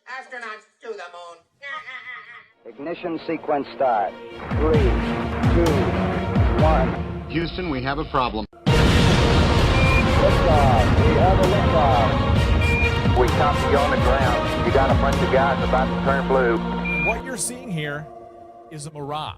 Astronauts to the moon. Ignition sequence start. 3, 2, 1. Houston, we have a problem. Liftoff. We have a liftoff. We copy you on the ground. You got a bunch of guys about to turn blue. What you're seeing here is a mirage.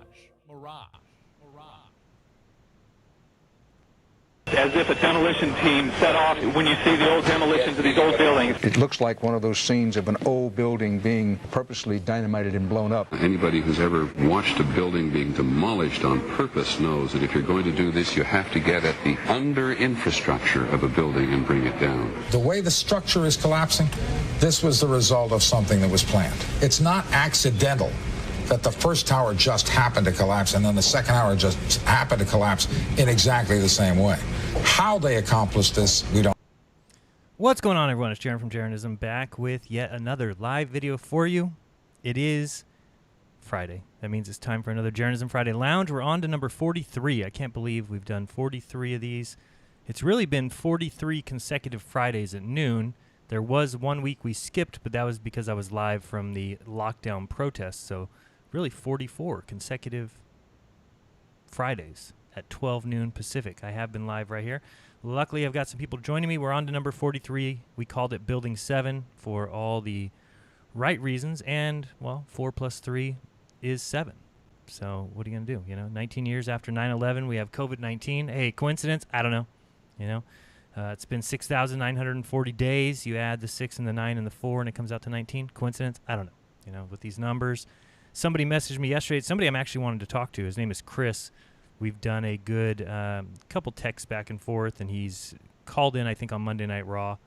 As if a demolition team set off when you see the old demolitions of these old buildings. It looks like one of those scenes of an old building being purposely dynamited and blown up. Anybody who's ever watched a building being demolished on purpose knows that if you're going to do this, you have to get at the under infrastructure of a building and bring it down. The way the structure is collapsing, this was the result of something that was planned. It's not accidental that the first tower just happened to collapse and then the second tower just happened to collapse in exactly the same way. How they accomplished this, we don't. What's going on, everyone? It's Jaron from Jeranism back with yet another live video for you. It is Friday. That means it's time for another Jeranism Friday Lounge. We're on to number 43. I can't believe we've done 43 of these. It's really been 43 consecutive Fridays at noon. There was 1 week we skipped, but that was because I was live from the lockdown protests. So really 44 consecutive Fridays at 12 noon Pacific. I have been live right here. Luckily, I've got some people joining me. We're on to number 43. We called it Building 7 for all the right reasons. And, well, 4 plus 3 is 7. So what are you going to do? You know, 19 years after 9/11, we have COVID-19. Hey, coincidence? I don't know. You know, it's been 6,940 days. You add the 6 and the 9 and the 4, and it comes out to 19. Coincidence? I don't know. You know, with these numbers. Somebody messaged me yesterday. Somebody I'm actually wanting to talk to. His name is Chris. We've done a good couple texts back and forth, and he's called in, I think, on Monday Night Raw.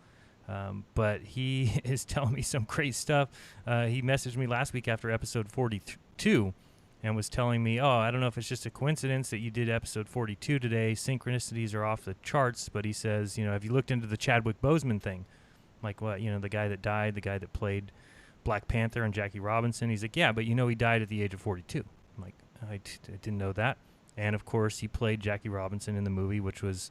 But he is telling me some crazy stuff. He messaged me last week after episode 42 and was telling me, oh, I don't know if it's just a coincidence that you did episode 42 today. Synchronicities are off the charts. But he says, you know, have you looked into the Chadwick Boseman thing? I'm like, what? You know, the guy that died, the guy that played Black Panther and Jackie Robinson. He's like, yeah, but you know he died at the age of 42. I'm like, I didn't know that. And, of course, he played Jackie Robinson in the movie, which was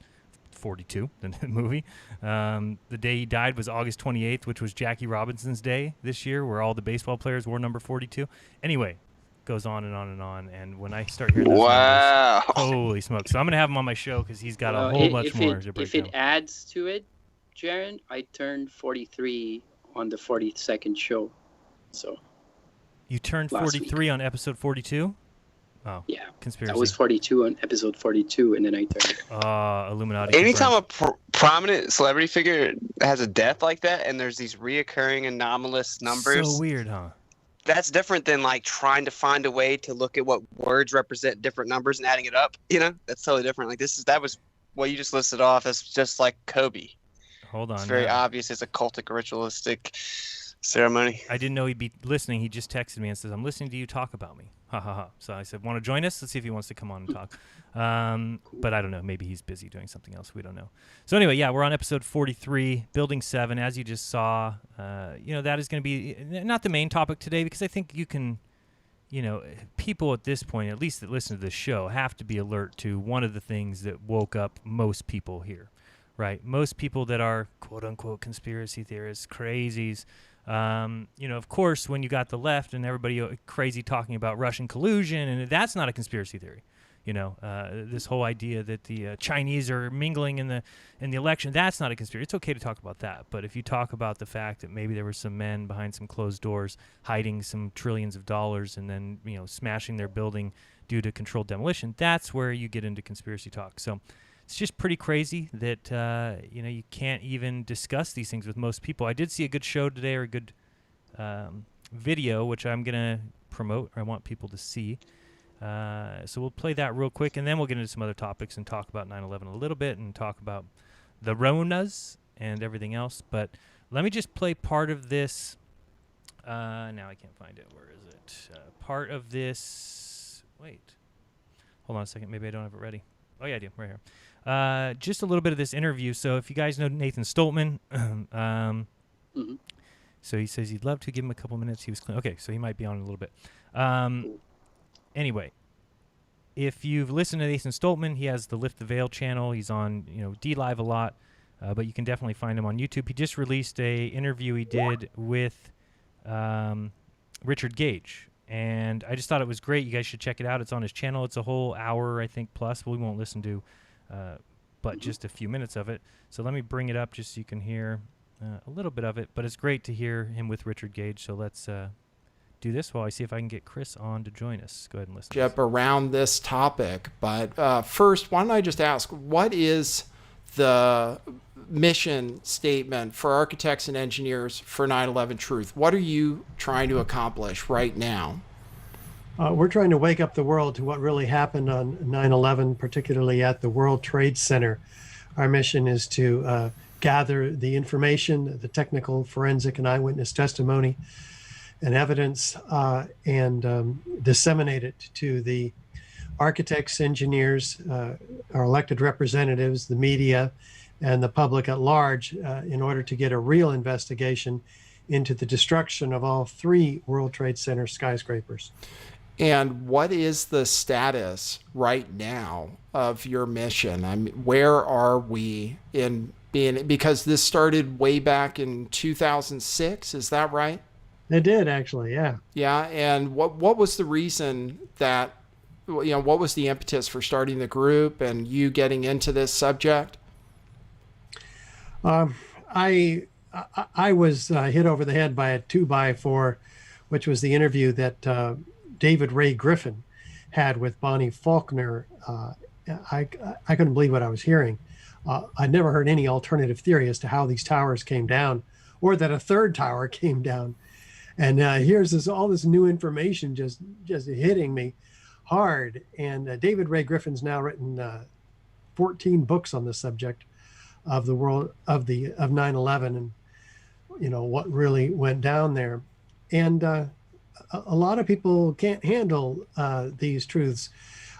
42, the movie. The day he died was August 28th, which was Jackie Robinson's day this year, where all the baseball players wore number 42. Anyway, goes on and on and on. And when I start hearing those numbers, holy smokes. So I'm going to have him on my show because he's got a whole bunch more to break If it adds to it, Jaron, I turned 43 on the 42nd show. So you turned 43 on episode 42? Oh, yeah. Conspiracy. I was 42 on episode 42, and then I turned. Illuminati. Anytime a prominent celebrity figure has a death like that, and there's these reoccurring anomalous numbers. So weird, huh? That's different than like trying to find a way to look at what words represent different numbers and adding it up. You know, that's totally different. Like that was what you just listed off. That's just like Kobe. Hold on. It's very obvious. It's a cultic, ritualistic ceremony. I didn't know he'd be listening. He just texted me and says, I'm listening to you talk about me. Ha ha ha. So I said, want to join us? Let's see if he wants to come on and talk. But I don't know. Maybe he's busy doing something else. We don't know. So anyway, yeah, we're on episode 43, Building 7. As you just saw, you know, that is going to be not the main topic today because I think you can, you know, people at this point, at least that listen to this show, have to be alert to one of the things that woke up most people here, right? Most people that are quote-unquote conspiracy theorists, crazies, you know, of course, when you got the left and everybody crazy talking about Russian collusion, and that's not a conspiracy theory. You know, this whole idea that the Chinese are mingling in the election, that's not a conspiracy. It's okay to talk about that. But if you talk about the fact that maybe there were some men behind some closed doors hiding some trillions of dollars and then, you know, smashing their building due to controlled demolition, that's where you get into conspiracy talk. So it's just pretty crazy that, you know, you can't even discuss these things with most people. I did see a good show today, or a good video, which I'm going to promote, or I want people to see. So we'll play that real quick, and then we'll get into some other topics and talk about 9/11 a little bit and talk about the Ronas and everything else. But let me just play part of this. Now I can't find it. Where is it? Part of this. Wait. Hold on a second. Maybe I don't have it ready. Oh, yeah, I do. Right here. Just a little bit of this interview. So if you guys know Nathan Stoltman, so he says he'd love to give him a couple minutes. He was okay, so he might be on in a little bit. Anyway, if you've listened to Nathan Stoltman, he has the Lift the Veil channel. He's on, you know, D-Live a lot, but you can definitely find him on YouTube. He just released a interview he did with Richard Gage. And I just thought it was great. You guys should check it out. It's on his channel. It's a whole hour, I think, plus. We won't listen to but just a few minutes of it. So let me bring it up just so you can hear a little bit of it. But it's great to hear him with Richard Gage. So let's do this while I see if I can get Chris on to join us. Go ahead and listen. Yep, around this topic. But first, why don't I just ask, what is the mission statement for architects and engineers for 9/11 Truth? What are you trying to accomplish right now? We're trying to wake up the world to what really happened on 9/11, particularly at the World Trade Center. Our mission is to gather the information, the technical, forensic, and eyewitness testimony and evidence, and disseminate it to the architects, engineers, our elected representatives, the media, and the public at large in order to get a real investigation into the destruction of all 3 World Trade Center skyscrapers. And what is the status right now of your mission? I mean, where are we in being, because this started way back in 2006, is that right? It did, actually, yeah. Yeah, and what was the reason that, what was the impetus for starting the group and you getting into this subject? I was hit over the head by a 2x4, which was the interview that David Ray Griffin had with Bonnie Faulkner. I couldn't believe what I was hearing. I'd never heard any alternative theory as to how these towers came down, or that a third tower came down. And here's all this new information just hitting me hard. And David Ray Griffin's now written 14 books on the subject of the world of 9/11, and what really went down there. And a lot of people can't handle these truths.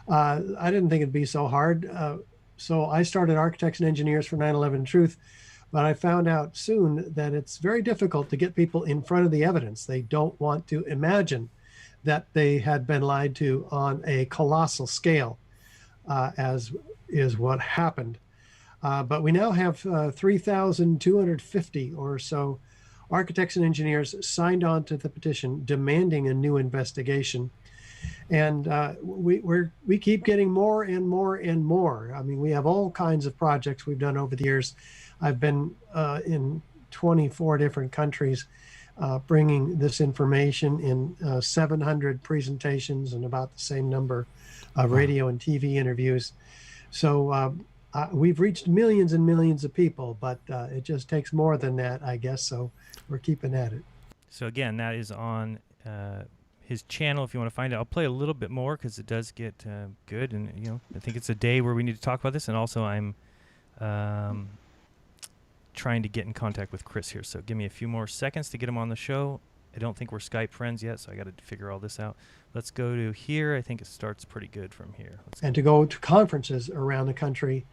I didn't think it'd be so hard. So I started Architects and Engineers for 9/11 Truth, but I found out soon that it's very difficult to get people in front of the evidence. They don't want to imagine that they had been lied to on a colossal scale, as is what happened. But we now have 3,250 or so architects and engineers signed on to the petition demanding a new investigation. And we keep getting more and more and more. I mean, we have all kinds of projects we've done over the years. I've been in 24 different countries bringing this information in 700 presentations and about the same number of radio and TV interviews. So we've reached millions and millions of people, but it just takes more than that, I guess. So we're keeping at it. So again, that is on his channel if you want to find it. I'll play a little bit more because it does get good, and I think it's a day where we need to talk about this. And also, I'm trying to get in contact with Chris here, so give me a few more seconds to get him on the show. I don't think we're Skype friends yet, so I got to figure all this out. Let's go to here. I think it starts pretty good from here. And to go to conferences around the country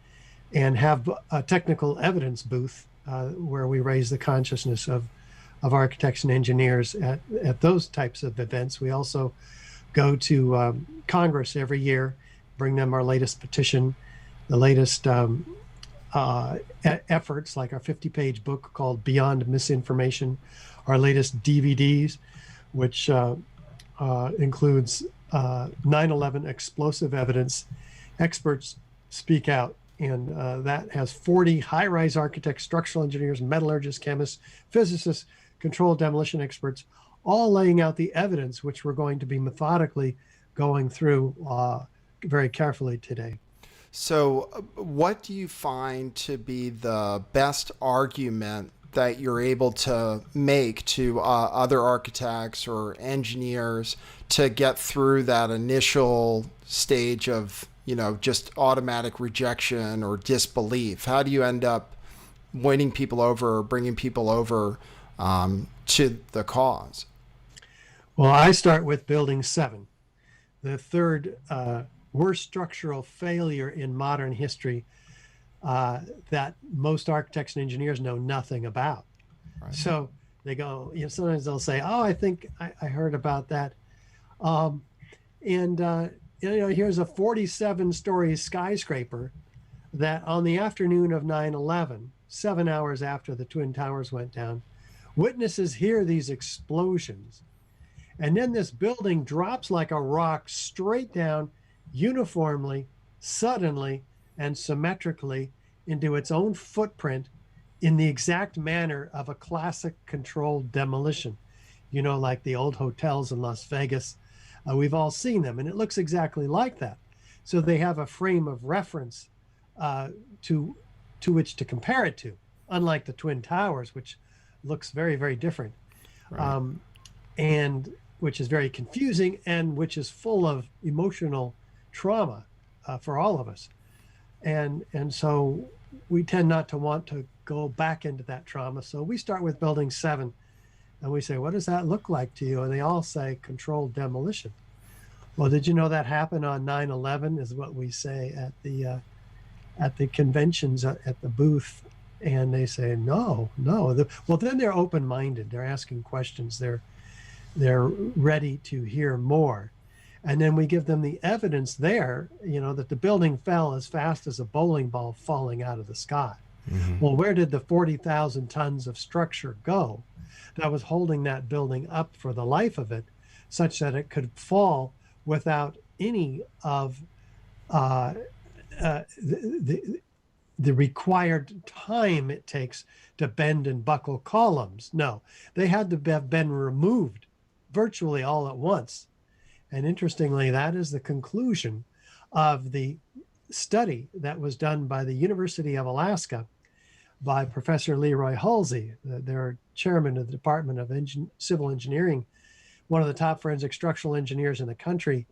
and have a technical evidence booth where we raise the consciousness of architects and engineers at those types of events. We also go to Congress every year, bring them our latest petition, the latest efforts, like our 50-page book called Beyond Misinformation, our latest DVDs, which includes 9/11 explosive evidence. Experts speak out, and that has 40 high-rise architects, structural engineers, metallurgists, chemists, physicists, controlled demolition experts, all laying out the evidence, which we're going to be methodically going through very carefully today. So what do you find to be the best argument that you're able to make to other architects or engineers to get through that initial stage of, just automatic rejection or disbelief? How do you end up winning people over or bringing people over to the cause? Well, I start with Building 7, the third worst structural failure in modern history that most architects and engineers know nothing about. Right. So they go, sometimes they'll say, oh, I think I heard about that. Here's a 47-story skyscraper that on the afternoon of 9/11, 7 hours after the Twin Towers went down, Witnesses hear these explosions, and then this building drops like a rock straight down, uniformly, suddenly, and symmetrically into its own footprint in the exact manner of a classic controlled demolition. You know, like the old hotels in Las Vegas. We've all seen them, and it looks exactly like that. So they have a frame of reference to which to compare it to, unlike the Twin Towers, which looks very, very different, Right. and which is very confusing and which is full of emotional trauma for all of us. And so we tend not to want to go back into that trauma. So we start with Building 7, and we say, what does that look like to you? And they all say controlled demolition. Well, did you know that happened on 9/11 is what we say at the conventions at the booth. And they say, no. Well, then they're open-minded. They're asking questions. They're ready to hear more. And then we give them the evidence there, that the building fell as fast as a bowling ball falling out of the sky. Mm-hmm. Well, where did the 40,000 tons of structure go that was holding that building up for the life of it, such that it could fall without any of the required time it takes to bend and buckle columns? No, they had to have been removed virtually all at once. And interestingly, that is the conclusion of the study that was done by the University of Alaska by Professor Leroy Halsey, their chairman of the Department of Civil Engineering, one of the top forensic structural engineers in the country.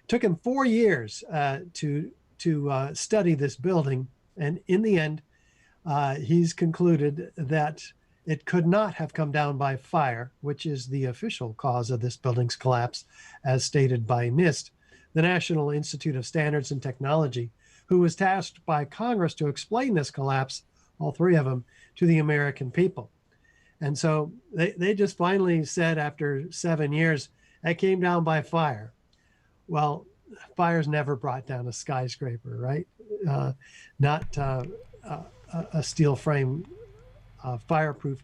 It took him 4 years to study this building. And in the end, he's concluded that it could not have come down by fire, which is the official cause of this building's collapse, as stated by NIST, the National Institute of Standards and Technology, who was tasked by Congress to explain this collapse, all three of them, to the American people. And so they just finally said after 7 years, it came down by fire. Well, fire's never brought down a skyscraper, right? Not a steel frame fireproof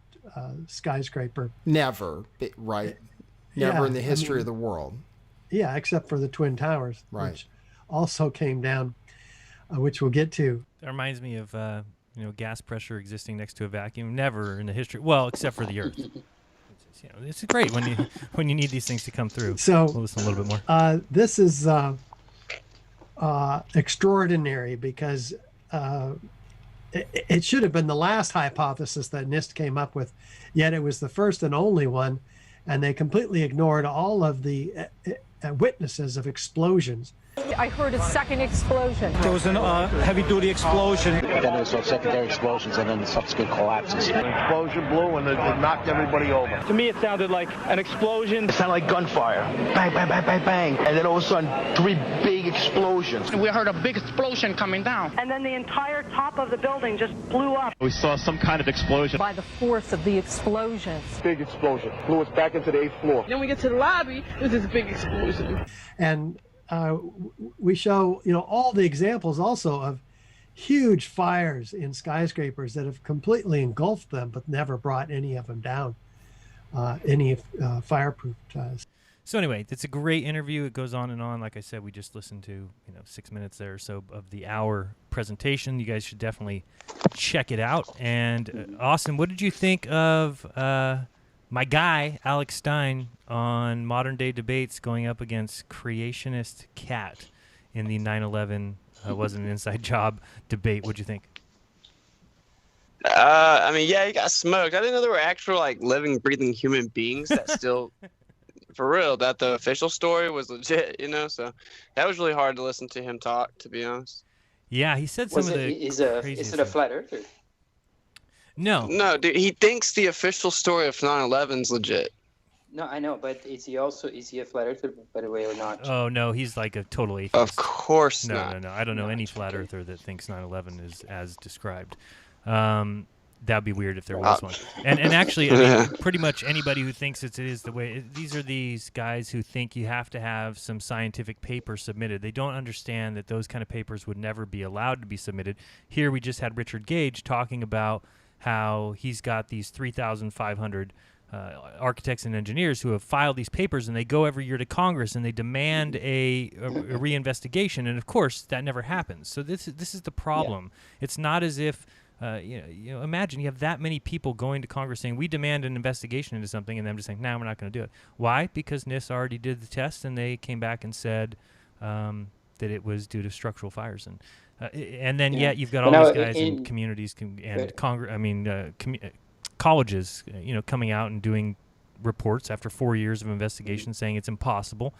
skyscraper. Never, right? Never Yeah, in the history of the world. Yeah, except for the Twin Towers, Right. which also came down, which we'll get to. That reminds me of gas pressure existing next to a vacuum. Never in the history. Well, except for the Earth. It's great when you need these things to come through. So we'll listen a little bit more. This is extraordinary because it should have been the last hypothesis that NIST came up with, yet it was the first and only one, and they completely ignored all of the witnesses of explosions. I heard a second explosion. There was a heavy-duty explosion. Then there was secondary explosions and then the subsequent collapses. An explosion blew and it knocked everybody over. To me, it sounded like an explosion. It sounded like gunfire. Bang, bang, bang, bang, bang. And then all of a sudden, 3 big explosions. We heard a big explosion coming down. And then the entire top of the building just blew up. We saw some kind of explosion. By the force of the explosions. Big explosion. Blew us back into the 8th floor. Then we get to the lobby, there's this big explosion. And we show, all the examples also of huge fires in skyscrapers that have completely engulfed them, but never brought any of them down, any fireproof. So anyway, it's a great interview. It goes on and on. Like I said, we just listened to 6 minutes there or so of the hour presentation. You guys should definitely check it out. And Austin, what did you think of my guy Alex Stein on modern day debates going up against creationist Cat in the 9/11 wasn't an inside job debate? What'd you think? I mean, yeah, he got smoked. I didn't know there were actual living, breathing human beings that still, for real, that the official story was legit. So that was really hard to listen to him talk, to be honest. Yeah, he said some of the. Is it a flat earther? No, dude, he thinks the official story of 9/11's legit. No, I know, but is he a flat earther, by the way, or not? Oh no, he's like a total atheist. Of course no, not. No. I don't know any flat earther that thinks 9/11 is as described. That'd be weird if there was one. And actually, I mean, pretty much anybody who thinks it is the way. These are these guys who think you have to have some scientific paper submitted. They don't understand that those kind of papers would never be allowed to be submitted. Here we just had Richard Gage talking about how he's got these 3,500 architects and engineers who have filed these papers, and they go every year to Congress and they demand a reinvestigation, and of course that never happens. So this is the problem. It's not as if imagine you have that many people going to Congress saying we demand an investigation into something, and them just saying no, we're not going to do it. Why? Because NIST already did the test and they came back and said that it was due to structural fires, and then yet you've got all these guys in communities and colleges, coming out and doing reports after 4 years of investigation saying it's impossible,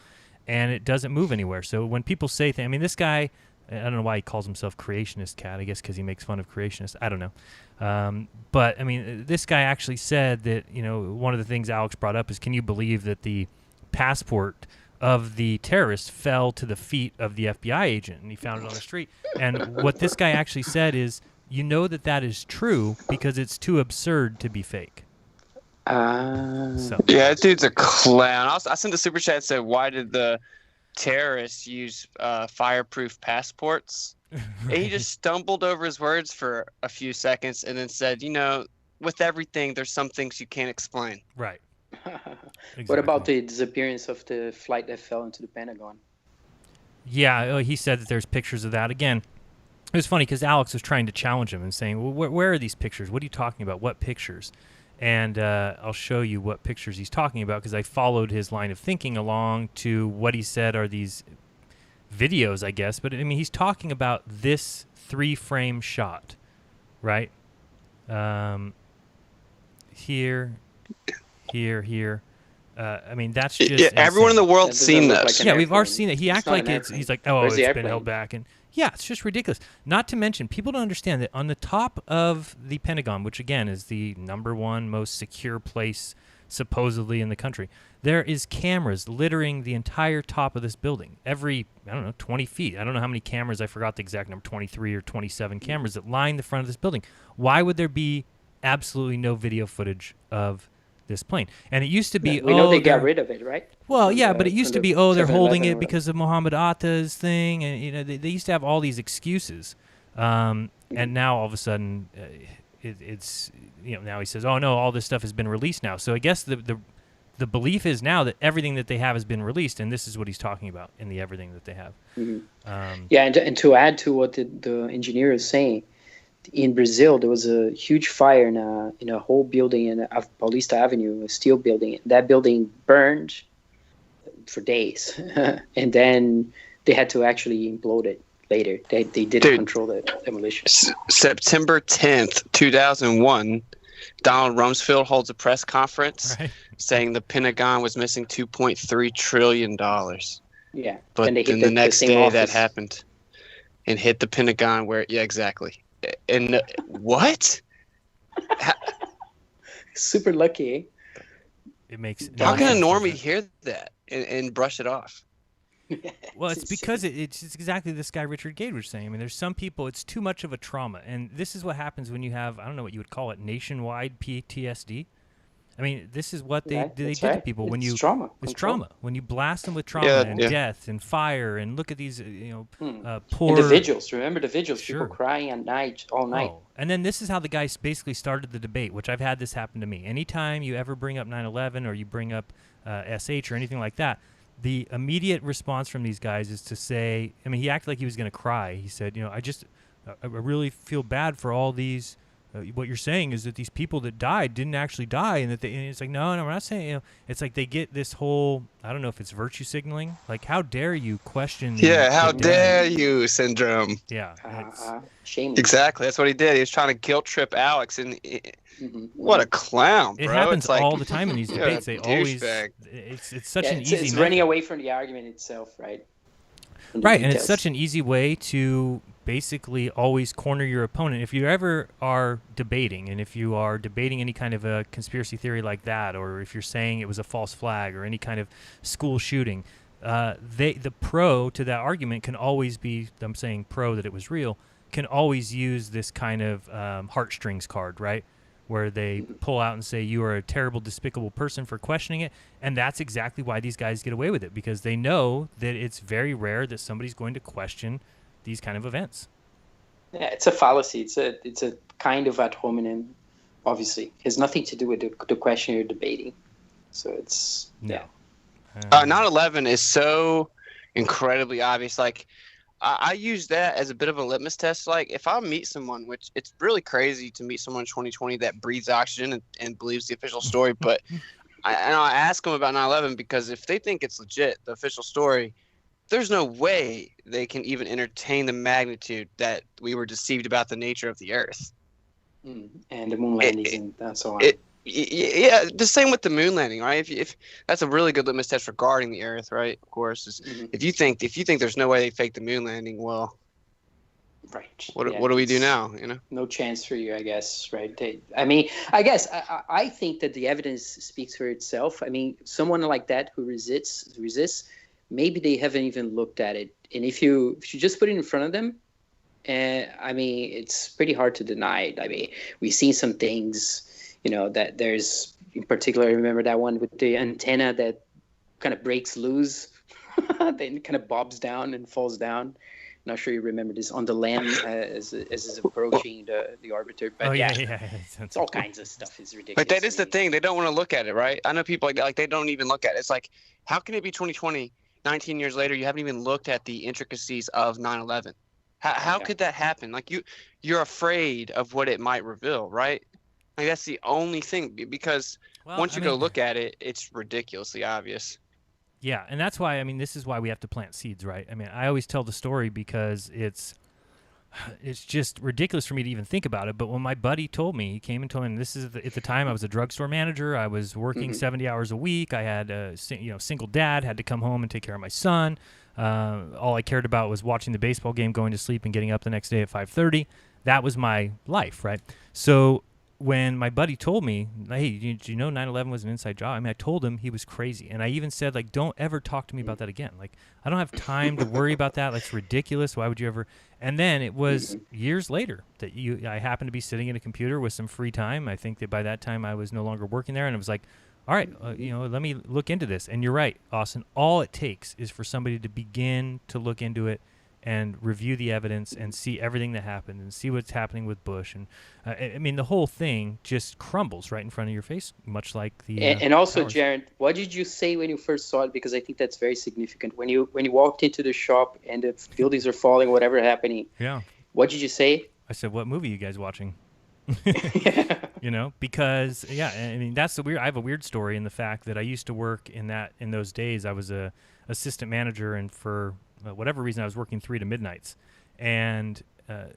and it doesn't move anywhere. So when people say things, this guy, I don't know why he calls himself creationist cat. I guess because he makes fun of creationists. I don't know. But this guy actually said that, one of the things Alex brought up is, can you believe that the passport of the terrorist fell to the feet of the FBI agent and he found it on the street? And what this guy actually said is, that is true because it's too absurd to be fake. Yeah, that dude's a clown. I sent a super chat that said, why did the terrorists use fireproof passports? Right. And he just stumbled over his words for a few seconds and then said, with everything, there's some things you can't explain. Right. Exactly. What about the disappearance of the flight that fell into the Pentagon? Yeah, he said that there's pictures of that. Again, it was funny because Alex was trying to challenge him and saying, well, where are these pictures? What are you talking about? What pictures? And I'll show you what pictures he's talking about because I followed his line of thinking along to what he said are these videos, I guess. But, he's talking about this 3-frame shot, right? Here. That's just everyone in the world's seen this. Like we've already seen it. He acts like he's like, oh, it's been held back. And yeah, it's just ridiculous. Not to mention, people don't understand that on the top of the Pentagon, which again is the #1 most secure place supposedly in the country, there is cameras littering the entire top of this building. Every, 20 feet. I don't know how many cameras. I forgot the exact number, 23 or 27 cameras that line the front of this building. Why would there be absolutely no video footage of this plane? And it used to be, we know they got rid of it, right? Well, yeah, but it used to be, they're holding it because of Mohammed Atta's thing, and they used to have all these excuses, and now all of a sudden, it's now he says, oh no, all this stuff has been released now. So I guess the belief is now that everything that they have has been released, and this is what he's talking about in the everything that they have. And to add to what the engineer is saying, in Brazil, there was a huge fire in a whole building in Paulista Avenue, a steel building. That building burned for days, and then they had to actually implode it later. They didn't control the demolition. September 10th, 2001, Donald Rumsfeld holds a press conference saying the Pentagon was missing $2.3 trillion. Yeah, but then the next day that happened and hit the Pentagon exactly. And what? Super lucky. Eh? It makes. How can a normie hear that and brush it off? Well, it's because it's exactly this guy Richard Gage was saying. There's some people, it's too much of a trauma, and this is what happens when you have, I don't know what you would call it, nationwide PTSD. This is what they did to people when you trauma. It's trauma when you blast them with trauma and death and fire, and look at these poor and the vigils. Remember the vigils? People crying at night, all night. And then this is how the guy basically started the debate, which I've had this happen to me. Anytime you ever bring up 9/11 or you bring up SH or anything like that, the immediate response from these guys is to say, he acted like he was going to cry. He said, I really feel bad for all these. What you're saying is that these people that died didn't actually die, and that and it's like, no, we're not saying. It's like they get this whole, I don't know if it's virtue signaling. Like, how dare you question? How dare you syndrome. Yeah, shameless. Exactly, that's what he did. He was trying to guilt trip Alex, and what a clown, bro. It happens all the time in these debates. They always. It's such an easy. It's running away from the argument itself, right? Right, and it's such an easy way to basically always corner your opponent. If you ever are debating, and if you are debating any kind of a conspiracy theory like that, or if you're saying it was a false flag or any kind of school shooting, the pro to that argument can always be, I'm saying pro that it was real, can always use this kind of heartstrings card, right? Where they pull out and say, you are a terrible, despicable person for questioning it. And that's exactly why these guys get away with it, because they know that it's very rare that somebody's going to question these kind of events. Yeah, it's a fallacy. It's a kind of ad hominem obviously. It has nothing to do with the question you're debating. So it's, yeah. 9/11 is so incredibly obvious. Like, I use that as a bit of a litmus test. Like, if I meet someone, which it's really crazy to meet someone in 2020 that breathes oxygen and believes the official story, but I ask them about 9/11 because if they think it's legit, the official story, there's no way they can even entertain the magnitude that we were deceived about the nature of the Earth. And the moon landings and so on. Yeah, the same with the moon landing, right? If that's a really good litmus test regarding the Earth, right? Of course, is if you think there's no way they faked the moon landing, well, right. What do we do now? No chance for you, I guess, right? I think that the evidence speaks for itself. I mean, someone like that who resists, maybe they haven't even looked at it. And if you just put it in front of them, I mean, it's pretty hard to deny it. I mean, we've seen some things, that there's, in particular, I remember that one with the antenna that kind of breaks loose, then kind of bobs down and falls down. Not sure you remember this on the land as it's approaching the orbiter. But it's all kinds of stuff. It's ridiculous. But that is the thing. They don't want to look at it, right? I know people like they don't even look at it. It's like, how can it be 2020, 19 years later, you haven't even looked at the intricacies of 9/11? How could that happen? Like you're afraid of what it might reveal, right? Like that's the only thing, because once you go look at it, it's ridiculously obvious. Yeah, and that's why, this is why we have to plant seeds, right? I always tell the story because it's just ridiculous for me to even think about it. But when my buddy told me, he came and told me, and this is at the time I was a drugstore manager. I was working 70 hours a week. I had a single dad, had to come home and take care of my son. All I cared about was watching the baseball game, going to sleep, and getting up the next day at 5:30. That was my life, right? So when my buddy told me, hey, did you know 9/11 was an inside job? I told him he was crazy. And I even said, like, don't ever talk to me about that again. Like, I don't have time to worry about that. That's ridiculous. Why would you ever? And then it was years later that I happened to be sitting at a computer with some free time. I think that by that time I was no longer working there. And it was like, all right, let me look into this. And you're right, Austin. All it takes is for somebody to begin to look into it and review the evidence and see everything that happened and see what's happening with Bush. And the whole thing just crumbles right in front of your face, much like the and also, towers. Jared, what did you say when you first saw it? Because I think that's very significant. When you walked into the shop and the buildings are falling, whatever happening. Yeah. What did you say? I said, what movie are you guys watching? Because that's the weird. I have a weird story in the fact that I used to work in those days. I was a assistant manager, and for whatever reason, I was working 3 to midnights, and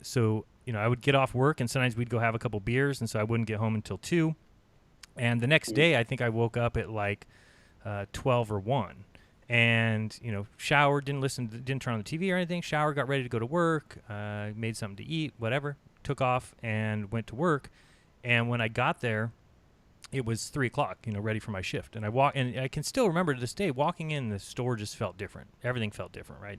so I would get off work, and sometimes we'd go have a couple beers, and so I wouldn't get home until 2. And the next day, I think I woke up at like 12 or 1, and showered, didn't turn on the TV or anything. Showered, got ready to go to work, made something to eat, whatever. Took off and went to work, and when I got there, it was 3 o'clock, ready for my shift. And I can still remember to this day, walking in, the store just felt different. Everything felt different, right?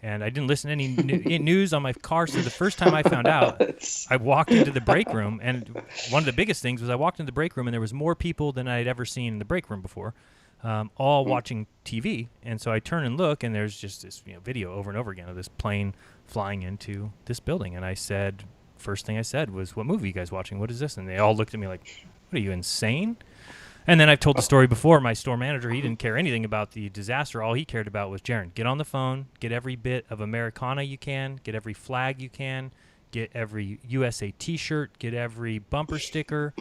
And I didn't listen to any news on my car. So the first time I found out, I walked into the break room, and one of the biggest things was I walked into the break room, and there was more people than I'd ever seen in the break room before, all watching TV. And so I turn and look, and there's just this video over and over again of this plane flying into this building. And first thing I said was, what movie are you guys watching? What is this? And they all looked at me like, what are you, insane? And then I've told the story before. My store manager, he didn't care anything about the disaster. All he cared about was, Jaron, get on the phone, get every bit of Americana you can, get every flag you can, get every USA T-shirt, get every bumper sticker.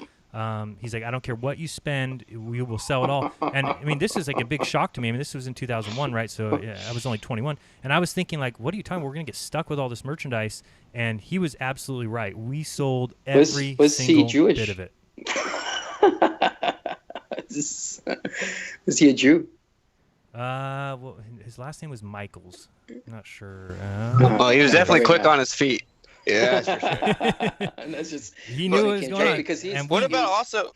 He's like, I don't care what you spend, we will sell it all. And this is like a big shock to me. This was in 2001, right? So I was only 21, and I was thinking, like, what are you talking about? We're gonna get stuck with all this merchandise. And he was absolutely right. We sold every single bit of it. Was he a Jew? Well, his last name was Michaels. I'm not sure. Well, he was definitely quick on his feet. Yeah, that's for sure. And that's just he knew what was going on. Because what about also?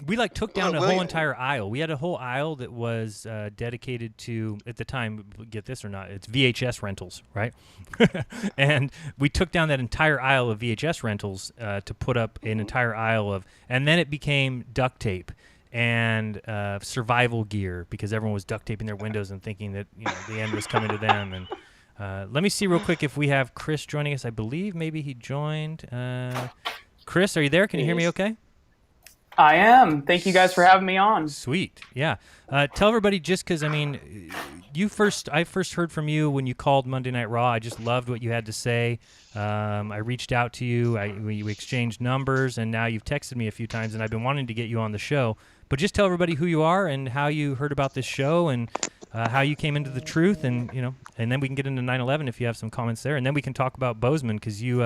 We took down a whole entire aisle. We had a whole aisle that was dedicated to, at the time, get this or not, it's VHS rentals, right? And we took down that entire aisle of VHS rentals to put up an entire aisle of, and then it became duct tape and survival gear, because everyone was duct taping their windows and thinking that the end was coming to them. And let me see real quick if we have Chris joining us. I believe maybe he joined. Chris, are you there? Can you hear me okay? I am. Thank you guys for having me on. Sweet. Yeah. Tell everybody, just because, I mean, I first heard from you when you called Monday Night Raw. I just loved what you had to say. I reached out to you. We exchanged numbers, and now you've texted me a few times, and I've been wanting to get you on the show. But just tell everybody who you are and how you heard about this show and how you came into the truth, and and then we can get into 9/11 if you have some comments there, and then we can talk about Bozeman, because you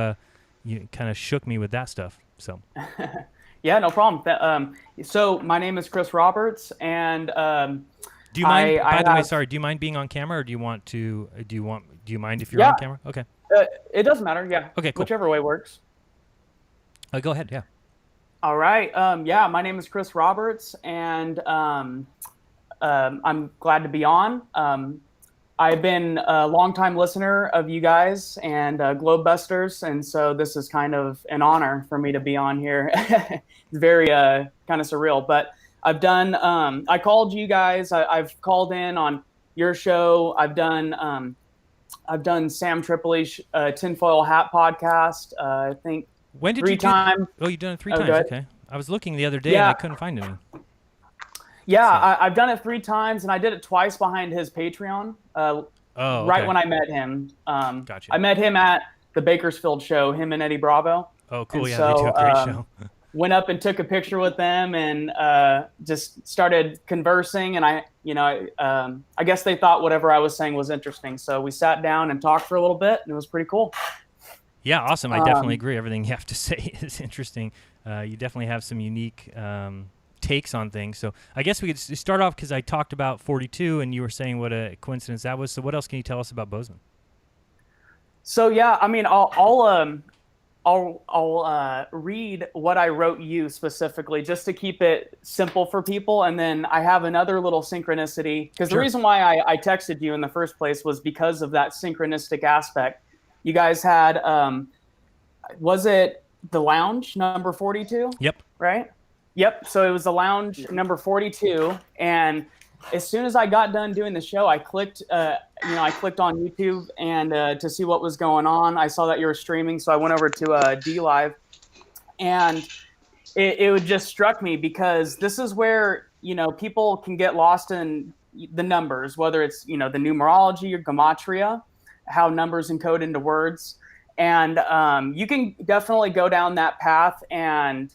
kind of shook me with that stuff. So. Yeah, no problem. So my name is Chris Roberts, and do you mind? By the way, sorry. Do you mind being on camera, or do you want to? Do you mind if you're on camera? Okay. It doesn't matter. Yeah. Okay. Cool. Whichever way works. Go ahead. Yeah. All right. Yeah, my name is Chris Roberts, and I'm glad to be on. I've been a longtime listener of you guys and Globebusters, and so this is kind of an honor for me to be on here. It's very kind of surreal, but I've done. I called you guys. I've called in on your show. I've done Sam Tripoli's Tinfoil Hat podcast. I think when did 3 you times. Oh, you've done it 3 times. Okay. I was looking the other day and I couldn't find any. Yeah, I've done it 3 times, and I did it twice behind his Patreon. Right when I met him. Gotcha. I met him at the Bakersfield show, him and Eddie Bravo. Oh, cool. And yeah, so, they do a great show. Went up and took a picture with them and just started conversing. And I guess they thought whatever I was saying was interesting. So we sat down and talked for a little bit, and it was pretty cool. Yeah, awesome. I definitely agree. Everything you have to say is interesting. You definitely have some unique takes on things. So I guess we could start off, because I talked about 42 and you were saying what a coincidence that was. So what else can you tell us about Bozeman? So yeah, I mean, I'll read what I wrote you specifically, just to keep it simple for people, and then I have another little synchronicity, because the reason why I texted you in the first place was because of that synchronistic aspect. You guys had was it the Lounge number 42? Yep. Right. Yep. So it was the Lounge number 42, and as soon as I got done doing the show, I clicked on YouTube and to see what was going on. I saw that you were streaming, so I went over to D Live, and it just struck me, because this is where people can get lost in the numbers, whether it's the numerology or gematria, how numbers encode into words, and you can definitely go down that path, and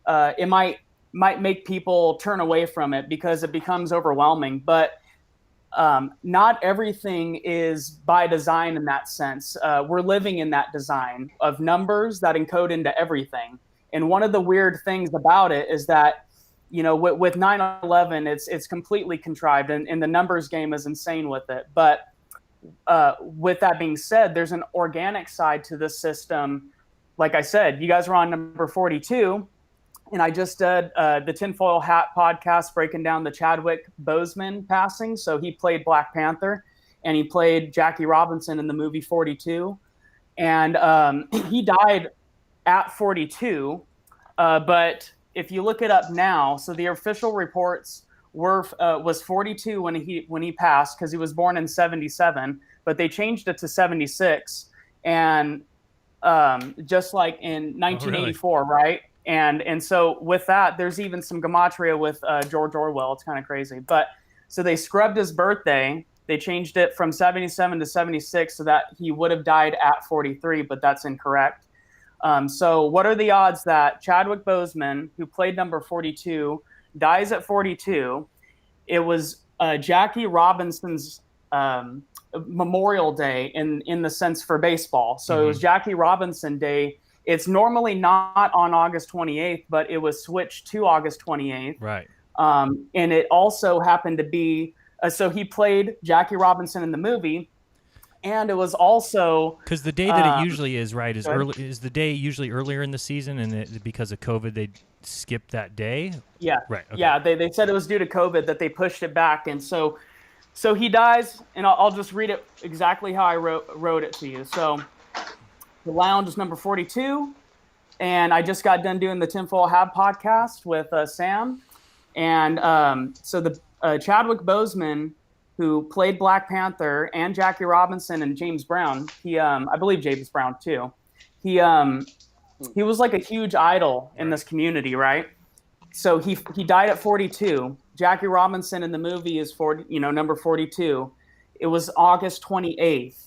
it might make people turn away from it because it becomes overwhelming. But not everything is by design in that sense. We're living in that design of numbers that encode into everything. And one of the weird things about it is that, with 9/11, it's completely contrived, and the numbers game is insane with it. But with that being said, there's an organic side to this system. Like I said, you guys were on number 42. And I just did the Tinfoil Hat podcast breaking down the Chadwick Boseman passing. So he played Black Panther, and he played Jackie Robinson in the movie 42. And he died at 42. But if you look it up now, so the official reports was 42 when he passed, because he was born in 77. But they changed it to 76. And just like in 1984, right? And so with that, there's even some gematria with George Orwell. It's kind of crazy. But so they scrubbed his birthday. They changed it from 77 to 76 so that he would have died at 43, but that's incorrect. So what are the odds that Chadwick Boseman, who played number 42, dies at 42? It was Jackie Robinson's Memorial Day in the sense for baseball. So It was Jackie Robinson Day. It's normally not on August 28th, but it was switched to August 28th. Right. And it also happened to be, so he played Jackie Robinson in the movie, and it was also... Because the day that it usually is, right, is the day usually earlier in the season, and because of COVID, they skipped that day? Yeah. Right. Okay. Yeah, they said it was due to COVID that they pushed it back, and so he dies, and I'll just read it exactly how I wrote it to you. So... The Lounge is number 42, and I just got done doing the Tinfoil Hat podcast with Sam. And so the Chadwick Boseman, who played Black Panther, and Jackie Robinson and James Brown, I believe James Brown too, he was like a huge idol in this community, right? so he died at 42. Jackie Robinson in the movie is number 42. It was August 28th.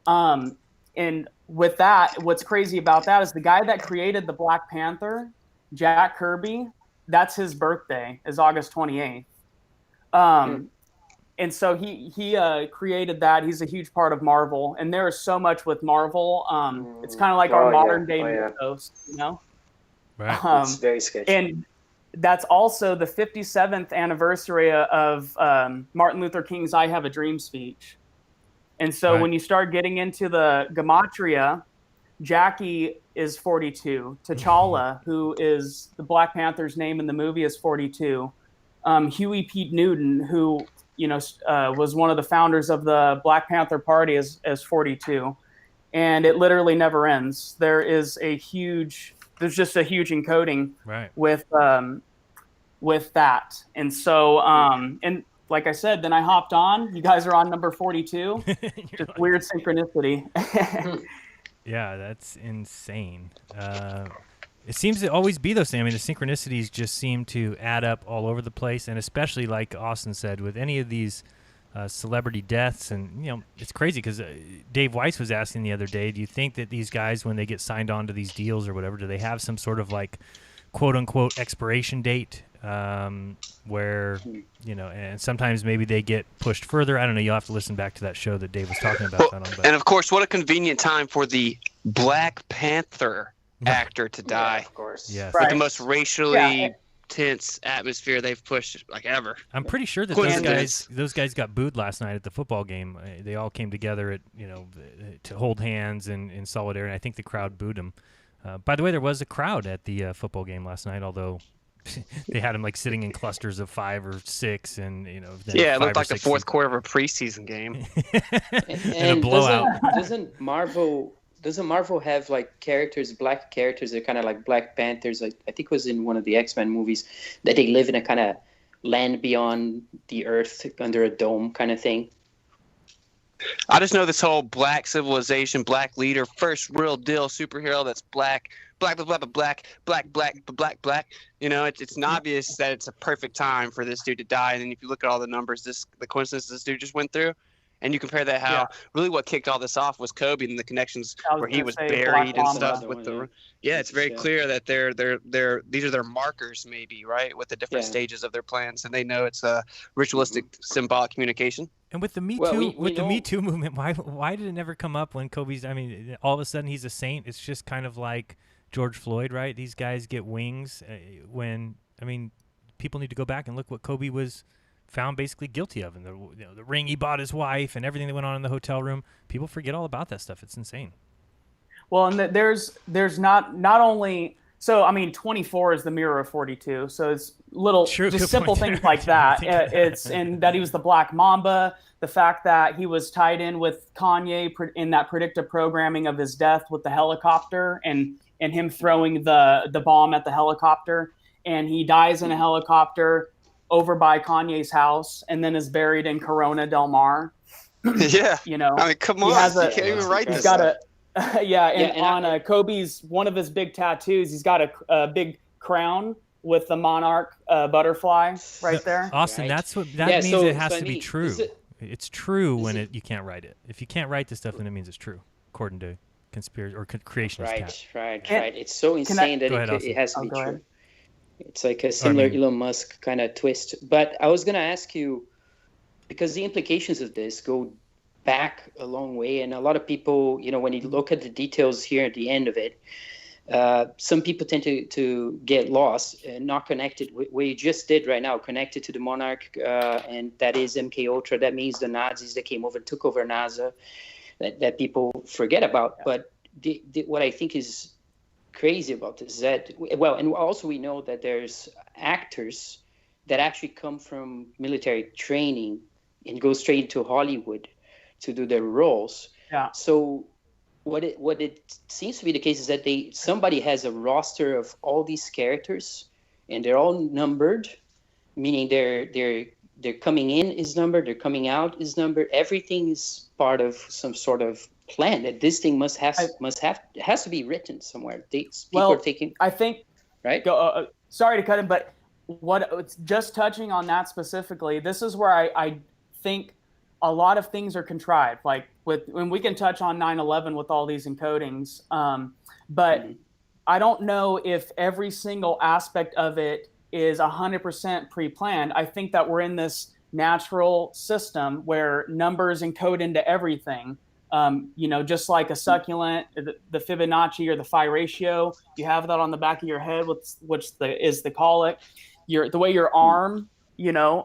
And with that, what's crazy about that is the guy that created the Black Panther, Jack Kirby, that's his birthday, is August 28th. And so he created that. He's a huge part of Marvel, and there is so much with Marvel. It's kind of like our modern day mythos, you know. Right. It's very sketchy. And that's also the 57th anniversary of Martin Luther King's "I Have a Dream" speech. And so when you start getting into the gematria, Jackie is 42. T'Challa, who is the Black Panther's name in the movie, is 42. Huey Pete Newton, who was one of the founders of the Black Panther Party, is 42. And it literally never ends. There's just a huge encoding with that. And so, and like I said, then I hopped on. You guys are on number 42. Just weird synchronicity. Yeah, that's insane. It seems to always be those things. I mean, the synchronicities just seem to add up all over the place, and especially like Austin said, with any of these celebrity deaths, and it's crazy because Dave Weiss was asking the other day, do you think that these guys, when they get signed on to these deals or whatever, do they have some sort of like quote unquote expiration date where and sometimes maybe they get pushed further? I don't know. You'll have to listen back to that show that Dave was talking about. And of course, what a convenient time for the Black Panther actor to die. Of course. Yes. With the most racially tense atmosphere they've pushed like ever. I'm pretty sure that those guys got booed last night at the football game. They all came together at to hold hands in solidarity. I think the crowd booed them. By the way, there was a crowd at the football game last night, although they had them like sitting in clusters of 5 or 6, and it looked like the fourth quarter of a preseason game. and a blowout. Doesn't Marvel have like black characters that are kind of like Black Panthers? Like I think it was in one of the X-Men movies that they live in a kind of land beyond the earth under a dome kind of thing. I just know this whole black civilization, black leader, first real deal superhero that's black. It's obvious that it's a perfect time for this dude to die. And then if you look at all the numbers, the coincidence this dude just went through, and you compare that really what kicked all this off was Kobe and the connections where he was buried and stuff with the. Yeah, it's very clear that these are their markers, maybe, right, with the different stages of their plans, and they know it's a ritualistic, symbolic communication. And with the Me Too, the Me Too movement, why did it never come up when Kobe's? I mean, all of a sudden he's a saint. It's just kind of like George Floyd, right? These guys get wings people need to go back and look what Kobe was found basically guilty of, and the ring he bought his wife and everything that went on in the hotel room. People forget all about that stuff. It's insane. Well, and there's not only. So, I mean, 24 is the mirror of 42. So it's just simple things like that. And that he was the Black Mamba, the fact that he was tied in with Kanye in that predictive programming of his death with the helicopter and him throwing the bomb at the helicopter. And he dies in a helicopter over by Kanye's house and then is buried in Corona del Mar. Yeah. I mean, come on. You can't even write this. On Kobe's, one of his big tattoos, he's got a big crown with the monarch butterfly right there. Austin, that's what that means. It has to be true. It's true when you can't write it. If you can't write the stuff, then it means it's true, according to conspiracy or creationist. Right. It's so insane that it has to be true. It's like a similar Elon Musk kind of twist. But I was going to ask you, because the implications of this go back a long way, and a lot of people, when you look at the details here at the end of it, some people tend to get lost and not connected. What you just did right now, connected to the monarch, and that is MK Ultra. That means the Nazis that came over, took over NASA, that people forget about. But what I think is crazy about this is that, and also we know that there's actors that actually come from military training and go straight into Hollywood to do their roles. Yeah. So what it seems to be the case is that somebody has a roster of all these characters, and they're all numbered, meaning they're coming in is numbered, they're coming out is numbered. Everything is part of some sort of plan that this thing has to be written somewhere. People are taking. I think. Right. Sorry to cut in, but it's just touching on that specifically, this is where I think a lot of things are contrived, like when we can touch on 9/11 with all these encodings, but I don't know if every single aspect of it is 100% pre-planned. I think that we're in this natural system where numbers encode into everything. Just like a succulent, the Fibonacci or the phi ratio, you have that on the back of your head, which is the colic. The way your arm,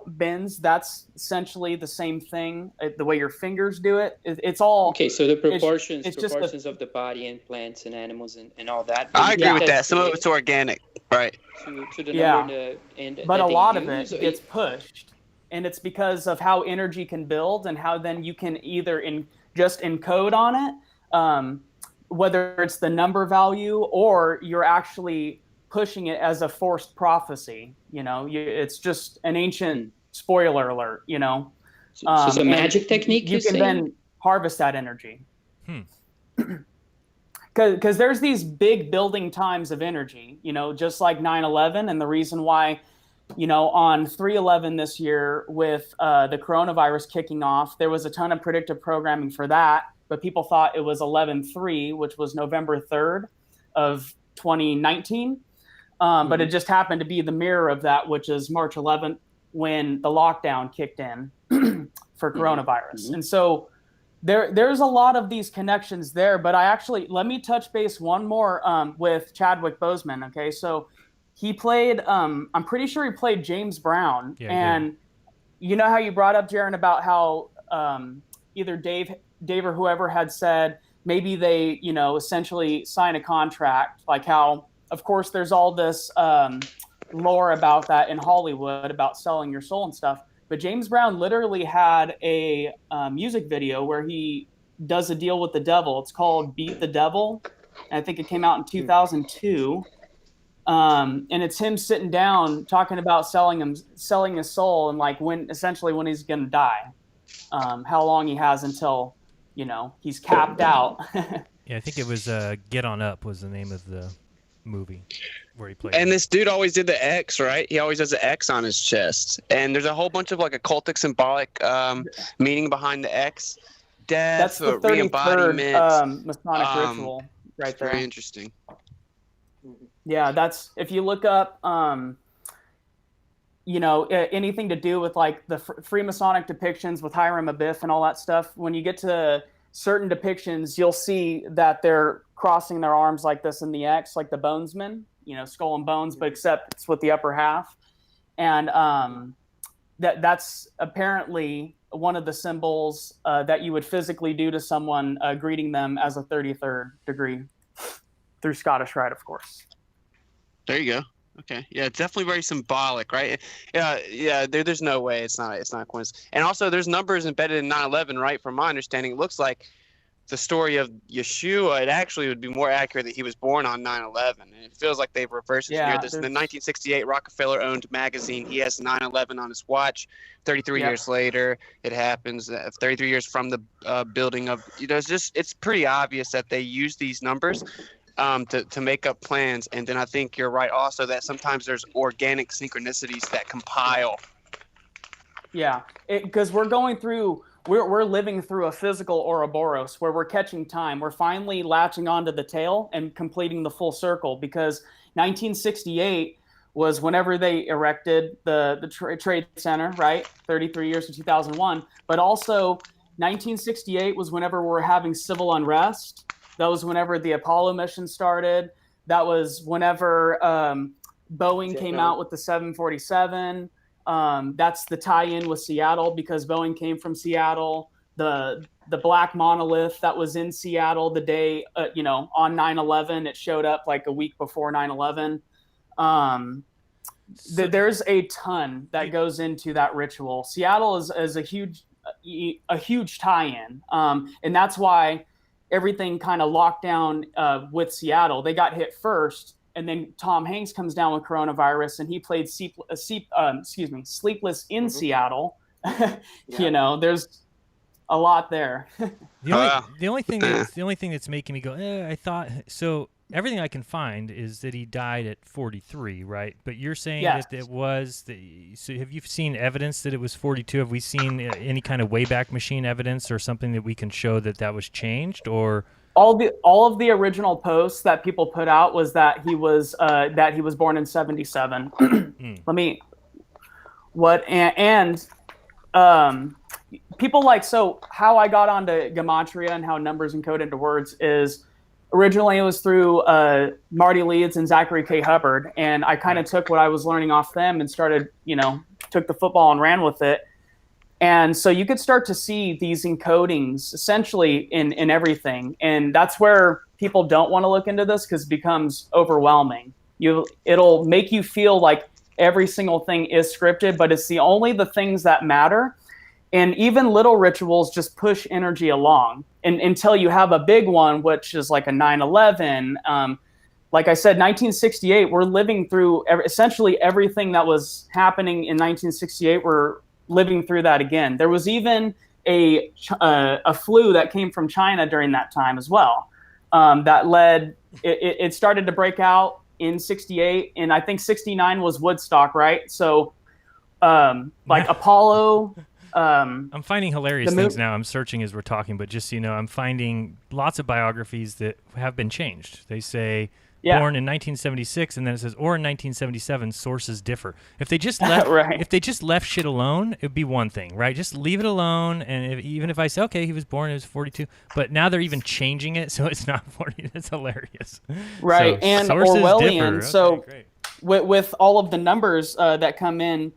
bends, that's essentially the same thing. The way your fingers do it, it's all okay. So the proportions just of the body in plants and animals and all that. I agree with that. Some of it's organic, right? To the number but a lot of it gets pushed, and it's because of how energy can build and how then you can either just encode on it, whether it's the number value or you're actually pushing it as a forced prophecy. It's just an ancient spoiler alert. So it's a magic technique. You can then harvest that energy. Because there's these big building times of energy, just like 9/11, and the reason why, on 3/11 this year with the coronavirus kicking off, there was a ton of predictive programming for that, but people thought it was 11/3, which was November 3rd of 2019. But it just happened to be the mirror of that, which is March 11th when the lockdown kicked in for coronavirus. And so there's a lot of these connections there, but let me touch base one more with Chadwick Boseman. Okay, so he played, I'm pretty sure he played James Brown. Yeah, and you know how you brought up, Jaron, about how either Dave or whoever had said maybe they, essentially sign a contract, like how, of course, there's all this lore about that in Hollywood about selling your soul and stuff. But James Brown literally had a music video where he does a deal with the devil. It's called Beat the Devil. And I think it came out in 2002. And it's him sitting down talking about selling his soul and like when he's going to die, how long he has until, he's capped out. Yeah, I think it was Get On Up was the name of the movie where he played. And this dude always did the X, right? He always does the X on his chest. And there's a whole bunch of like occultic symbolic meaning behind the X. Death, that's the 33rd Masonic ritual right there. Very interesting. Yeah, that's, if you look up, anything to do with like the Freemasonic depictions with Hiram Abiff and all that stuff, when you get to certain depictions, you'll see that they're crossing their arms like this in the X, like the Bonesman, skull and bones, but except it's with the upper half. And that's apparently one of the symbols that you would physically do to someone greeting them as a 33rd degree through Scottish Rite, of course. There you go. Okay. Yeah, it's definitely very symbolic, right? Yeah. There's no way it's not a coincidence. And also, there's numbers embedded in 9/11, right? From my understanding, it looks like the story of Yeshua. It actually would be more accurate that he was born on 9/11. And it feels like they've reversed engineered this. In the 1968 Rockefeller-owned magazine, he has 9/11 on his watch. 33 years later, it happens. 33 years from the building of. It's pretty obvious that they use these numbers. To make up plans. And then I think you're right also that sometimes there's organic synchronicities that compile. Yeah, because we're living through a physical Ouroboros where we're catching time. We're finally latching onto the tail and completing the full circle, because 1968 was whenever they erected the Trade Center, right? 33 years to 2001. But also 1968 was whenever we're having civil unrest. That was whenever the Apollo mission started. That was whenever Boeing came out with the 747. That's the tie-in with Seattle, because Boeing came from Seattle. The black monolith that was in Seattle the day, on 9/11, it showed up like a week before 9/11. There's a ton that goes into that ritual. Seattle is a huge tie-in, and that's why everything kind of locked down with Seattle. They got hit first, and then Tom Hanks comes down with coronavirus, and he played Sleepless in Seattle. There's a lot there. The only thing that's making me go, I thought so. everything I can find is that he died at 43, right? But you're saying Yes. that it was so have you seen evidence that it was 42? Have we seen any kind of Wayback Machine evidence or something that we can show that was changed, or all of the original posts that people put out was that he was born in 77. People so how I got onto gematria and how numbers encode into words is originally it was through Marty Leeds and Zachary K. Hubbard, and I kind of took what I was learning off them and started, took the football and ran with it. And so you could start to see these encodings essentially in everything. And that's where people don't want to look into this because it becomes overwhelming. It'll make you feel like every single thing is scripted, but it's only the things that matter. And even little rituals just push energy along until you have a big one, which is like a 9/11. Like I said, 1968, we're living through essentially everything that was happening in 1968. We're living through that again. There was even a flu that came from China during that time as well. That led it started to break out in 68, and I think 69 was Woodstock, right? So Apollo. I'm finding hilarious things now. I'm searching as we're talking, but just so you know, I'm finding lots of biographies that have been changed. They say born in 1976, and then it says or in 1977. Sources differ. If they just left, if they just left shit alone, it'd be one thing, right? Just leave it alone, and even if I say okay, he was born, it was 42, but now they're even changing it, so it's not 40. That's hilarious, right? So, and Orwellian. So with all of the numbers that come in.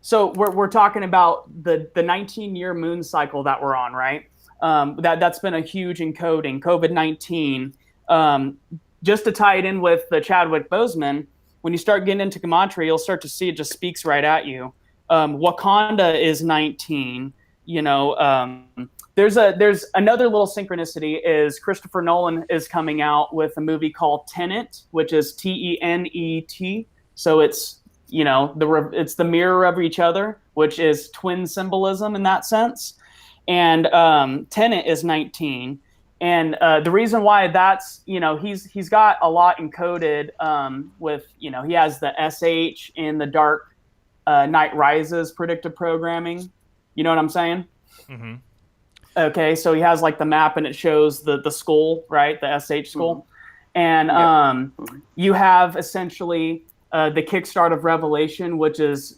So we're talking about the 19-year moon cycle that we're on, right? That's been a huge encoding. COVID-19. Just to tie it in with the Chadwick Boseman, when you start getting into gematria, you'll start to see it just speaks right at you. Wakanda is 19. There's another little synchronicity is Christopher Nolan is coming out with a movie called Tenet, which is Tenet. So it's it's the mirror of each other, which is twin symbolism in that sense. And Tenet is 19. And the reason why that's, he's got a lot encoded with, he has the SH in the Dark Knight Rises predictive programming. You know what I'm saying? Mm-hmm. Okay, so he has like the map and it shows the skull, right? The SH skull. Mm-hmm. And you have essentially the kickstart of Revelation, which is,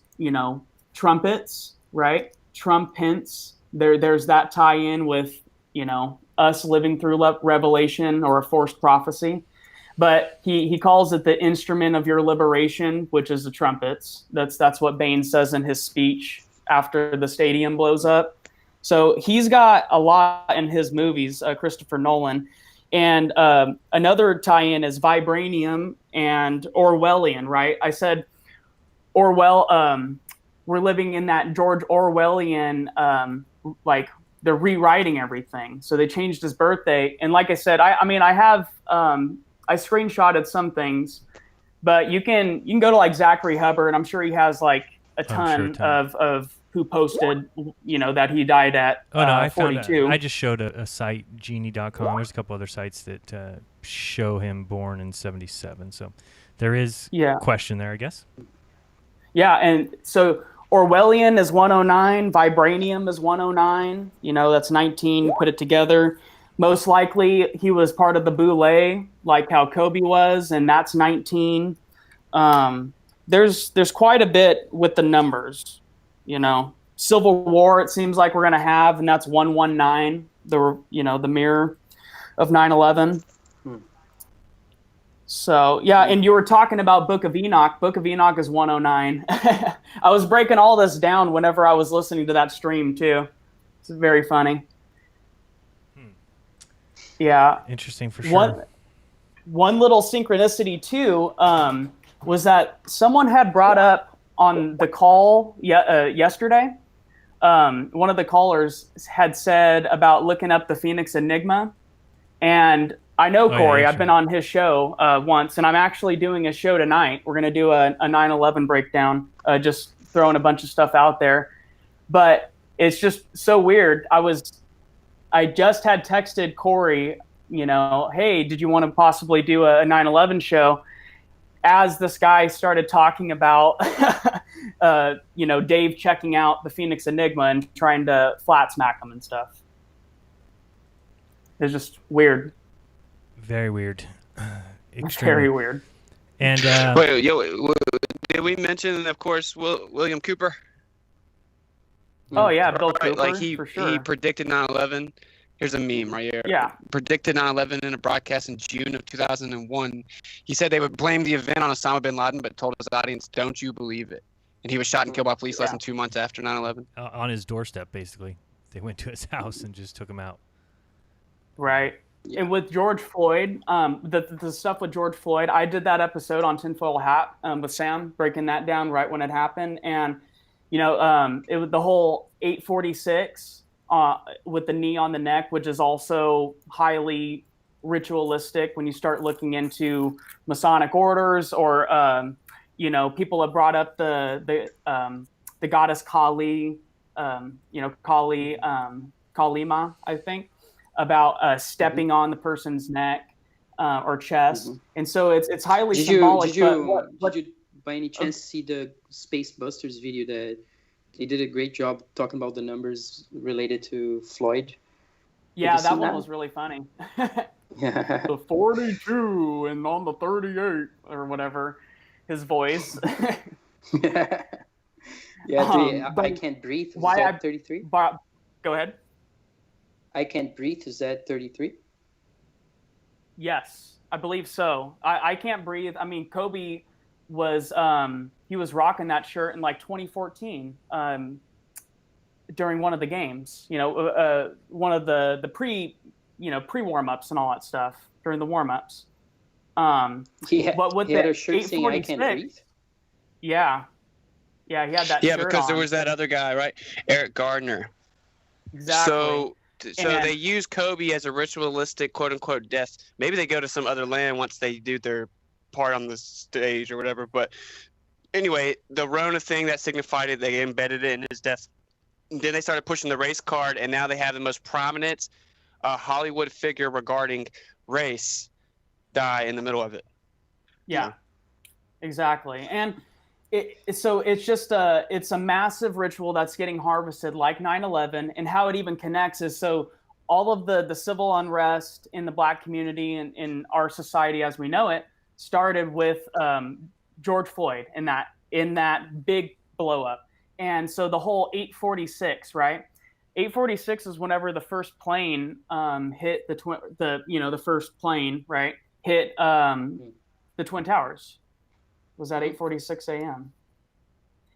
trumpets, right? Trumpets. There's that tie-in with, us living through Revelation or a forced prophecy. But he calls it the instrument of your liberation, which is the trumpets. That's what Bain says in his speech after the stadium blows up. So he's got a lot in his movies, Christopher Nolan. And another tie-in is vibranium and Orwellian, right? I said Orwell, we're living in that George Orwellian, they're rewriting everything. So they changed his birthday. And like I said, I have, I screenshotted some things, but you can go to like Zachary Hubbard. I'm sure he has like a ton of who posted, that he died at 42. I just showed a site, genie.com. There's a couple other sites that show him born in 77. So there is question there, I guess. Yeah, and so Orwellian is 109, vibranium is 109. That's 19, put it together. Most likely he was part of the Boule, like how Kobe was, and that's 19. There's quite a bit with the numbers. Civil War, it seems like we're going to have, and that's 119, the mirror of 9/11. So, yeah, and you were talking about Book of Enoch. Book of Enoch is 109. I was breaking all this down whenever I was listening to that stream, too. It's very funny. Yeah. Interesting for sure. One little synchronicity, too, was that someone had brought up on the call yesterday, one of the callers had said about looking up the Phoenix Enigma. And I know Corey, I've been on his show once, and I'm actually doing a show tonight. We're going to do a 9/11 breakdown, just throwing a bunch of stuff out there. But it's just so weird. I just had texted Corey hey, did you want to possibly do a 9/11 show? As this guy started talking about, Dave checking out the Phoenix Enigma and trying to flat smack him and stuff. It's just weird. Very weird. Very weird. And wait, did we mention, of course, William Cooper? Oh yeah, Bill Cooper, like he for sure. He predicted 9/11. Here's a meme right here. Yeah. Predicted 9/11 in a broadcast in June of 2001. He said they would blame the event on Osama bin Laden, but told his audience, "Don't you believe it?" And he was shot and killed by police less than 2 months after 9/11. On his doorstep, basically. They went to his house and just took him out. Right. Yeah. And with George Floyd, the stuff with George Floyd, I did that episode on Tinfoil Hat with Sam, breaking that down right when it happened. And, it was the whole 846 with the knee on the neck, which is also highly ritualistic when you start looking into Masonic orders, or, people have brought up the goddess Kali, Kalima, I think, about stepping on the person's neck or chest. And so it's highly symbolic. Did you by any chance see the Space Busters video that they did a great job talking about the numbers related to Floyd? Yeah, that one was really funny. The 42 and on the 38 or whatever, his voice. I Can't Breathe. Is that 33? Go ahead. I Can't Breathe. Is that 33? Yes, I believe so. I Can't Breathe. I mean, Kobe was he was rocking that shirt in like 2014 during one of the games. One of the pre warm ups and all that stuff during the warm ups. But with he had a shirt saying "I Can't Breathe." Yeah, he had that. Yeah, shirt because on. there was that other guy, right? Eric Gardner. Exactly. So they use Kobe as a ritualistic, quote unquote, death. Maybe they go to some other land once they do their part on the stage or whatever. But anyway, the Rona thing that signified it, they embedded it in his death. And then they started pushing the race card, and now they have the most prominent Hollywood figure regarding race die in the middle of it. Yeah, exactly. And so it's just it's a massive ritual that's getting harvested like 9/11, and how it even connects is so all of the civil unrest in the Black community and in our society as we know it started with George Floyd in that big blow up. And so the whole 846, right? 846 is whenever the first plane hit the first plane, right? Hit the Twin Towers. Was at 8:46 a.m.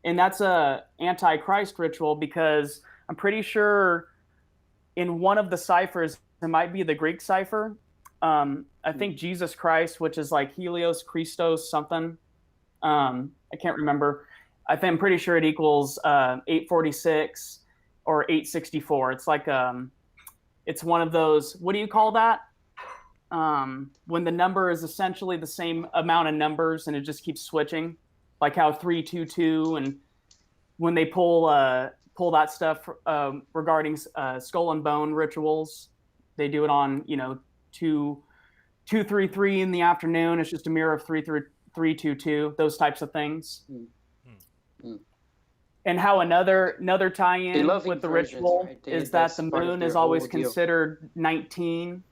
And that's a Antichrist ritual, because I'm pretty sure in one of the ciphers, it might be the Greek cipher. I think Jesus Christ, which is like Helios Christos something. I can't remember. I'm pretty sure it equals 846 or 864. It's like it's one of those. What do you call that? When the number is essentially the same amount of numbers and it just keeps switching, like how 322, and when they pull that stuff regarding skull and bone rituals, they do it on 233 in the afternoon. It's just a mirror of 322. Those types of things. And how another tie-in with the ritual is that the moon is always considered 19.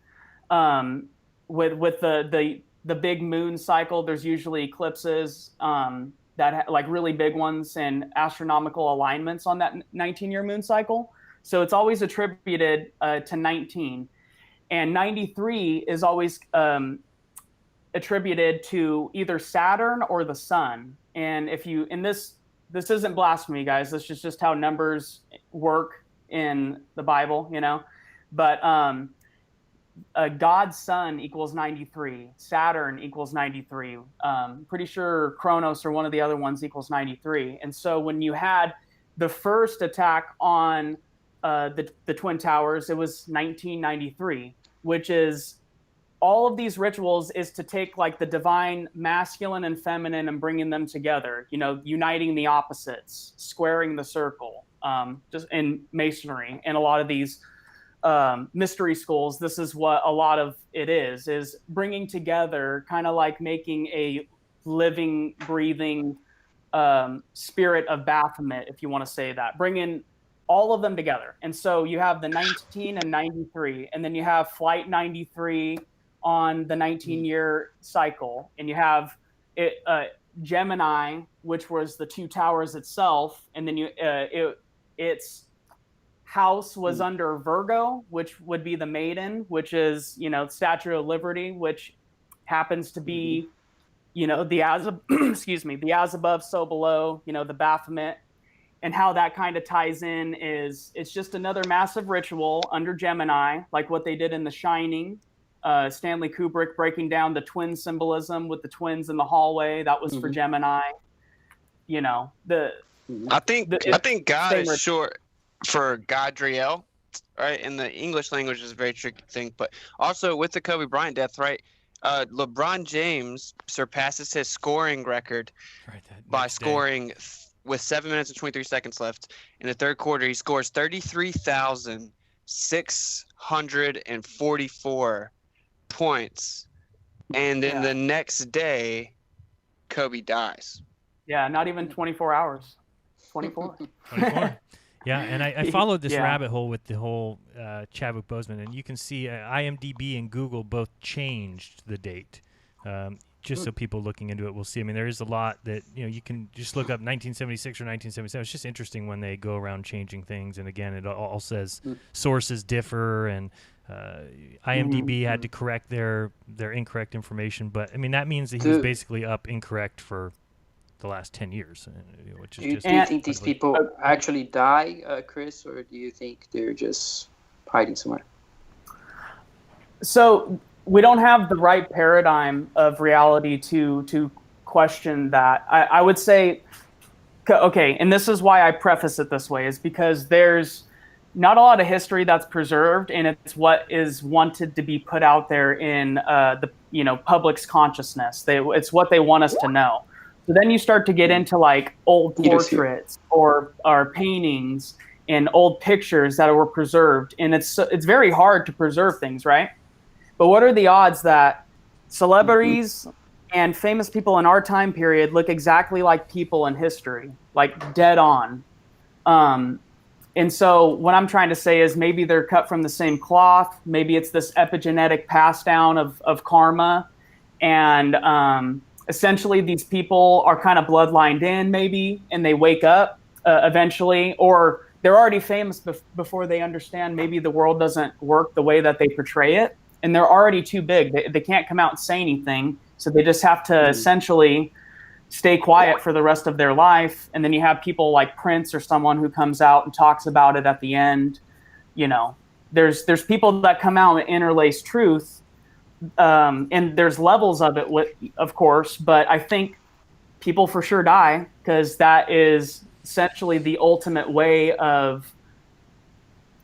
With the big moon cycle, there's usually eclipses that like really big ones and astronomical alignments on that 19-year moon cycle. So it's always attributed to 19, and 93 is always attributed to either Saturn or the sun. And this isn't blasphemy, guys. This is just how numbers work in the Bible, But God's sun equals 93. Saturn equals 93. Pretty sure Kronos or one of the other ones equals 93. And so when you had the first attack on the Twin Towers, it was 1993, which is all of these rituals is to take like the divine masculine and feminine and bringing them together, uniting the opposites, squaring the circle, just in masonry and a lot of these mystery schools, this is what a lot of it is bringing together, kind of like making a living, breathing spirit of Baphomet, if you want to say that, bringing all of them together. And so you have the 19 and 93, and then you have Flight 93 on the 19-year cycle, and you have Gemini, which was the two towers itself, and then its house was under Virgo, which would be the Maiden, which is, Statue of Liberty, which happens to be, the as the as above, so below, the Baphomet. And how that kind of ties in is it's just another massive ritual under Gemini, like what they did in The Shining. Stanley Kubrick breaking down the twin symbolism with the twins in the hallway. That was for Gemini. I think God is short for Godriel, right? In the English language is a very tricky thing, but also with the Kobe Bryant death, right? LeBron James surpasses his scoring record by scoring with 7 minutes and 23 seconds left in the third quarter. He scores 33,644 points, and then the next day, Kobe dies. Yeah, not even 24 hours. 24. 24. Yeah, and I followed this rabbit hole with the whole Chadwick Boseman, and you can see IMDb and Google both changed the date. Just so people looking into it will see. I mean, there is a lot that, you can just look up 1976 or 1977. It's just interesting when they go around changing things. And again, it all says sources differ, and IMDb had to correct their incorrect information. But, I mean, that means that he was basically up incorrect for the last 10 years, which is do you think these people actually die, Chris, or do you think they're just hiding somewhere? So we don't have the right paradigm of reality to question that. I would say, okay, and this is why I preface it this way, is because there's not a lot of history that's preserved, and it's what is wanted to be put out there in the public's consciousness. It's what they want us to know. So then you start to get into like old portraits or paintings and old pictures that were preserved, and it's very hard to preserve things, right? But what are the odds that celebrities and famous people in our time period look exactly like people in history, like dead on? And so what I'm trying to say is maybe they're cut from the same cloth. Maybe it's this epigenetic pass down of karma. And essentially these people are kind of bloodlined in maybe, and they wake up eventually, or they're already famous before they understand maybe the world doesn't work the way that they portray it. And they're already too big. They can't come out and say anything. So they just have to essentially stay quiet for the rest of their life. And then you have people like Prince or someone who comes out and talks about it at the end. There's people that come out and interlace truth. And there's levels of it, of course. But I think people for sure die, because that is essentially the ultimate way of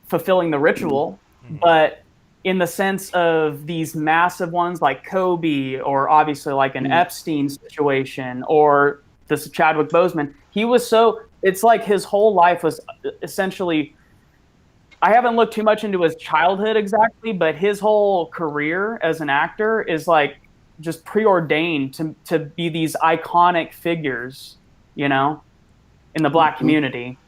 fulfilling the ritual. But in the sense of these massive ones like Kobe, or obviously like an Epstein situation, or this Chadwick Boseman, it's like his whole life was essentially, I haven't looked too much into his childhood exactly, but his whole career as an actor is like just preordained to be these iconic figures, in the Black community.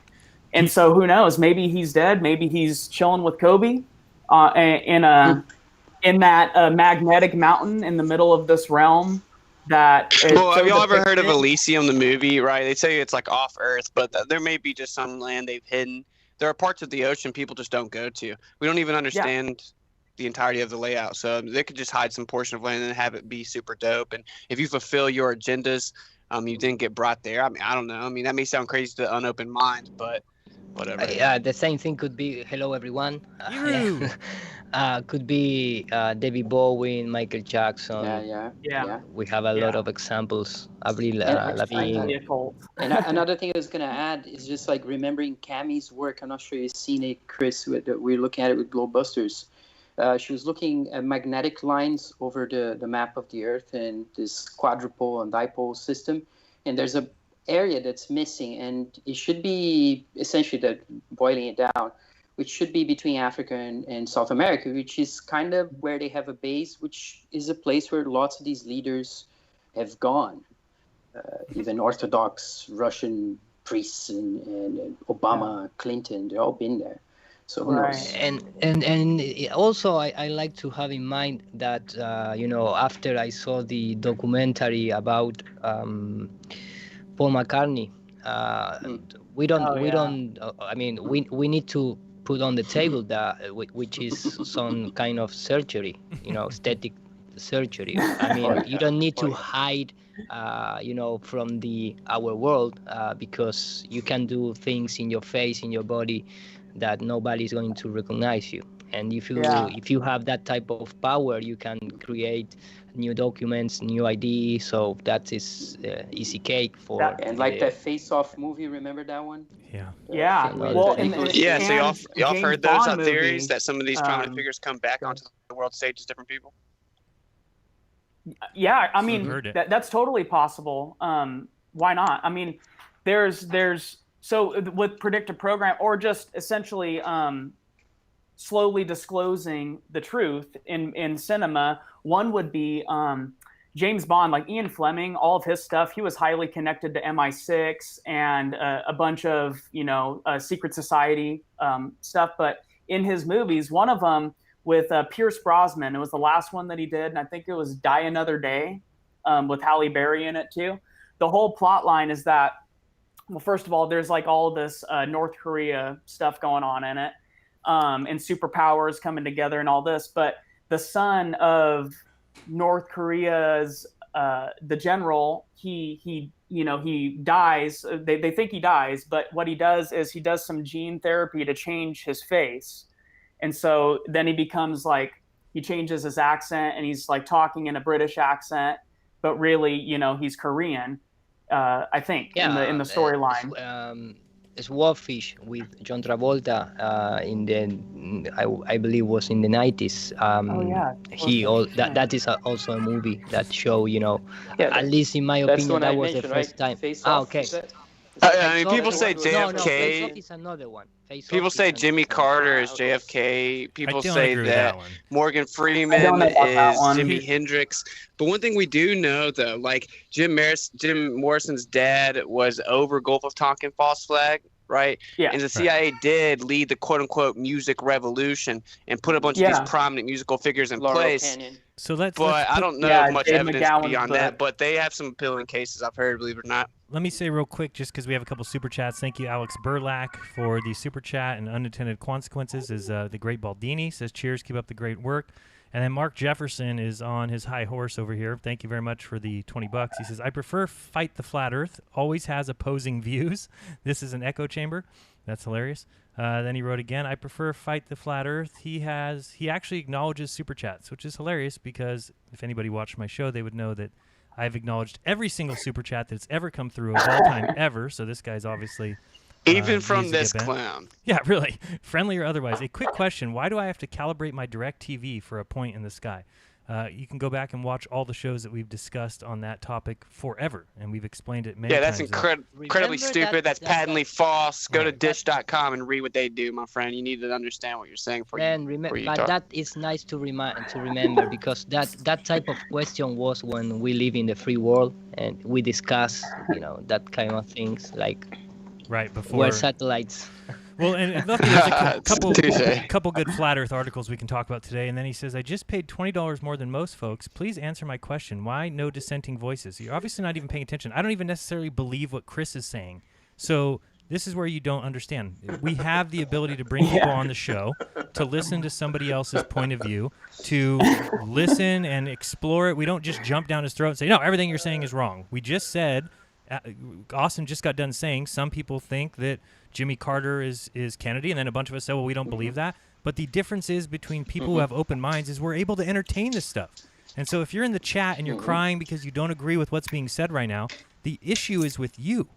And so who knows, maybe he's dead, maybe he's chilling with Kobe. In that magnetic mountain in the middle of this realm. Have y'all ever heard of Elysium, the movie? Right, they say it's like off Earth, but there may be just some land they've hidden. There are parts of the ocean people just don't go to. We don't even understand the entirety of the layout, so they could just hide some portion of land and have it be super dope. And if you fulfill your agendas, you didn't get brought there. I mean, I don't know. I mean, that may sound crazy to the unopened mind, but whatever. The same thing could be hello everyone. Could be David Bowie, Michael Jackson. Yeah. We have a lot of examples. Avril Lavigne. And another thing I was gonna add is just like remembering Cammie's work. I'm not sure you've seen it, Chris. We're looking at it with Globebusters. She was looking at magnetic lines over the map of the Earth and this quadrupole and dipole system. And there's a area that's missing, and it should be essentially boiling it down, which should be between Africa and South America, which is kind of where they have a base, which is a place where lots of these leaders have gone. Even Orthodox Russian priests and Obama, Clinton, they've all been there. So who knows? And also I like to have in mind that after I saw the documentary about Paul McCartney, we need to put on the table that which is some kind of surgery, aesthetic surgery. I mean, you don't need to hide from our world, because you can do things in your face, in your body, that nobody's going to recognize you. And if you have that type of power, you can create new documents, new ID. So that is easy cake for. And like that Face Off movie, remember that one? Yeah. Well, so y'all heard those theories that some of these prominent figures come back onto the world stage as different people? Yeah, I mean, that's totally possible. Why not? I mean, so with predictive program, or just essentially slowly disclosing the truth in cinema, one would be James Bond, like Ian Fleming, all of his stuff, he was highly connected to MI6 and a bunch of, secret society stuff. But in his movies, one of them with Pierce Brosnan, it was the last one that he did, and I think it was Die Another Day, with Halle Berry in it too. The whole plot line is that, well, first of all, there's like all this North Korea stuff going on in it, and superpowers coming together and all this. But the son of North Korea's the general, he dies. They think he dies, but what he does is he does some gene therapy to change his face, and so then he becomes like, he changes his accent and he's like talking in a British accent, but really, he's Korean. I think in the storyline. Swordfish with John Travolta I believe was in the 90s. That is also a movie that show, at least in my opinion, that was the first time. Okay. I mean, people say JFK. No, Face Off is another one. People say Jimmy Carter is JFK. People say that Morgan Freeman is Jimi Hendrix. But one thing we do know, though, like Jim Morrison's dad was over Gulf of Tonkin false flag, right? Yeah. And the CIA did lead the quote-unquote music revolution and put a bunch of these prominent musical figures in place. So let's I don't know much evidence beyond that, but they have some appealing cases, I've heard, believe it or not. Let me say real quick, just because we have a couple super chats. Thank you, Alex Burlack, for the super chat. And unintended consequences is the great Baldini says, cheers, keep up the great work. And then Mark Jefferson is on his high horse over here. Thank you very much for the $20. He says, I prefer Fight the Flat Earth. Always has opposing views. This is an echo chamber. That's hilarious. Then he wrote again, I prefer Fight the Flat Earth. He actually acknowledges super chats, which is hilarious because if anybody watched my show, they would know that I've acknowledged every single super chat that's ever come through of all time ever. So this guy's obviously even from this clown. Yeah, really, friendly or otherwise. A quick question: why do I have to calibrate my DirecTV for a point in the sky? You can go back and watch all the shows that we've discussed on that topic forever, and we've explained it many times. Yeah, that's incredibly stupid. That's patently false. Go to dish.com and read what they do, my friend. You need to understand what you're saying before you but talk. that is nice to remember because that type of question was when we live in the free world and we discuss, that kind of things like before where satellites. Well, and luckily there's a couple good Flat Earth articles we can talk about today. And then he says, I just paid $20 more than most folks. Please answer my question. Why no dissenting voices? You're obviously not even paying attention. I don't even necessarily believe what Chris is saying. So this is where you don't understand. We have the ability to bring people on the show, to listen to somebody else's point of view, to listen and explore it. We don't just jump down his throat and say, no, everything you're saying is wrong. We just said, Austin just got done saying some people think that Jimmy Carter is Kennedy, and then a bunch of us say, well, we don't believe that. But the difference is between people who have open minds is we're able to entertain this stuff. And so if you're in the chat and you're crying because you don't agree with what's being said right now, the issue is with you,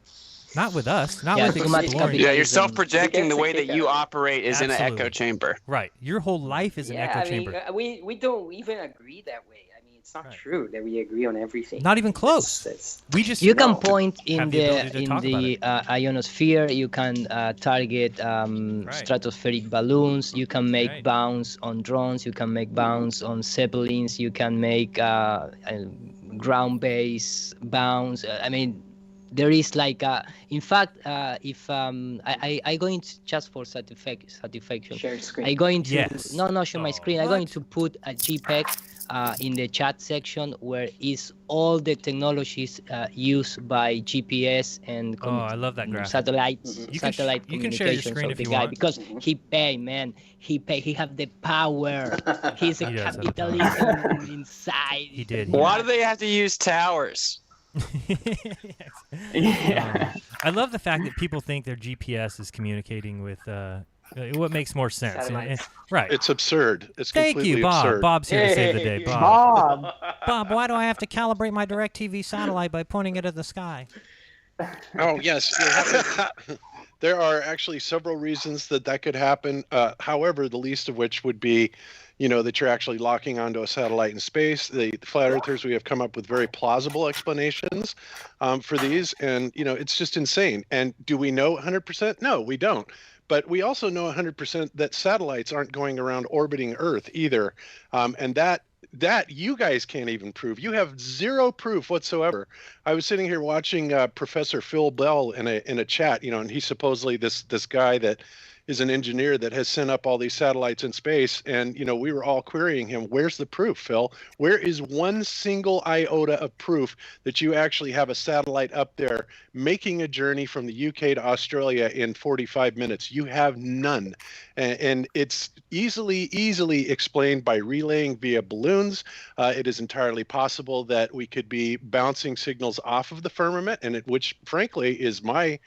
not with us, not with exploring. Yeah, you're self-projecting. The way that you operate is in an echo chamber. Right. Your whole life is an echo chamber. We don't even agree that way. I mean, It's not true that we agree on everything. Not even close. We just you can point in have the ability to in talk the ionosphere. You can target stratospheric balloons. You can make bounds on drones. You can make bounds on zeppelins. You can make ground-based bounds. I mean, there is like in fact, if I going to, just for satisfaction, share screen. I going to Yes. no show my screen. I'm going to put a JPEG in the chat section where is all the technologies used by GPS and I love that graphic. satellite You can satellite you can share your communications screen of if the you guy want. because he pay, man. He have the power. He's a He does have the power. capitalism inside. He did. Why do they have to use towers? I love the fact that people think their GPS is communicating with what makes more sense. Right. It's absurd. It's Thank completely you, Bob. absurd. Bob's here to save the day. Bob. Bob, why do I have to calibrate my DirecTV satellite by pointing it at the sky? Oh, yes. There are actually several reasons that could happen. However, the least of which would be, that you're actually locking onto a satellite in space. The flat earthers, we have come up with very plausible explanations for these. And, it's just insane. And do we know 100%? No, we don't. But we also know 100% that satellites aren't going around orbiting Earth either. And that you guys can't even prove. You have zero proof whatsoever. I was sitting here watching Professor Phil Bell in a chat, and he's supposedly this guy that is an engineer that has sent up all these satellites in space. And, we were all querying him. Where's the proof, Phil? Where is one single iota of proof that you actually have a satellite up there making a journey from the UK to Australia in 45 minutes? You have none. And it's easily explained by relaying via balloons. It is entirely possible that we could be bouncing signals off of the firmament, and which frankly is my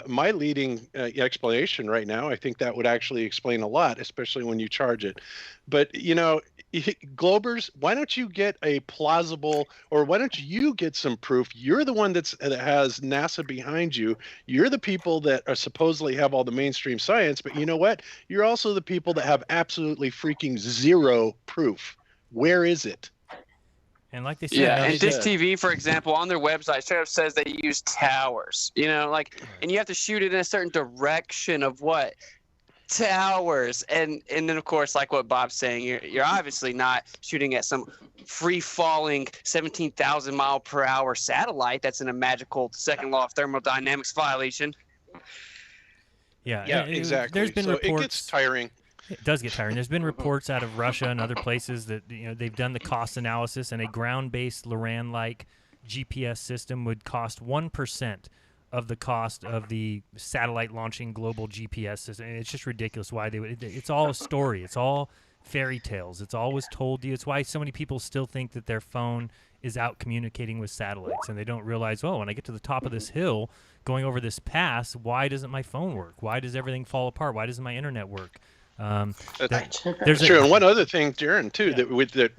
leading explanation right now. I think that would actually explain a lot, especially when you charge it. But, Globers, why don't you get a plausible, or why don't you get some proof? You're the one that has NASA behind you. You're the people that are supposedly have all the mainstream science, but you know what? You're also the people that have absolutely freaking zero proof. Where is it? And like they said, and Dish TV, for example, on their website straight up says they use towers. And you have to shoot it in a certain direction of what? Towers. And then of course, like what Bob's saying, you're obviously not shooting at some free falling 17,000 mile per hour satellite that's in a magical second law of thermodynamics violation. Yeah, exactly. There's been reports. It gets tiring. It does get tiring. There's been reports out of Russia and other places that they've done the cost analysis, and a ground-based Loran-like GPS system would cost 1% of the cost of the satellite launching global GPS system. And it's just ridiculous why they would. It's all a story. It's all fairy tales. It's always told you. It's why so many people still think that their phone is out communicating with satellites, and they don't realize, when I get to the top of this hill going over this pass, why doesn't my phone work? Why does everything fall apart? Why doesn't my internet work? That's true. And one other thing, Darren, too, that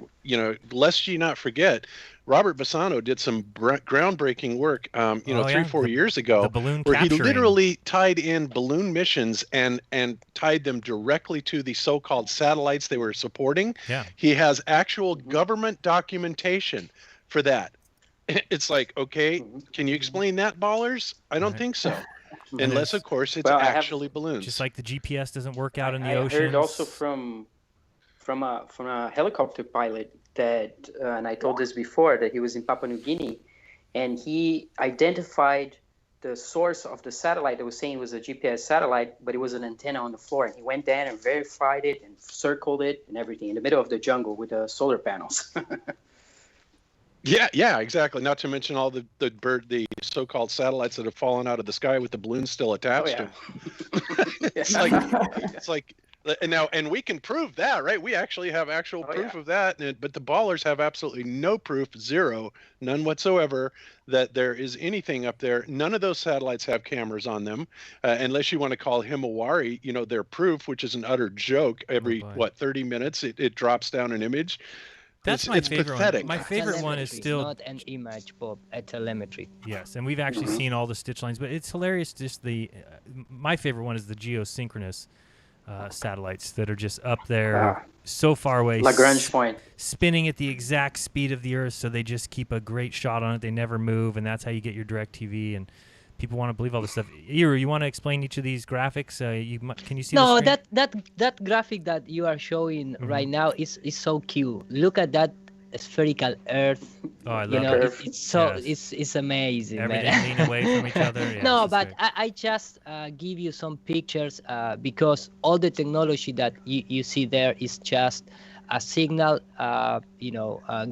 lest you not forget, Robert Bassano did some groundbreaking work, 3-4 years ago, where he literally tied in balloon missions and tied them directly to the so-called satellites they were supporting. Yeah. He has actual government documentation for that. It's like, okay, can you explain that, ballers? I don't think so. Unless, of course, it's actually balloons. Just like the GPS doesn't work out in the ocean. I heard also from a helicopter pilot that, and I told this before, that he was in Papua New Guinea, and he identified the source of the satellite that was saying it was a GPS satellite, but it was an antenna on the floor. And he went there and verified it and circled it and everything in the middle of the jungle with the solar panels. Yeah, exactly. Not to mention all the so-called satellites that have fallen out of the sky with the balloons still attached to them. It's like, and we can prove that, right? We actually have actual proof of that. But the ballers have absolutely no proof, zero, none whatsoever, that there is anything up there. None of those satellites have cameras on them, unless you want to call Himawari, their proof, which is an utter joke. Every 30 minutes, it drops down an image. That's my favorite pathetic. one. My favorite one is still not an image, Bob, a telemetry. Yes, and we've actually seen all the stitch lines, but it's hilarious. Just my favorite one is the geosynchronous satellites that are just up there so far away, Lagrange point, spinning at the exact speed of the Earth, so they just keep a great shot on it. They never move, and that's how you get your direct TV. And people want to believe all this stuff. Iru, you want to explain each of these graphics? Can you see? No, the screen? that graphic that you are showing right now is so cute. Look at that spherical Earth. Oh, I love it. It's so it's amazing. Everything man. lean away from each other. Yeah, No, but I just give you some pictures because all the technology that you see there is just a signal,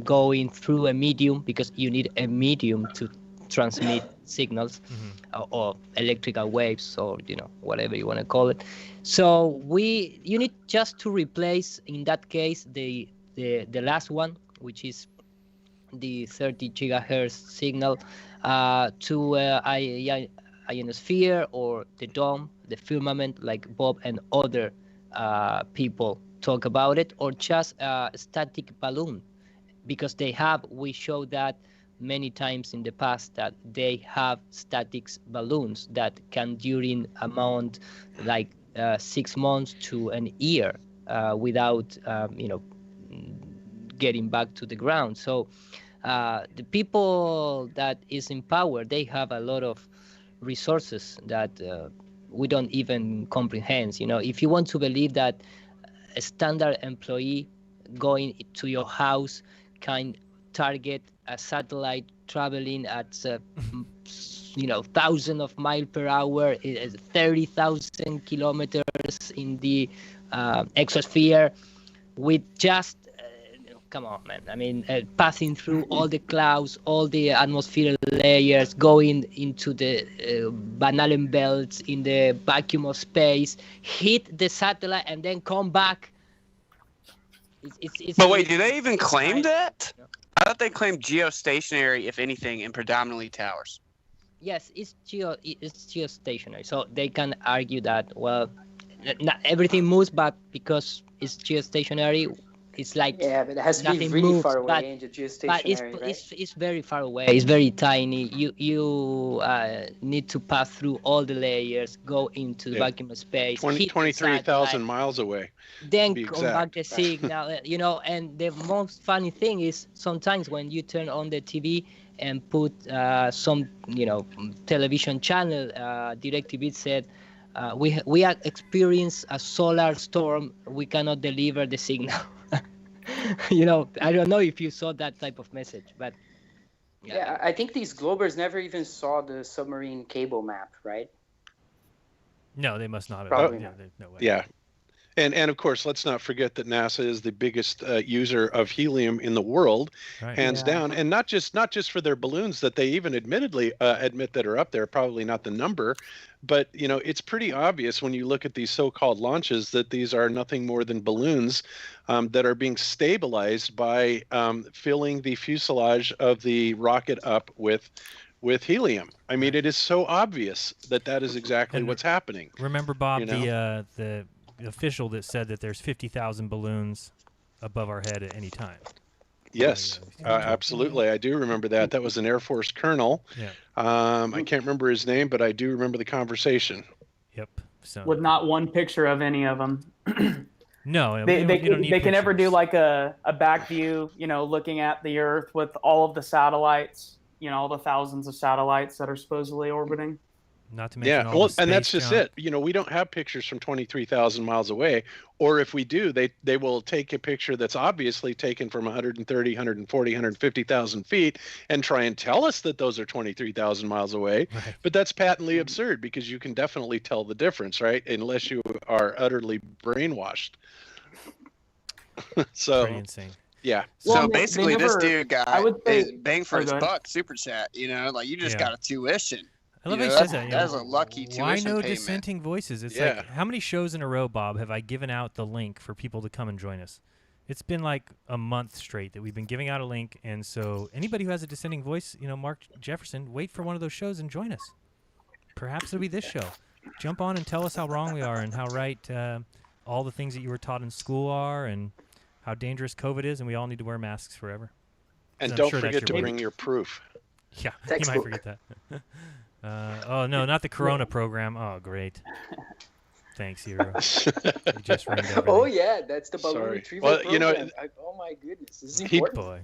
going through a medium, because you need a medium to transmit signals or electrical waves, or whatever you want to call it. So you need just to replace, in that case, the last one, which is the 30 gigahertz signal, to ionosphere or the dome, the firmament, like Bob and other people talk about it, or just a static balloon, because we showed that many times in the past, that they have static balloons that can during amount like 6 months to an year without getting back to the ground. So the people that is in power, they have a lot of resources that we don't even comprehend. If you want to believe that a standard employee going to your house can target a satellite traveling at 1,000 of miles per hour, 30,000 kilometers in the exosphere, with just come on, man. I mean, passing through all the clouds, all the atmospheric layers, going into the Van Allen belts in the vacuum of space, hit the satellite, and then come back. But wait, do they even claim that? I thought they claimed geostationary, if anything, and predominantly towers. Yes, it's geostationary. So they can argue that, well, not everything moves, but because it's geostationary, it's like but it has to be really far away into geostationary, but right? it's very far away. It's very tiny. You need to pass through all the layers, go into the vacuum of space, 23,000 miles away. Then come back the signal, and the most funny thing is sometimes when you turn on the TV and put some, television channel, DirecTV said, we have experienced a solar storm. We cannot deliver the signal. I don't know if you saw that type of message, but yeah, I think these Globers never even saw the submarine cable map, right? No, they must not have. Probably Yeah, not. there's no way. Yeah. And of course, let's not forget that NASA is the biggest user of helium in the world, hands down. And not just for their balloons that they even admittedly admit that are up there, probably not the number, but it's pretty obvious when you look at these so-called launches that these are nothing more than balloons that are being stabilized by filling the fuselage of the rocket up with helium. I mean, it is so obvious that is exactly what's happening. Remember, Bob, the official that said that there's 50,000 balloons above our head at any time. Yes, absolutely. I do remember that. That was an Air Force colonel. Yeah. I can't remember his name, but I do remember the conversation. Yep. So with not one picture of any of them. No, they don't need can never do pictures. like a back view, looking at the Earth with all of the satellites, all the thousands of satellites that are supposedly orbiting. Not to mention all the and that's space just junk. it. We don't have pictures from 23,000 miles away, or if we do, they will take a picture that's obviously taken from 130, 140, 150,000 feet and try and tell us that those are 23,000 miles away. Right. But that's patently absurd, because you can definitely tell the difference, right? Unless you are utterly brainwashed. So Pretty insane. Yeah. So basically, this dude got bang for his go ahead. buck super chat. Like you just Yeah. got a tuition. I love how he That's- says that. That's a lucky tuition Why no payment. dissenting voices? It's Yeah. like, how many shows in a row, Bob, have I given out the link for people to come and join us? It's been like a month straight that we've been giving out a link, and so anybody who has a dissenting voice, Mark Jefferson, wait for one of those shows and join us. Perhaps it'll be this show. Jump on and tell us how wrong we are and how right all the things that you were taught in school are, and how dangerous COVID is, and we all need to wear masks forever. And I'm don't sure that's forget to your bring way. your proof. Yeah, you Textbook. might forget that. Oh no, not the Corona program. Oh, great. Thanks, Hero. You just ruined everything. Oh yeah, that's the balloon Sorry. retrieval Well, program. you know, Oh my goodness, this is he- important. Boy.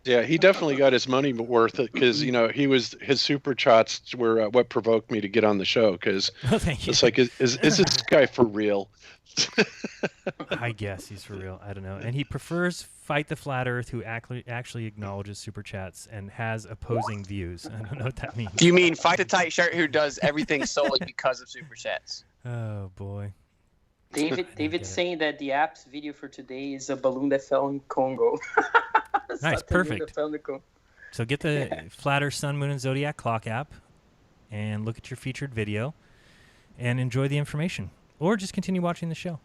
Yeah, he definitely got his money worth because his super chats were what provoked me to get on the show because Thank you. it's like is this guy for real? I guess he's for real. I don't know. And he prefers Fight the Flat Earth, who actually acknowledges super chats and has opposing views. I don't know what that means. Do you mean Fight the Tight Shirt who does everything solely because of super chats? Oh boy. David's saying that the app's video for today is a balloon that fell in Congo. Nice, perfect. So get the Flat Earth, Sun, Moon, and Zodiac Clock app and look at your featured video and enjoy the information. Or just continue watching the show.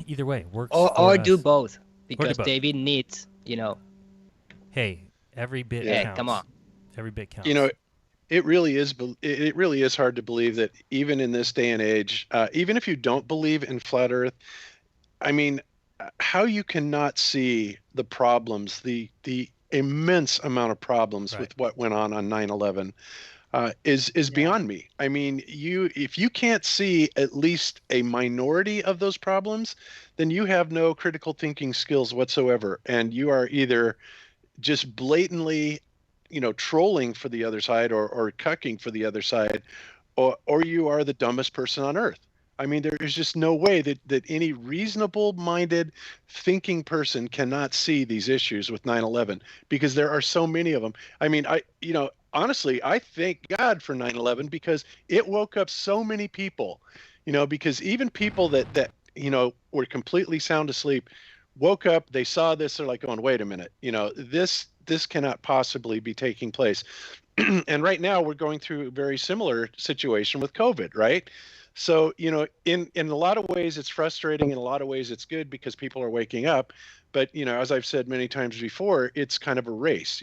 Either way, works for Or us. do both, because do both. David needs, Hey, every bit Yeah, counts. come on. Every bit counts. You know, it really is hard to believe that even in this day and age, even if you don't believe in flat Earth, I mean, how you cannot see the problems, the immense amount of problems with what went on 9/11 is beyond me. I mean, if you can't see at least a minority of those problems, then you have no critical thinking skills whatsoever, and you are either just blatantly, trolling for the other side or cucking for the other side, or you are the dumbest person on earth. I mean, there is just no way that any reasonable-minded, thinking person cannot see these issues with 9/11 because there are so many of them. I mean, honestly, I thank God for 9/11 because it woke up so many people, because even people that were completely sound asleep woke up, they saw this, they're like going, wait a minute, this cannot possibly be taking place. And right now we're going through a very similar situation with COVID, right? So, in a lot of ways it's frustrating. In a lot of ways it's good because people are waking up. But, as I've said many times before, it's kind of a race.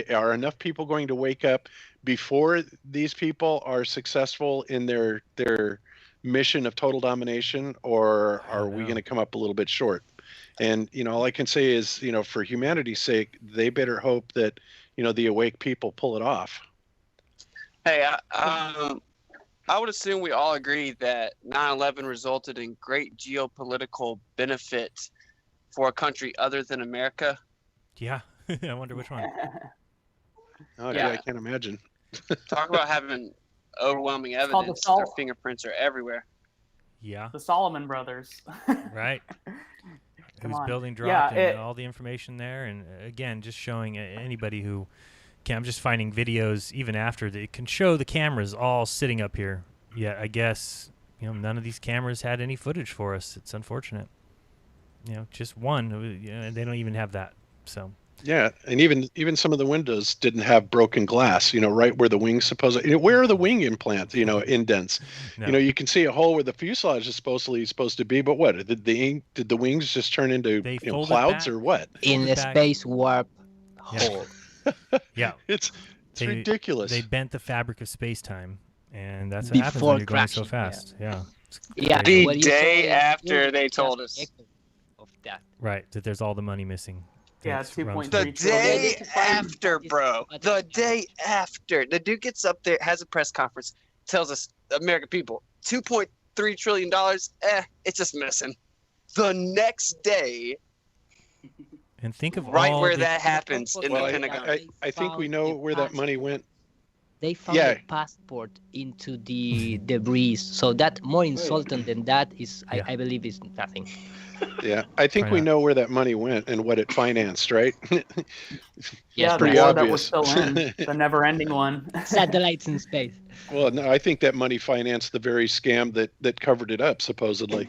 Are enough people going to wake up before these people are successful in their mission of total domination, or are we going to come up a little bit short? And, all I can say is, for humanity's sake, they better hope that, the awake people pull it off. Hey, I would assume we all agree that 9/11 resulted in great geopolitical benefit for a country other than America. Yeah, I wonder which one. Oh, yeah, I can't imagine. Talk about having overwhelming called evidence. the Their fingerprints are everywhere. Yeah. The Solomon brothers. Right. Come Whose on. building dropped Yeah, and all the information there. And again, just showing anybody who can. I'm just finding videos even after that can show the cameras all sitting up here. Yeah, I guess, none of these cameras had any footage for us. It's unfortunate. Just one. And they don't even have that. So. Yeah, and even some of the windows didn't have broken glass, right where the wings supposedly, where are the wing implants, indents? No. You can see a hole where the fuselage is supposed to be, but what? Did the wings just turn into clouds back. or what? In a space warp hole. Yeah. It's ridiculous. They bent the fabric of space-time, and that's what happens when you're going so fast. Yeah. Yeah. The day after they told us. Of that. Right, that there's all the money missing. Yeah, That's 2.3 The day after, bro. The day after. The dude gets up there, has a press conference, tells us, American people, $2.3 trillion, it's just missing. The next day, and think of right all where the, that happens in the Pentagon. I think we know where that money went. They found a passport into the debris, so that more insulting than that is, I believe, is nothing. Yeah, I think we know where that money went and what it financed, right? Yeah, it's pretty the war obvious. that was still in, the never-ending one. Satellites in space. Well, no, I think that money financed the very scam that covered it up, supposedly.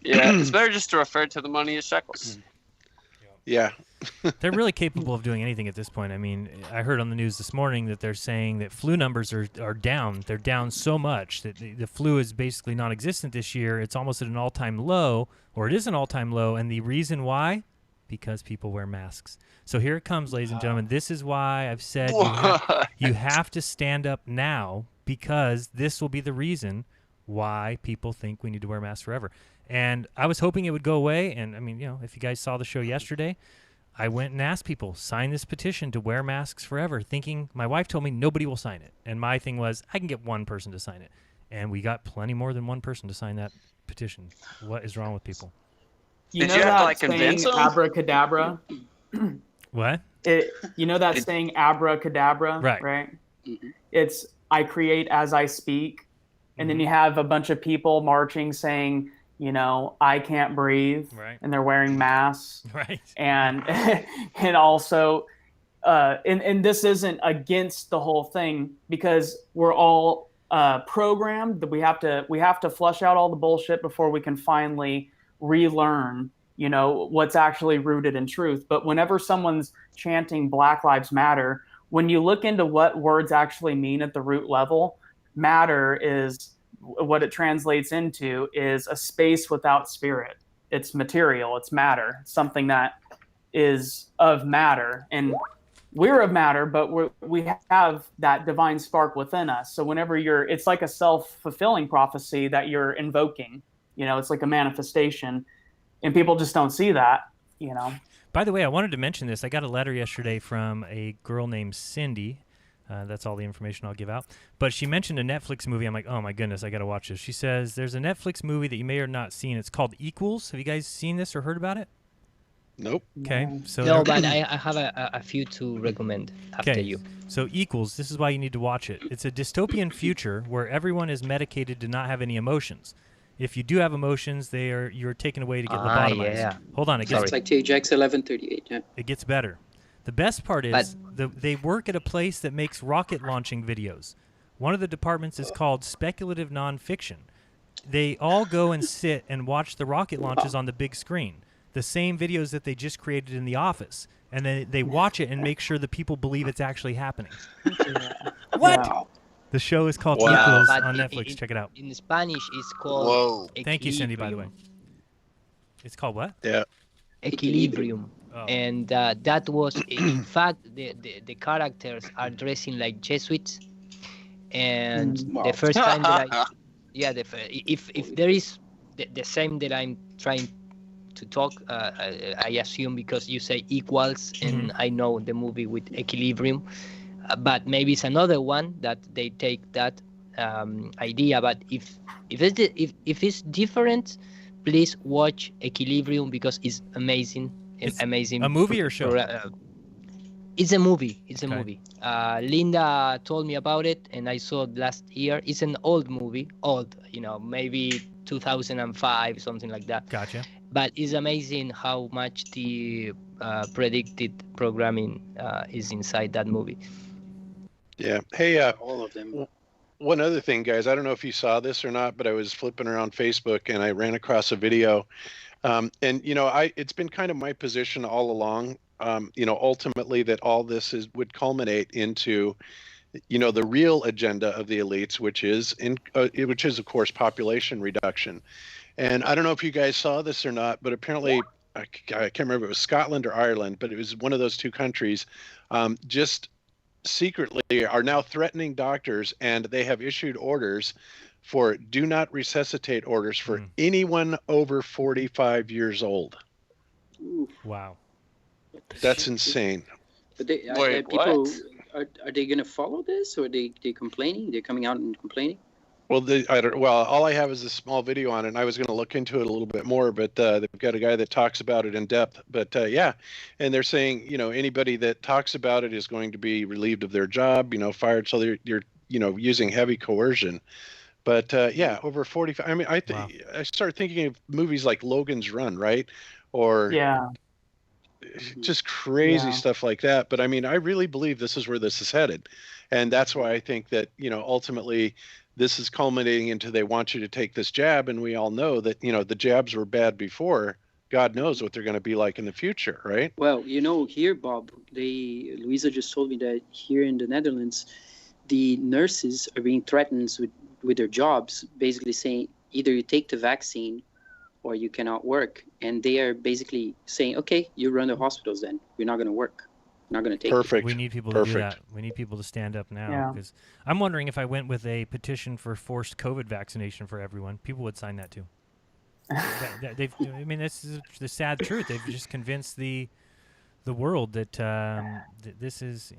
Yeah, it's better just to refer to the money as shekels. Yeah. They're really capable of doing anything at this point. I mean, I heard on the news this morning that they're saying that flu numbers are down. They're down so much that the flu is basically non-existent this year. It's almost at an all-time low, or it is an all-time low. And the reason why? Because people wear masks. So here it comes, ladies and gentlemen. This is why I've said you have to stand up now, because this will be the reason why people think we need to wear masks forever. And I was hoping it would go away. And, I mean, if you guys saw the show yesterday, I went and asked people, sign this petition to wear masks forever, thinking my wife told me nobody will sign it. And my thing was, I can get one person to sign it. And we got plenty more than one person to sign that petition. What is wrong with people? You Did know you have to, that like, convince saying them? abracadabra? What? You know that saying abracadabra, right? It's I create as I speak. And then you have a bunch of people marching saying, I can't breathe. Right. And they're wearing masks. Right. And and also and this isn't against the whole thing because we're all programmed that we have to flush out all the bullshit before we can finally relearn what's actually rooted in truth. But whenever someone's chanting Black Lives Matter, when you look into what words actually mean at the root level, matter is what it translates into is a space without spirit. It's material, it's matter, something that is of matter. And we're of matter, but we have that divine spark within us. So whenever it's like a self-fulfilling prophecy that you're invoking, it's like a manifestation. And people just don't see that, By the way, I wanted to mention this. I got a letter yesterday from a girl named Cindy. That's all the information I'll give out. But she mentioned a Netflix movie. I'm like, oh my goodness, I got to watch this. She says there's a Netflix movie that you may or not seen. It's called Equals. Have you guys seen this or heard about it? Nope. Okay. So no, but I have a few to recommend after you. So Equals, this is why you need to watch it. It's a dystopian future where everyone is medicated to not have any emotions. If you do have emotions, you're taken away to get lobotomized. Yeah. Hold on, It's like THX 1138. Yeah. It gets better. The best part is they work at a place that makes rocket launching videos. One of the departments is called speculative nonfiction. They all go and sit and watch the rocket launches on the big screen, the same videos that they just created in the office, and then they watch it and make sure the people believe it's actually happening. What? Wow. The show is called Wow. Equals But on Netflix. Check it out. In Spanish, it's called Thank you, Cindy, by the way. Equilibrium. It's called what? Yeah. Equilibrium. Oh. And that was, in fact, the characters are dressing like Jesuits. And the first time that if there is the same that I'm trying to talk, I assume because you say equals, and I know the movie with Equilibrium, but maybe it's another one that they take that idea. But if it's different, please watch Equilibrium because it's amazing. It's amazing. a movie or show? It's a movie. It's a movie. Linda told me about it, and I saw it last year. It's an old movie, maybe 2005, something like that. Gotcha. But it's amazing how much the predicted programming is inside that movie. Yeah. Hey, all of them. One other thing, guys, I don't know if you saw this or not, but I was flipping around Facebook and I ran across a video. And it's been kind of my position all along, ultimately that all this would culminate into, the real agenda of the elites, which is of course population reduction. And I don't know if you guys saw this or not, but apparently I can't remember if it was Scotland or Ireland, but it was one of those two countries, just secretly are now threatening doctors, and they have issued orders for do not resuscitate orders for anyone over 45 years old. Wow. That's insane. But people, are they going to follow this, or are they complaining? They're coming out and complaining? Well, all I have is a small video on it, and I was going to look into it a little bit more, but they've got a guy that talks about it in depth. But yeah, and they're saying, anybody that talks about it is going to be relieved of their job, fired. So you're using heavy coercion. But yeah, over 45. I mean, I started thinking of movies like Logan's Run, right? Or just crazy stuff like that. But I mean, I really believe this is where this is headed, and that's why I think that ultimately this is culminating into they want you to take this jab, and we all know that the jabs were bad before. God knows what they're going to be like in the future, right? Well, here, Bob, Louisa just told me that here in the Netherlands, the nurses are being threatened with their jobs, basically saying either you take the vaccine or you cannot work. And they are basically saying, okay, you run the hospitals then. You're not going to work. You're not going to take Perfect. We need people to do that. We need people to stand up now. Because I'm wondering if I went with a petition for forced COVID vaccination for everyone, people would sign that too. This is the sad truth. They've just convinced the world that this is,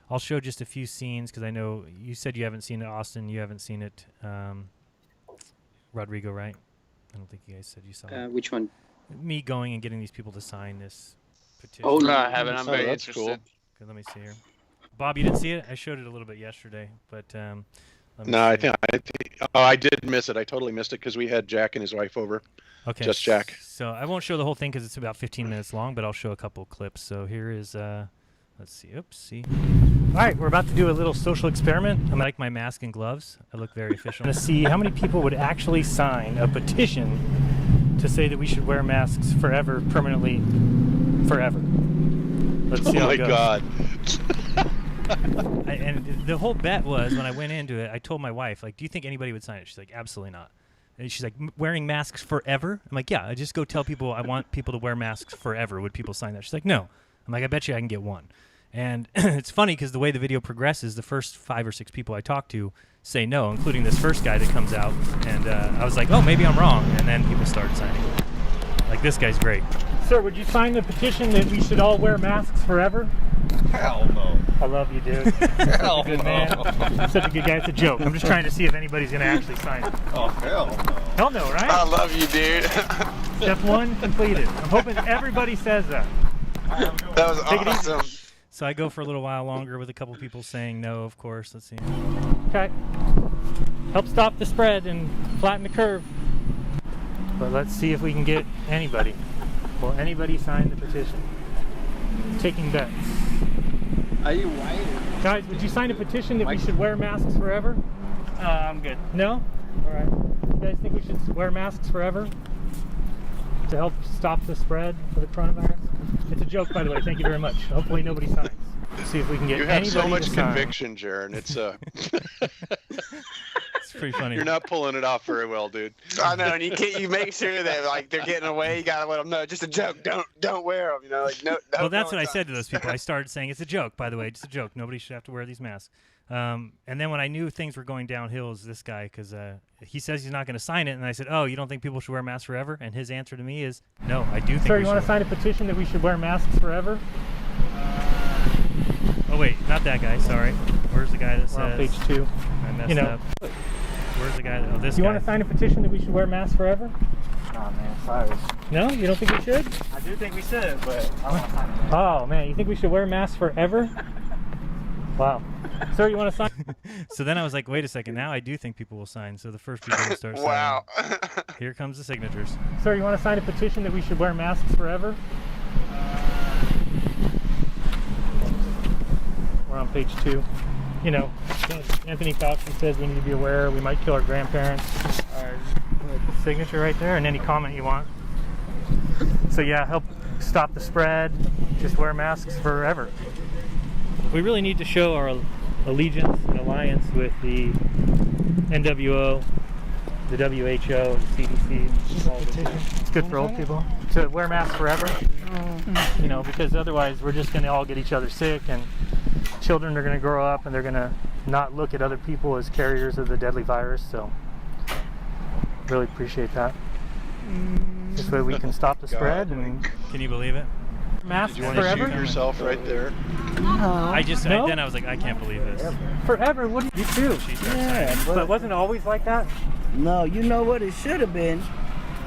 I'll show just a few scenes because I know you said you haven't seen it, Austin. You haven't seen it. Rodrigo, right? I don't think you guys said you saw it. Which one? Me going and getting these people to sign this petition. Oh, no, I haven't. I'm very that's interested. cool. Okay, let me see here. Bob, you didn't see it? I showed it a little bit yesterday, but let me No, see. I did miss it. I totally missed it because we had Jack and his wife over. Okay. Just Jack. So I won't show the whole thing because it's about 15 minutes long, but I'll show a couple clips. So here is, let's see. Oops, see. All right, we're about to do a little social experiment. I'm like my mask and gloves. I look very official. I'm going to see how many people would actually sign a petition to say that we should wear masks forever, permanently, forever. Let's see how it goes. God. And the whole bet was, when I went into it, I told my wife, like, do you think anybody would sign it? She's like, absolutely not. And she's like, wearing masks forever? I'm like, yeah, I just go tell people I want people to wear masks forever. Would people sign that? She's like, no. I'm like, I bet you I can get one. And it's funny because the way the video progresses, the first 5 or 6 people I talk to say no, including this first guy that comes out. And I was like, oh, maybe I'm wrong. And then people started signing. Like, this guy's great. Sir, would you sign the petition that we should all wear masks forever? Hell no. I love you, dude. Hell good no. Man. You're such a good guy. It's a joke. I'm just trying to see if anybody's going to actually sign it. Oh, hell no. Hell no, right? I love you, dude. Step 1 completed. I'm hoping everybody says that. That was Take it easy. awesome. So I go for a little while longer with a couple people saying no, of course. Let's see. Okay. Help stop the spread and flatten the curve. But let's see if we can get anybody. Will anybody sign the petition? Taking bets. Are you white? Guys, would you sign a petition that we should wear masks forever? I'm good. No? Alright. You guys think we should wear masks forever? To help stop the spread for the coronavirus? It's a joke, by the way. Thank you very much. Hopefully nobody signs. Let's see if we can get You have anybody so much to sign. conviction, Jaron. It's It's pretty funny. You're not pulling it off very well, dude. I know, and you make sure that like they're getting away. You gotta let them know. Just a joke. Don't wear them. You know, like no. Well, that's what I said to those people. I started saying it's a joke, by the way. It's a joke. Nobody should have to wear these masks. And then when I knew things were going downhill, it was this guy because he says he's not going to sign it, and I said, "Oh, you don't think people should wear masks forever?" And his answer to me is, "No, I do think." Sir, we you should want to sign a petition that we should wear masks forever? Oh wait, not that guy. Sorry. Where's the guy that We're on says? page 2. I messed up. Where's the guy? Oh, this Do you guy. want to sign a petition that we should wear masks forever? Nah, man, sorry. No? You don't think we should? I do think we should, but I want to sign it. Oh, man. You think we should wear masks forever? Wow. Sir, you want to sign? So then I was like, wait a second. Now I do think people will sign. So the first people will start signing. Wow. Here comes the signatures. Sir, you want to sign a petition that we should wear masks forever? We're on page 2. You know, Anthony Fauci says we need to be aware we might kill our grandparents. Signature right there, and any comment you want. So yeah, help stop the spread. Just wear masks forever. We really need to show our allegiance and alliance with the NWO, the WHO, the CDC. It's good for old people to wear masks forever. You know, because otherwise we're just going to all get each other sick, and children are going to grow up and they're going to not look at other people as carriers of the deadly virus. So really appreciate that. This way we can stop the spread. And Can you believe it? masks Did you want to forever. shoot yourself right there? Then I was like, I can't believe this. Forever? What do you do? She starts Yeah, signing. But it wasn't always like that. No, you know what it should have been?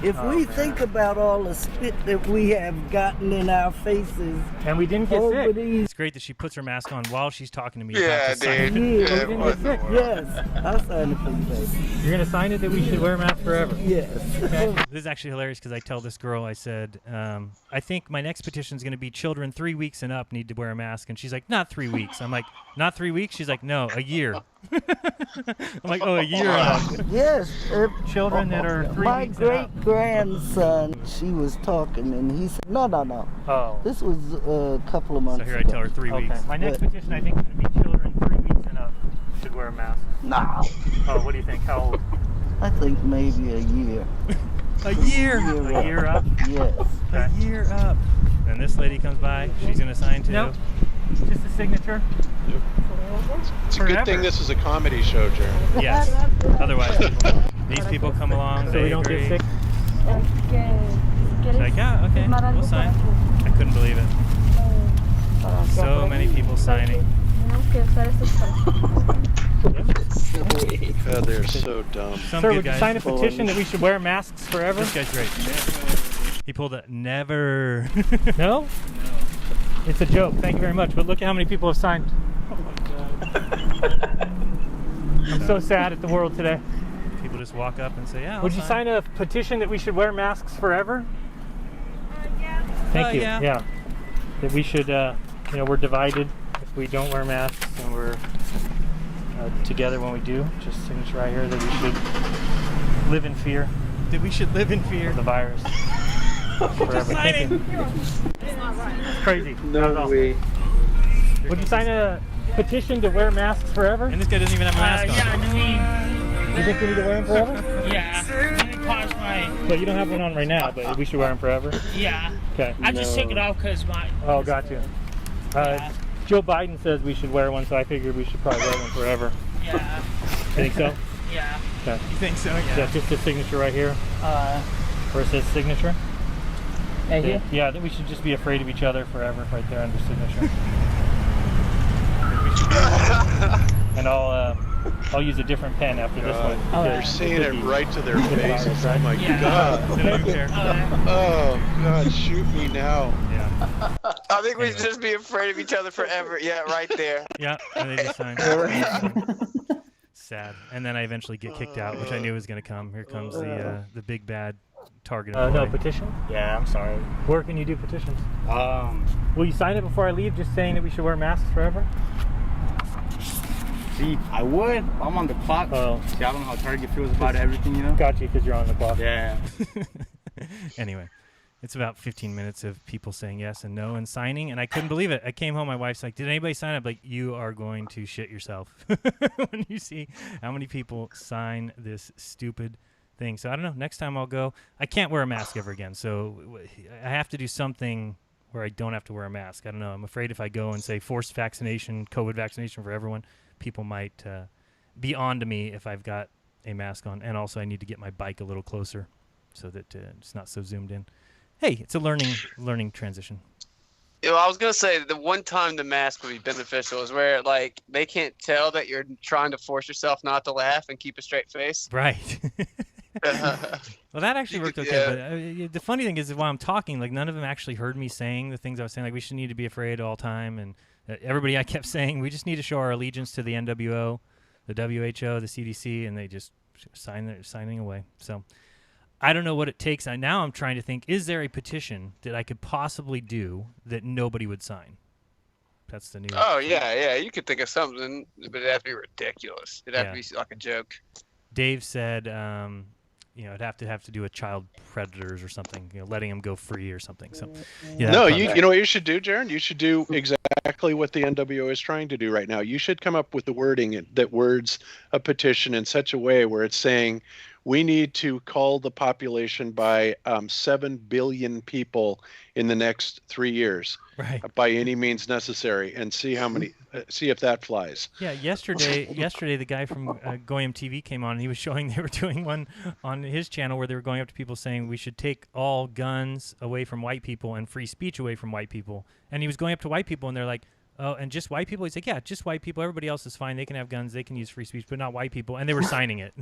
If we think about all the spit that we have gotten in our faces, and we didn't get sick. It's great that she puts her mask on while she's talking to me. Yeah, about to sign dude. it. Yeah, we didn't get sick. Yes, I'll sign it for you, baby. You're going to sign it that we should wear masks forever? Yes. Okay. This is actually hilarious because I tell this girl, I said, I think my next petition is going to be children 3 weeks and up need to wear a mask. And she's like, not 3 weeks. I'm like, not 3 weeks? She's like, no, a year. I'm like, oh, a year and up. Yes. Children that are 3 My weeks and up. great-grandson, she was talking, and he said, no. Oh. This was a couple of months So here ago. I tell her 3 Okay. weeks. My next petition, I think, is going to be children 3 weeks and up should wear a mask. Nah. Oh, what do you think? How old? I think maybe a year. A year? A year up? Yes. A year up. And this lady comes by. She's going to sign too. Nope. Just a signature. It's a good thing this is a comedy show, Jaron. Yes. Otherwise, these people come along. So they we don't agree. get sick. She's like, yeah, okay, we'll sign. I couldn't believe it. So many people signing. God, they're so dumb. Sir, would you sign a petition that we should wear masks forever? This guy's great. He pulled a never. No? It's a joke. Thank you very much. But look at how many people have signed. I'm so sad at the world today. People just walk up and say, "Yeah." Would you sign a petition that we should wear masks forever? Yeah. Thank you. Yeah. That we should, we're divided if we don't wear masks, and we're together when we do. Just signature right here that we should live in fear. That we should live in fear of the virus. Forever. Thank you. It's crazy. No way. Would you sign a petition to wear masks forever? And this guy doesn't even have a mask on. Yeah, you think we need to wear them forever? Yeah. But you don't have one on right now, but we should wear them forever? Yeah. Okay. I just took it off because my... Oh, got you. Joe Biden says we should wear one, so I figured we should probably wear one forever. Yeah. You think so? Yeah. Okay. You think so? Yeah. Yeah, just a signature right here. Where it says signature. Right here? Yeah, that we should just be afraid of each other forever, right there under signature. And I'll use a different pen after this one. You're saying it right to their virus, faces. right? Oh my God. Oh God, shoot me now. Yeah. I think we should just be afraid of each other forever. Yeah, right there. Yeah, and they just signed. Sad. And then I eventually get kicked out, which I knew was going to come. Here comes the big bad target. No, petition? Yeah, I'm sorry. Where can you do petitions? Will you sign it before I leave, just saying that we should wear masks forever? See, I would. I'm on the clock. Oh. See, I don't know how Target feels about everything, you know? Got you, because you're on the clock. Yeah. Anyway, it's about 15 minutes of people saying yes and no and signing, and I couldn't believe it. I came home, my wife's like, "Did anybody sign up?" Like, you are going to shit yourself when you see how many people sign this stupid thing. So I don't know. Next time I'll go. I can't wear a mask ever again, so I have to do something where I don't have to wear a mask. I don't know. I'm afraid if I go and say forced vaccination, COVID vaccination for everyone, people might be on to me if I've got a mask on. And also I need to get my bike a little closer so that it's not so zoomed in. Hey, it's a learning transition. You know, I was going to say the one time the mask would be beneficial is where, like, they can't tell that you're trying to force yourself not to laugh and keep a straight face. Right. Well, that actually worked okay. But the funny thing is, while I'm talking, like, none of them actually heard me saying the things I was saying. Like, we should need to be afraid all time. And everybody I kept saying, we just need to show our allegiance to the NWO, the WHO, the CDC, and they just signing away. So I don't know what it takes. Now I'm trying to think, is there a petition that I could possibly do that nobody would sign? That's the new. Oh, yeah. You could think of something, but it'd have to be ridiculous. It'd have to be like a joke. Dave said, it'd have to do with child predators or something, letting them go free or something. So, yeah. No, you know what you should do, Jaron? You should do exactly what the NWO is trying to do right now. You should come up with the wording that words a petition in such a way where it's saying we need to cull the population by 7 billion people in the next 3 years, right? By any means necessary, and see how many. See if that flies. Yeah, yesterday the guy from Goyim TV came on, and he was showing they were doing one on his channel where they were going up to people saying we should take all guns away from white people and free speech away from white people. And he was going up to white people, and they're like, "Oh, and just white people?" He's like, "Yeah, just white people. Everybody else is fine. They can have guns. They can use free speech, but not white people." And they were signing it.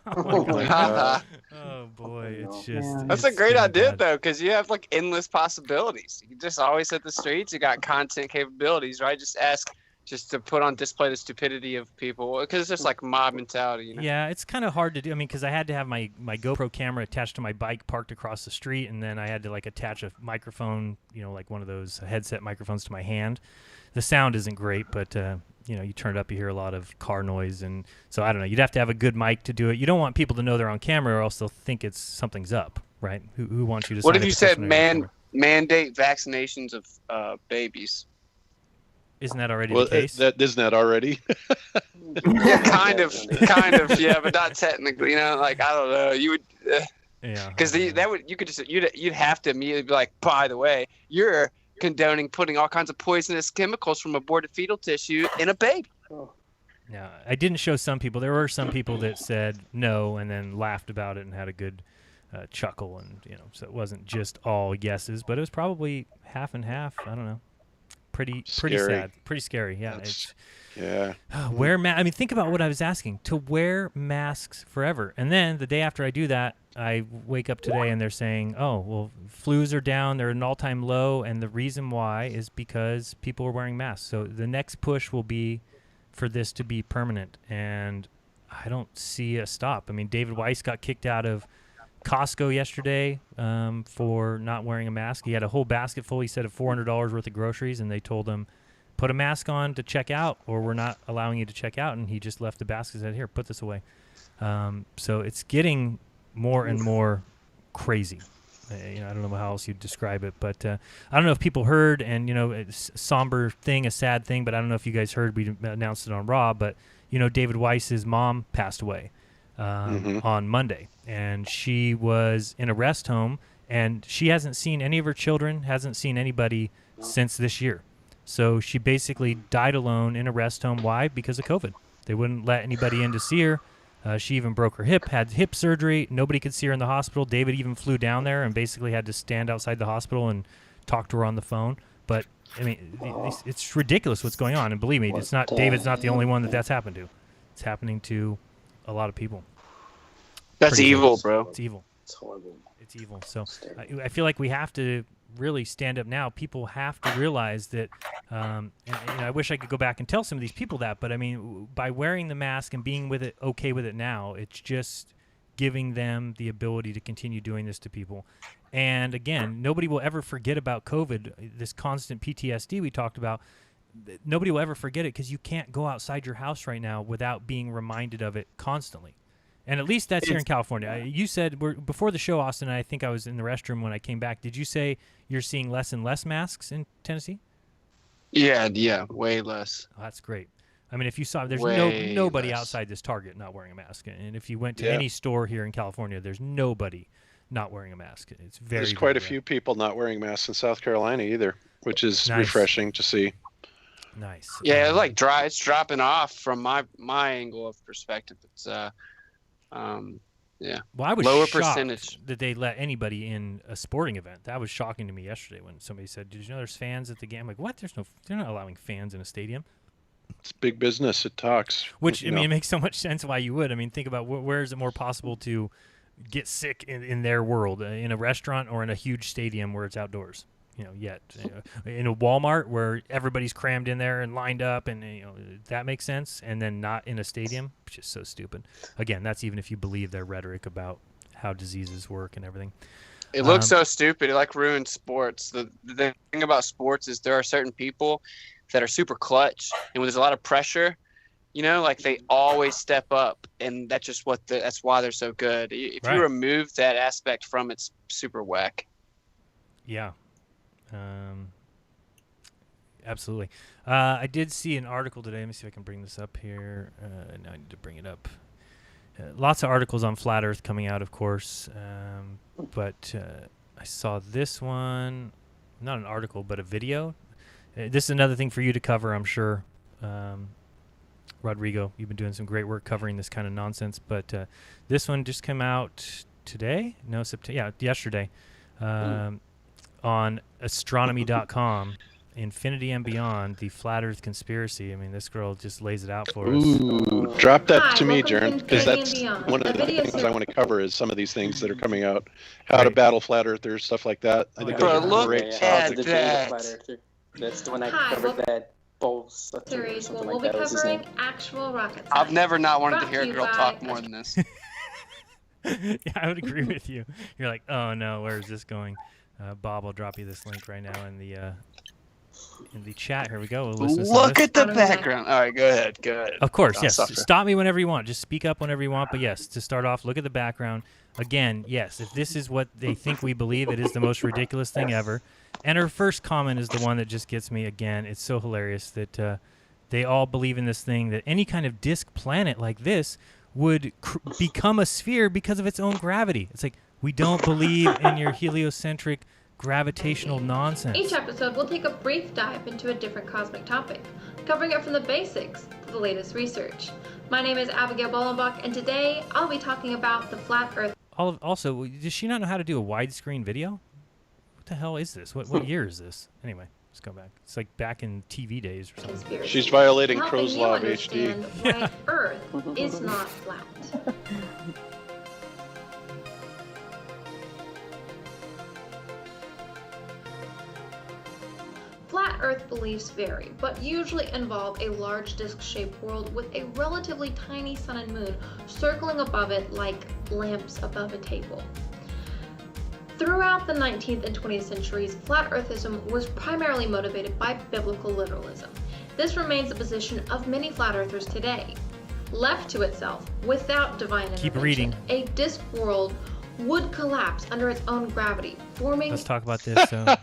Oh boy, it's just. That's a great idea though, because you have like endless possibilities. You can just always hit the streets. You got content capabilities, right? Just to put on display the stupidity of people, because it's just like mob mentality, you know? Yeah, it's kind of hard to do. I mean, because I had to have my GoPro camera attached to my bike parked across the street, and then I had to like attach a microphone, like one of those headset microphones to my hand. The sound isn't great, but you turn it up, you hear a lot of car noise, and so I don't know. You'd have to have a good mic to do it. You don't want people to know they're on camera, or else they'll think something's up, right? Who wants you to? What if you said mandate vaccinations of babies? Isn't that already the case? Isn't that already? Yeah, kind of, yeah, but not technically. Like I don't know. You would, because you'd have to immediately be like, by the way, you're condoning putting all kinds of poisonous chemicals from aborted fetal tissue in a baby. Yeah, I didn't show some people. There were some people that said no and then laughed about it and had a good chuckle, and so it wasn't just all yeses, but it was probably half and half. I don't know. pretty Scary. sad, pretty scary. Yeah. Yeah. I mean, think about what I was asking, to wear masks forever. And then the day after I do that, I wake up today and they're saying, oh, well, flus are down. They're at an all-time low. And the reason why is because people are wearing masks. So the next push will be for this to be permanent. And I don't see a stop. I mean, David Weiss got kicked out of Costco yesterday for not wearing a mask. He had a whole basket full, he said, of $400 worth of groceries. And they told him, put a mask on to check out, or we're not allowing you to check out. And he just left the basket and said, here, put this away. So it's getting more and more crazy. I don't know how else you'd describe it, but I don't know if people heard, and, it's a somber thing, a sad thing, but I don't know if you guys heard, we announced it on Raw, but, David Weiss's mom passed away on Monday, and she was in a rest home, and she hasn't seen any of her children, hasn't seen anybody since this year. So she basically died alone in a rest home. Why? Because of COVID. They wouldn't let anybody in to see her. She even broke her hip, had hip surgery. Nobody could see her in the hospital. David even flew down there and basically had to stand outside the hospital and talk to her on the phone. But, I mean, it's ridiculous what's going on. And believe me, it's not David's not the only one that's happened to. It's happening to a lot of people. That's evil, bro. It's evil. It's horrible. It's evil. So I feel like we have to really stand up now. People have to realize that, and I wish I could go back and tell some of these people that, but I mean, by wearing the mask and being okay with it now, it's just giving them the ability to continue doing this to people. And again, nobody will ever forget about COVID, this constant PTSD we talked about. Nobody will ever forget it because you can't go outside your house right now without being reminded of it constantly. And at least that's here in California. You said before the show, Austin, and I think I was in the restroom when I came back. Did you say you're seeing less and less masks in Tennessee? Yeah, way less. Oh, that's great. I mean, if you saw, there's nobody less outside this Target not wearing a mask. And if you went to any store here in California, there's nobody not wearing a mask. It's There's quite a few people not wearing masks in South Carolina either, which is refreshing to see. Nice. Yeah, it's like it's dropping off from my angle of perspective. It's yeah. Well, I was lower shocked percentage that they let anybody in a sporting event. That was shocking to me yesterday when somebody said, "Did you know there's fans at the game?" I'm like, what? They're not allowing fans in a stadium. It's big business. It talks. Which I mean, it makes so much sense why you would. I mean, think about where is it more possible to get sick in their world, in a restaurant or in a huge stadium where it's outdoors. In a Walmart where everybody's crammed in there and lined up, and that makes sense, and then not in a stadium, which is so stupid. Again, that's even if you believe their rhetoric about how diseases work and everything. It looks so stupid. It like ruins sports. The thing about sports is there are certain people that are super clutch, and when there's a lot of pressure, like they always step up, and that's just that's why they're so good. If you remove that aspect from it, it's super whack. Yeah. Absolutely. I did see an article today. Let me see if I can bring this up here. Now I need to bring it up. Lots of articles on Flat Earth coming out, of course. But I saw this one, not an article, but a video. This is another thing for you to cover, I'm sure. Rodrigo, you've been doing some great work covering this kind of nonsense. But this one just came out today. No, yesterday. On astronomy.com, Infinity and Beyond, the Flat Earth Conspiracy. I mean, this girl just lays it out for us. Ooh, drop that to me, Jaron, because that's one of the things I want to cover is some of these things that are coming out. How to battle flat earthers, stuff like that. I think those are great. That's the one I covered that both series. Well, we'll be covering actual rocket science. I've never not wanted to hear a girl talk more than this. Yeah, I would agree with you. You're like, oh no, where is this going? Bob will drop you this link right now in the chat. Here we go. We'll Look at the background. All right, go ahead. Of course, yes. Stop me whenever you want. Just speak up whenever you want. But yes, to start off, look at the background. Again, yes, if this is what they think we believe, it is the most ridiculous thing ever. And her first comment is the one that just gets me again. It's so hilarious that they all believe in this thing, that any kind of disk planet like this would become a sphere because of its own gravity. It's like, we don't believe in your heliocentric gravitational nonsense. Each episode will take a brief dive into a different cosmic topic, covering it from the basics to the latest research. My name is Abigail Bollenbach, and today I'll be talking about the flat Earth. Also, does she not know how to do a widescreen video? What the hell is this? What year is this? Anyway. Let's go back. It's like back in TV days or something. She's violating Helping Crow's you Law of HD. understand why Earth is not flat. Flat Earth beliefs vary, but usually involve a large disc-shaped world with a relatively tiny sun and moon circling above it like lamps above a table. Throughout the 19th and 20th centuries, flat earthism was primarily motivated by biblical literalism. This remains the position of many flat earthers today. Left to itself, without divine intervention, reading. a disk world would collapse under its own gravity, forming... Let's talk about this. So,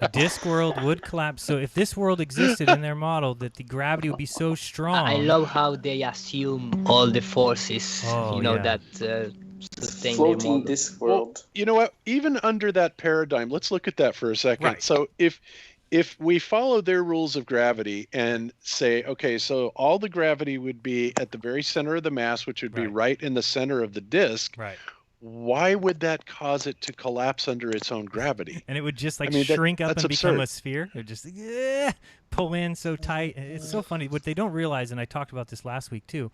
a disk world would collapse. So if this world existed in their model, that the gravity would be so strong. I love how they assume all the forces, that sustain their Floating model. disk world. Well, you know what? Even under that paradigm, let's look at that for a second. Right. So if we follow their rules of gravity and say, okay, so all the gravity would be at the very center of the mass, which would be right in the center of the disk. Right. Why would that cause it to collapse under its own gravity? And it would just that's shrink up and become absurd. a sphere. It would just pull in so tight. It's so funny. What they don't realize, and I talked about this last week too,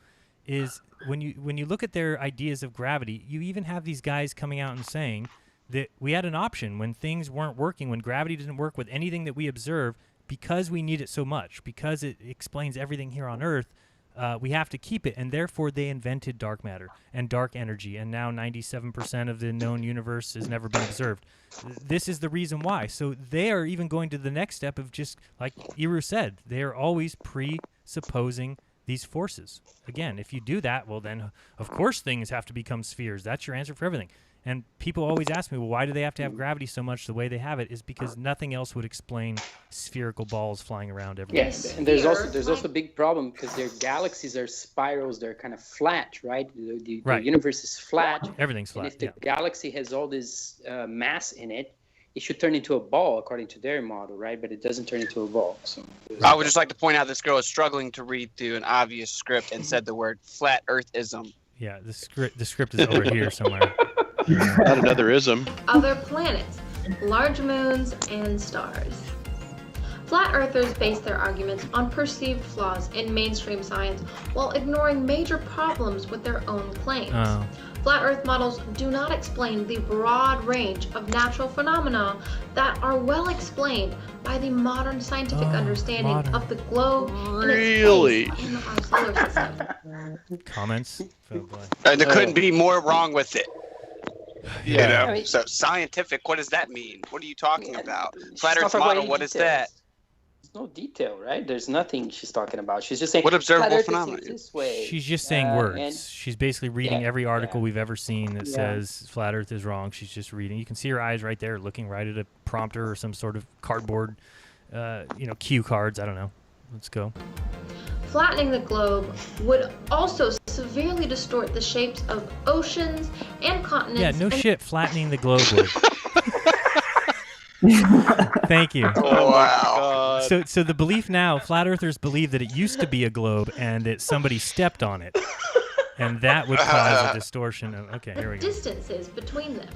is when you look at their ideas of gravity, you even have these guys coming out and saying that we had an option when things weren't working, when gravity didn't work with anything that we observe, because we need it so much, because it explains everything here on Earth. We have to keep it, and therefore they invented dark matter and dark energy, and now 97% of the known universe has never been observed. This is the reason why. So they are even going to the next step of just, like Iru said, they are always presupposing these forces. Again, if you do that, well then, of course things have to become spheres. That's your answer for everything. And people always ask me, well, why do they have to have gravity so much the way they have it? Is because nothing else would explain spherical balls flying around everywhere. Yes, and there's also a big problem because their galaxies are spirals. They're kind of flat, right? The universe is flat. Everything's And flat. if the galaxy has all this mass in it, it should turn into a ball according to their model, right? But it doesn't turn into a ball. So I would just like to point out this girl is struggling to read through an obvious script and said the word flat earthism. Yeah, the script is over here somewhere. Not another ism. Other planets, large moons, and stars. Flat earthers base their arguments on perceived flaws in mainstream science while ignoring major problems with their own claims. Oh. Flat Earth models do not explain the broad range of natural phenomena that are well explained by the modern scientific understanding of the globe and its place in our solar system. Comments? Oh, boy. And there couldn't be more wrong with it. Yeah. You know? I mean- So scientific, what does that mean? What are you talking about? She's Flat Earth talking about model, any what is details. that? There's no detail, right? There's nothing she's talking about. She's just saying What observable flat Earth phenomena? is this way. She's just saying words. and- She's basically reading every article we've ever seen that says flat Earth is wrong. She's just reading. You can see her eyes right there, looking right at a prompter or some sort of cardboard, cue cards. I don't know. Let's go. Flattening the globe would also severely distort the shapes of oceans and continents. Yeah, no shit. Flattening the globe would. Thank you. Oh, wow. So the belief now, flat earthers believe that it used to be a globe and that somebody stepped on it, and that would cause a distortion. Okay, here we go. Distances between them.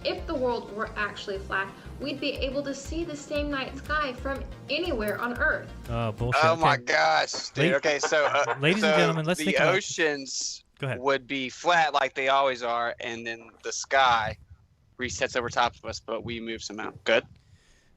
If the world were actually flat, we'd be able to see the same night sky from anywhere on Earth. Oh, bullshit. Oh Okay. my gosh, dude. Okay, so Ladies and so gentlemen, let's the think about- oceans Go ahead. would be flat like they always are, and then the sky resets over top of us, but we move some out. Good.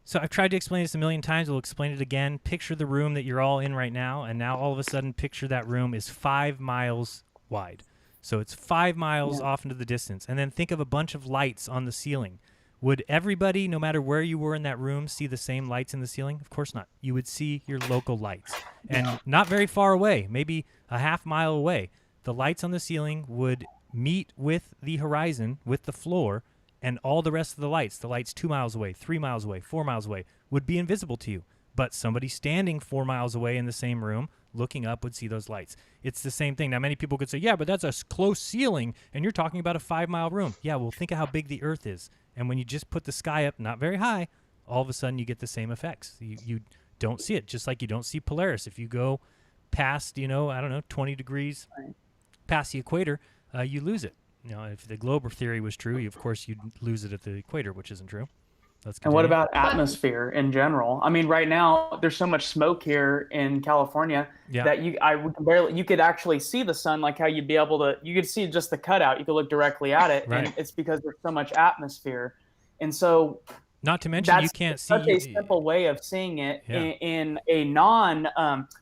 So I've tried to explain this a million times. We'll explain it again. Picture the room that you're all in right now, and now all of a sudden picture that room is 5 miles wide. So it's 5 miles off into the distance. And then think of a bunch of lights on the ceiling. Would everybody, no matter where you were in that room, see the same lights in the ceiling? Of course not. You would see your local lights. And not very far away, maybe a half mile away, the lights on the ceiling would meet with the horizon, with the floor, and all the rest of the lights 2 miles away, 3 miles away, 4 miles away, would be invisible to you. But somebody standing 4 miles away in the same room, looking up, would see those lights. It's the same thing. Now, many people could say, yeah, but that's a close ceiling, and you're talking about a 5-mile room. Yeah, well, think of how big the Earth is. And when you just put the sky up, not very high, all of a sudden you get the same effects. You don't see it, just like you don't see Polaris. If you go past, 20 degrees past the equator, you lose it. If the globe theory was true, of course you'd lose it at the equator, which isn't true. Let's And what continue. about atmosphere in general? I mean, right now there's so much smoke here in California that you could actually see the sun, like how you'd be able to, you could see just the cutout. You could look directly at it, Right. and it's because there's so much atmosphere. And so, not to mention you can't see such a simple way of seeing it in a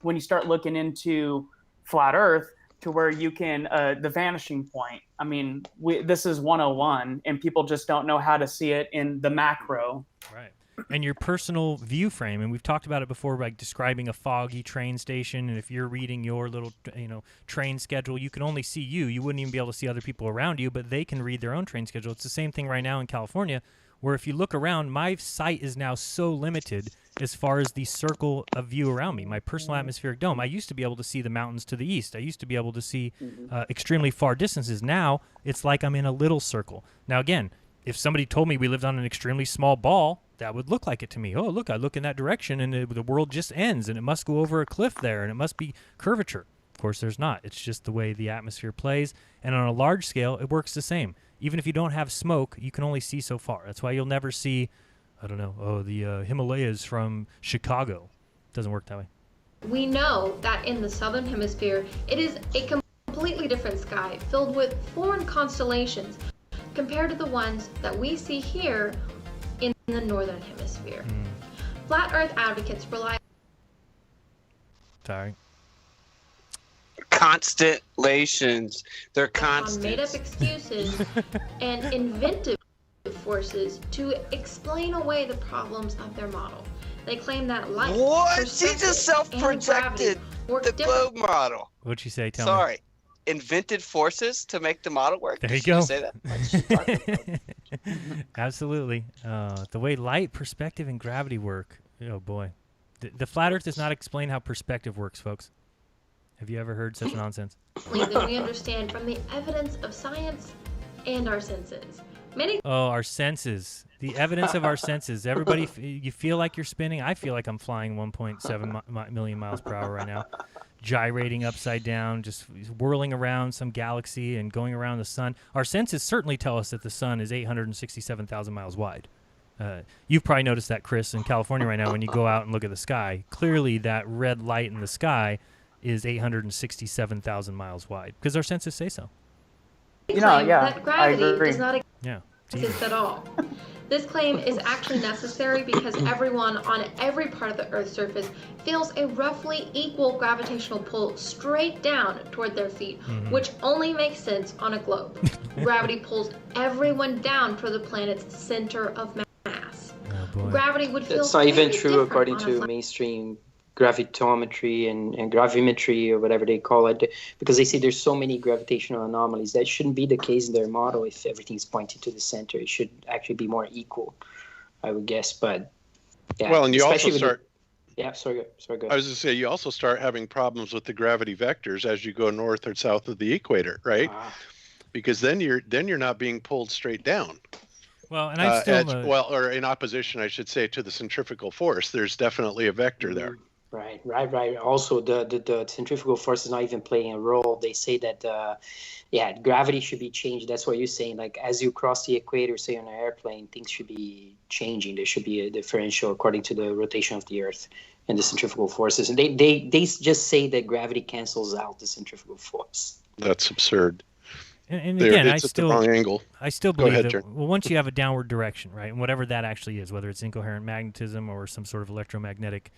when you start looking into flat Earth, to where you can the vanishing point. I mean, this is 101, and people just don't know how to see it in the macro. Right. And your personal view frame, and we've talked about it before, like describing a foggy train station, and if you're reading your little train schedule, you can only see you. You wouldn't even be able to see other people around you, but they can read their own train schedule. It's the same thing right now in California, where if you look around, my sight is now so limited as far as the circle of view around me, my personal atmospheric dome. I used to be able to see the mountains to the east. I used to be able to see extremely far distances. Now it's like I'm in a little circle. Now, again, if somebody told me we lived on an extremely small ball, that would look like it to me. Oh, look, I look in that direction, and the world just ends, and it must go over a cliff there, and it must be curvature. Of course, there's not. It's just the way the atmosphere plays, and on a large scale, it works the same. Even if you don't have smoke, you can only see so far. That's why you'll never see, I don't know, the Himalayas from Chicago. It doesn't work that way. We know that in the southern hemisphere, it is a completely different sky filled with foreign constellations compared to the ones that we see here in the northern hemisphere. Flat Earth advocates rely Sorry. Constellations. They're constants. on made-up excuses and inventive forces to explain away the problems of their model. They claim that light, What? She perspective, just and self-projected gravity work the differently. globe model. What'd you say? Tell me. Sorry. Invented forces to make the model work? There Did you she go. just say that? Absolutely. The way light, perspective, and gravity work. Oh, boy. The flat Earth does not explain how perspective works, folks. Have you ever heard such nonsense? Than we understand from the evidence of science and our senses. Many Oh, our senses. The evidence of our senses. Everybody, you feel like you're spinning. I feel like I'm flying 1.7 million miles per hour right now, gyrating upside down, just whirling around some galaxy and going around the sun. Our senses certainly tell us that the sun is 867,000 miles wide. You've probably noticed that, Chris, in California right now when you go out and look at the sky. Clearly, that red light in the sky is 867,000 miles wide because our senses say so. claim yeah, that gravity I agree. does not Yeah. exist at all. This claim is actually necessary because everyone on every part of the Earth's surface feels a roughly equal gravitational pull straight down toward their feet, which only makes sense on a globe. Gravity pulls everyone down toward the planet's center of mass. Gravity would feel That's not even completely true different according on a to flat mainstream gravitometry and gravimetry or whatever they call it, because they say there's so many gravitational anomalies. That shouldn't be the case in their model. If everything's pointing to the center, it should actually be more equal, I would guess. But yeah, Well, and you also especially with start. Yeah, sorry, go. I was going to say, you also start having problems with the gravity vectors as you go north or south of the equator, right? Because then you're not being pulled straight down. Well, and I still or in opposition, I should say, to the centrifugal force. There's definitely a vector there. Right. Also, the centrifugal force is not even playing a role. They say that, gravity should be changed. That's what you're saying. Like, as you cross the equator, say on an airplane, things should be changing. There should be a differential according to the rotation of the Earth and the centrifugal forces. And they just say that gravity cancels out the centrifugal force. That's absurd. And again, it's at the wrong angle. I still Go believe ahead, that Jared. well, once you have a downward direction, right, and whatever that actually is, whether it's incoherent magnetism or some sort of electromagnetic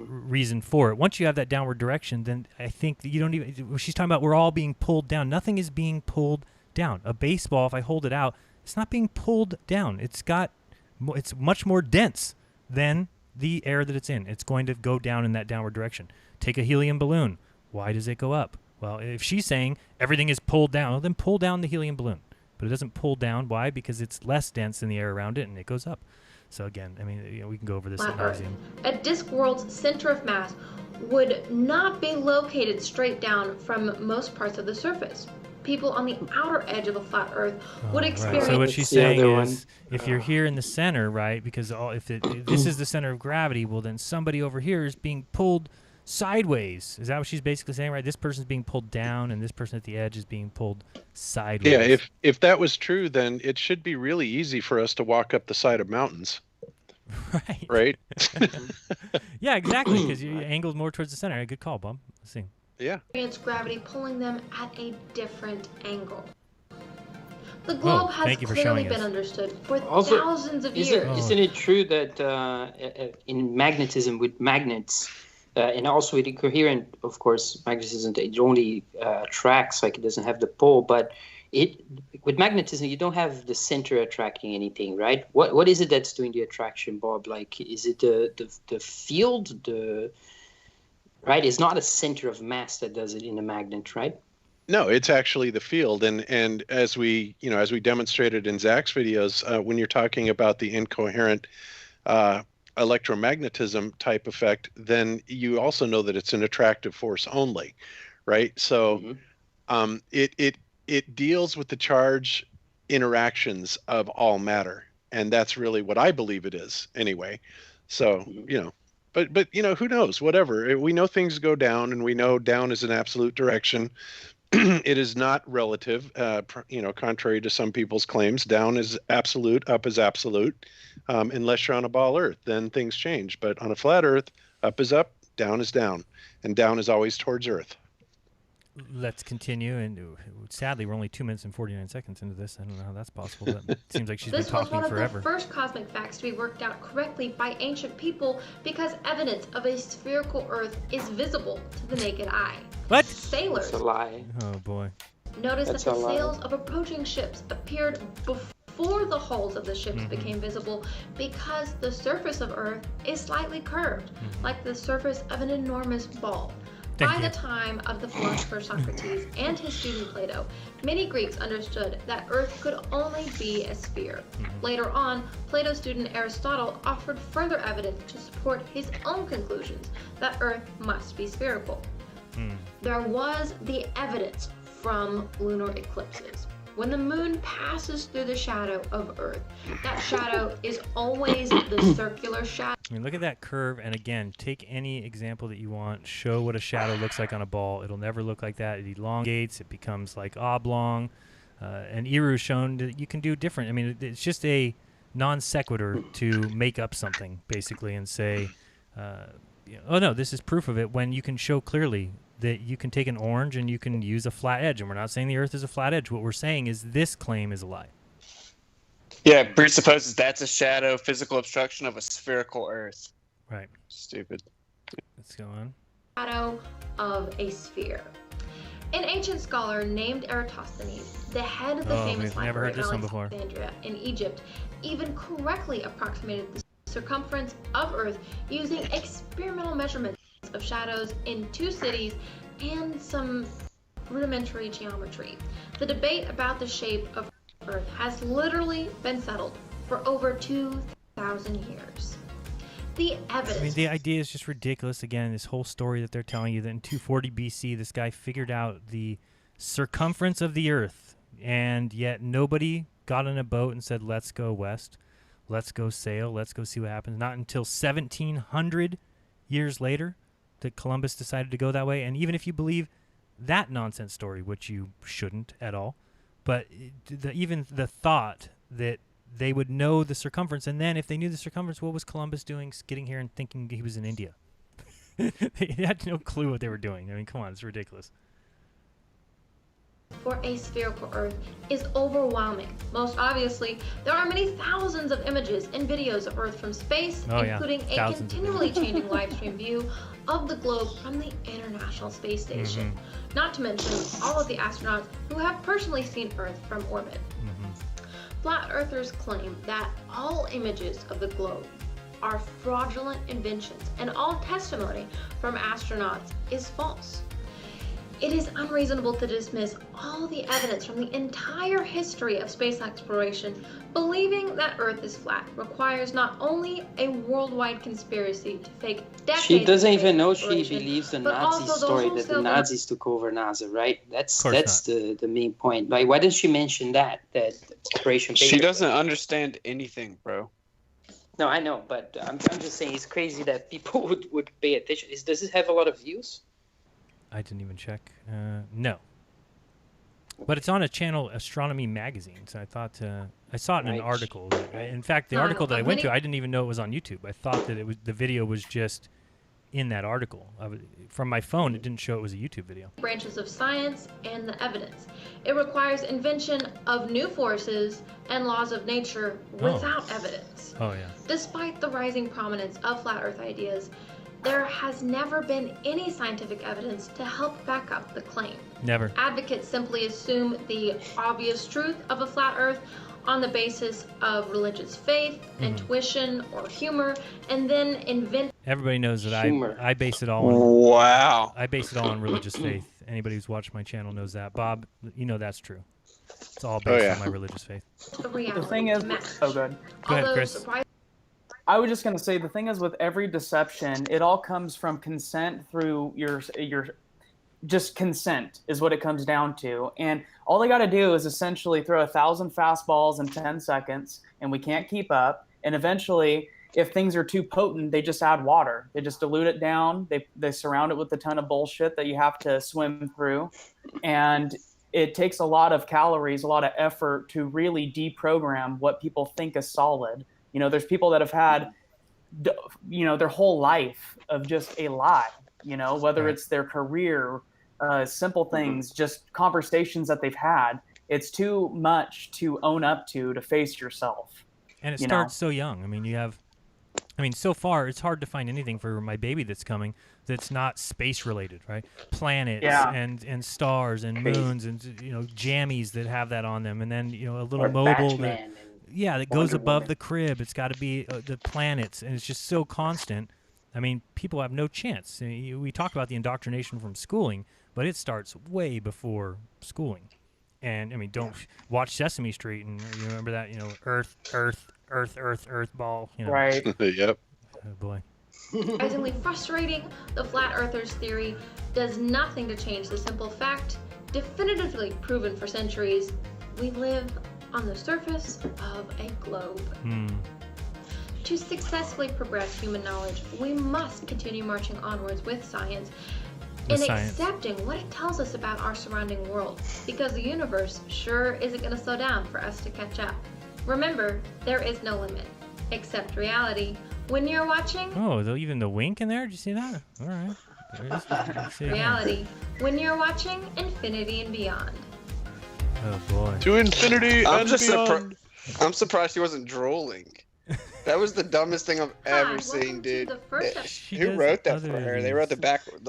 reason for it, once you have that downward direction, then I think that you don't even. She's talking about we're all being pulled down. Nothing is being pulled down. A baseball, if I hold it out, it's not being pulled down. It's much more dense than the air that it's in. It's going to go down in that downward direction. Take a helium balloon. Why does it go up? Well, if she's saying everything is pulled down, well, then pull down the helium balloon. But it doesn't pull down. Why? Because it's less dense than the air around it, and it goes up. So again, I mean, we can go over this ad nauseum. A disk world's center of mass would not be located straight down from most parts of the surface. People on the outer edge of a flat Earth would experience. So what she's saying is, if you're here in the center, right? Because if this is the center of gravity, well, then somebody over here is being pulled sideways. Is that what she's basically saying, right? This person's being pulled down, and this person at the edge is being pulled sideways. Yeah, if that was true, then it should be really easy for us to walk up the side of mountains. Right. Right? Yeah, exactly, because you're angled more towards the center. Good call, Bob. Let's see. Yeah. Experience gravity pulling them at a different angle. The globe has thank you for clearly showing been us. understood for Also, thousands of years. Isn't it true that in magnetism with magnets, and also with incoherent, of course, magnetism, it only attracts, like it doesn't have the pole, but with magnetism, you don't have the center attracting anything, right? What is it that's doing the attraction, Bob? Like, is it the field, right? It's not a center of mass that does it in a magnet, right? No, it's actually the field, and as we demonstrated in Zach's videos, when you're talking about the incoherent electromagnetism type effect, then you also know that it's an attractive force only, right? So it deals with the charge interactions of all matter, and that's really what I believe it is anyway. So but who knows? Whatever, we know things go down, and we know down is an absolute direction. It is not relative, contrary to some people's claims. Down is absolute, up is absolute. Unless you're on a ball Earth, then things change. But on a flat Earth, up is up, down is down, and down is always towards Earth. Let's continue, and sadly, we're only 2 minutes and 49 seconds into this. I don't know how that's possible, but it seems like she's been talking forever. This was one of the first cosmic facts to be worked out correctly by ancient people because evidence of a spherical Earth is visible to the naked eye. What? Sailors. That's a lie. Oh boy. Noticed that the sails of approaching ships appeared before the hulls of the ships became visible because the surface of Earth is slightly curved, like the surface of an enormous ball. By the time of the philosopher Socrates and his student Plato, many Greeks understood that Earth could only be a sphere. Later on, Plato's student Aristotle offered further evidence to support his own conclusions that Earth must be spherical. There was the evidence from lunar eclipses. When the moon passes through the shadow of Earth, that shadow is always the circular shadow. I mean, look at that curve, and again, take any example that you want. Show what a shadow looks like on a ball. It'll never look like that. It elongates. It becomes like oblong. And Iru's shown that you can do different. I mean, it's just a non sequitur to make up something, basically, and say, oh, no, this is proof of it, when you can show clearly that you can take an orange and you can use a flat edge. And we're not saying the Earth is a flat edge. What we're saying is this claim is a lie. Yeah, it presupposes that's a shadow, physical obstruction of a spherical Earth. Right. Stupid. Let's go on. Shadow of a sphere. An ancient scholar named Eratosthenes, the head of the famous library of Alexandria in Egypt, even correctly approximated the circumference of Earth using experimental measurements of shadows in 2 cities and some rudimentary geometry. The debate about the shape of Earth has literally been settled for over 2,000 years. The evidence. I mean, the idea is just ridiculous. Again, this whole story that they're telling you that in 240 BC, this guy figured out the circumference of the Earth, and yet nobody got on a boat and said, let's go west, let's go sail, let's go see what happens. Not until 1,700 years later that Columbus decided to go that way. And even if you believe that nonsense story, which you shouldn't at all, but even the thought that they would know the circumference, and then if they knew the circumference, what was Columbus doing getting here and thinking he was in India? They had no clue what they were doing. I mean, come on, it's ridiculous. For a spherical Earth is overwhelming. Most obviously, there are many thousands of images and videos of Earth from space, including a continually changing live stream view of the globe from the International Space Station. Not to mention all of the astronauts who have personally seen Earth from orbit. Flat Earthers claim that all images of the globe are fraudulent inventions, and all testimony from astronauts is false. It is unreasonable to dismiss all the evidence from the entire history of space exploration. Believing that Earth is flat requires not only a worldwide conspiracy to fake decades. She doesn't even know she believes the Nazi story that the Nazis took over NASA, right? That's the main point. Like, why doesn't she mention that exploration? She doesn't understand anything, bro. No, I know, but I'm just saying it's crazy that people would pay attention. Does it have a lot of views? I didn't even check. No. But it's on a channel, Astronomy Magazine. So I thought I saw it in an Right. article. In fact, the No, article that I went many- to, I didn't even know it was on YouTube. I thought that the video was just in that article. From my phone, it didn't show it was a YouTube video. branches of science and the evidence. It requires invention of new forces and laws of nature without evidence. Oh yeah. Despite the rising prominence of flat Earth ideas, there has never been any scientific evidence to help back up the claim. Never. Advocates simply assume the obvious truth of a flat Earth on the basis of religious faith, intuition, or humor, and then invent. Everybody knows that Humor. I base it all on. Wow. I base it all on religious faith. Anybody who's watched my channel knows that. Bob, you know that's true. It's all based on my religious faith. a reality The thing is, to match. oh good. Go ahead, Although Chris. I was just going to say the thing is with every deception, it all comes from consent through your just consent is what it comes down to. And all they got to do is essentially throw 1,000 fastballs in 10 seconds, and we can't keep up. And eventually, if things are too potent, they just add water. They just dilute it down. They surround it with a ton of bullshit that you have to swim through. And it takes a lot of calories, a lot of effort to really deprogram what people think is solid. You know, there's people that have had, you know, their whole life of just a lie, you know, whether it's their career, simple things, just conversations that they've had. It's too much to own up to face yourself. And it starts so young. I mean, so far, it's hard to find anything for my baby that's coming that's not space related, right? Planets and stars and moons and, you know, jammies that have that on them. And then, you know, a little mobile that goes above the crib. It's got to be the planets. And it's just so constant. I mean, people have no chance. We talk about the indoctrination from schooling, but it starts way before schooling. And, I mean, don't watch Sesame Street and you remember that, you know, Earth ball. You know. Right. Yep. Oh, boy. Surprisingly frustrating, the flat earthers theory does nothing to change the simple fact, definitively proven for centuries, we live on the surface of a globe. To successfully progress human knowledge, we must continue marching onwards with science and accepting what it tells us about our surrounding world, because the universe sure isn't going to slow down for us to catch up. Remember, there is no limit, except reality. When you're watching... Oh, even the wink in there? Did you see that? All right. There is. Reality. When you're watching Infinity and Beyond. Oh, boy. To infinity and beyond. I'm surprised she wasn't drolling. That was the dumbest thing I've ever seen, dude. Who wrote that for her? They wrote the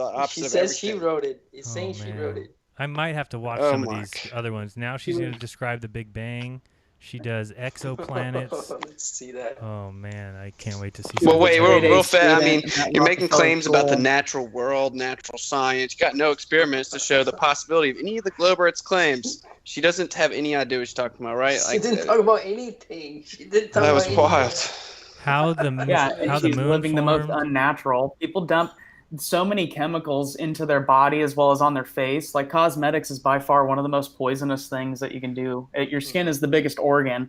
opposite She of says she everything. wrote it. It's saying she wrote it. I might have to watch some of these other ones. Now she's going to describe the Big Bang. She does exoplanets. Let's see that. Oh, man. I can't wait to see Well, some wait, of these. real fast. I mean, you're making claims about the natural world, natural science. You got no experiments to show the possibility of any of the globe or its claims. She doesn't have any idea what she's talking about, right? She didn't talk about anything. She didn't talk That about was anything. wild. How the she's moon living the most formed. unnatural. People dump so many chemicals into their body as well as on their face. Like cosmetics is by far one of the most poisonous things that you can do. Your skin is the biggest organ.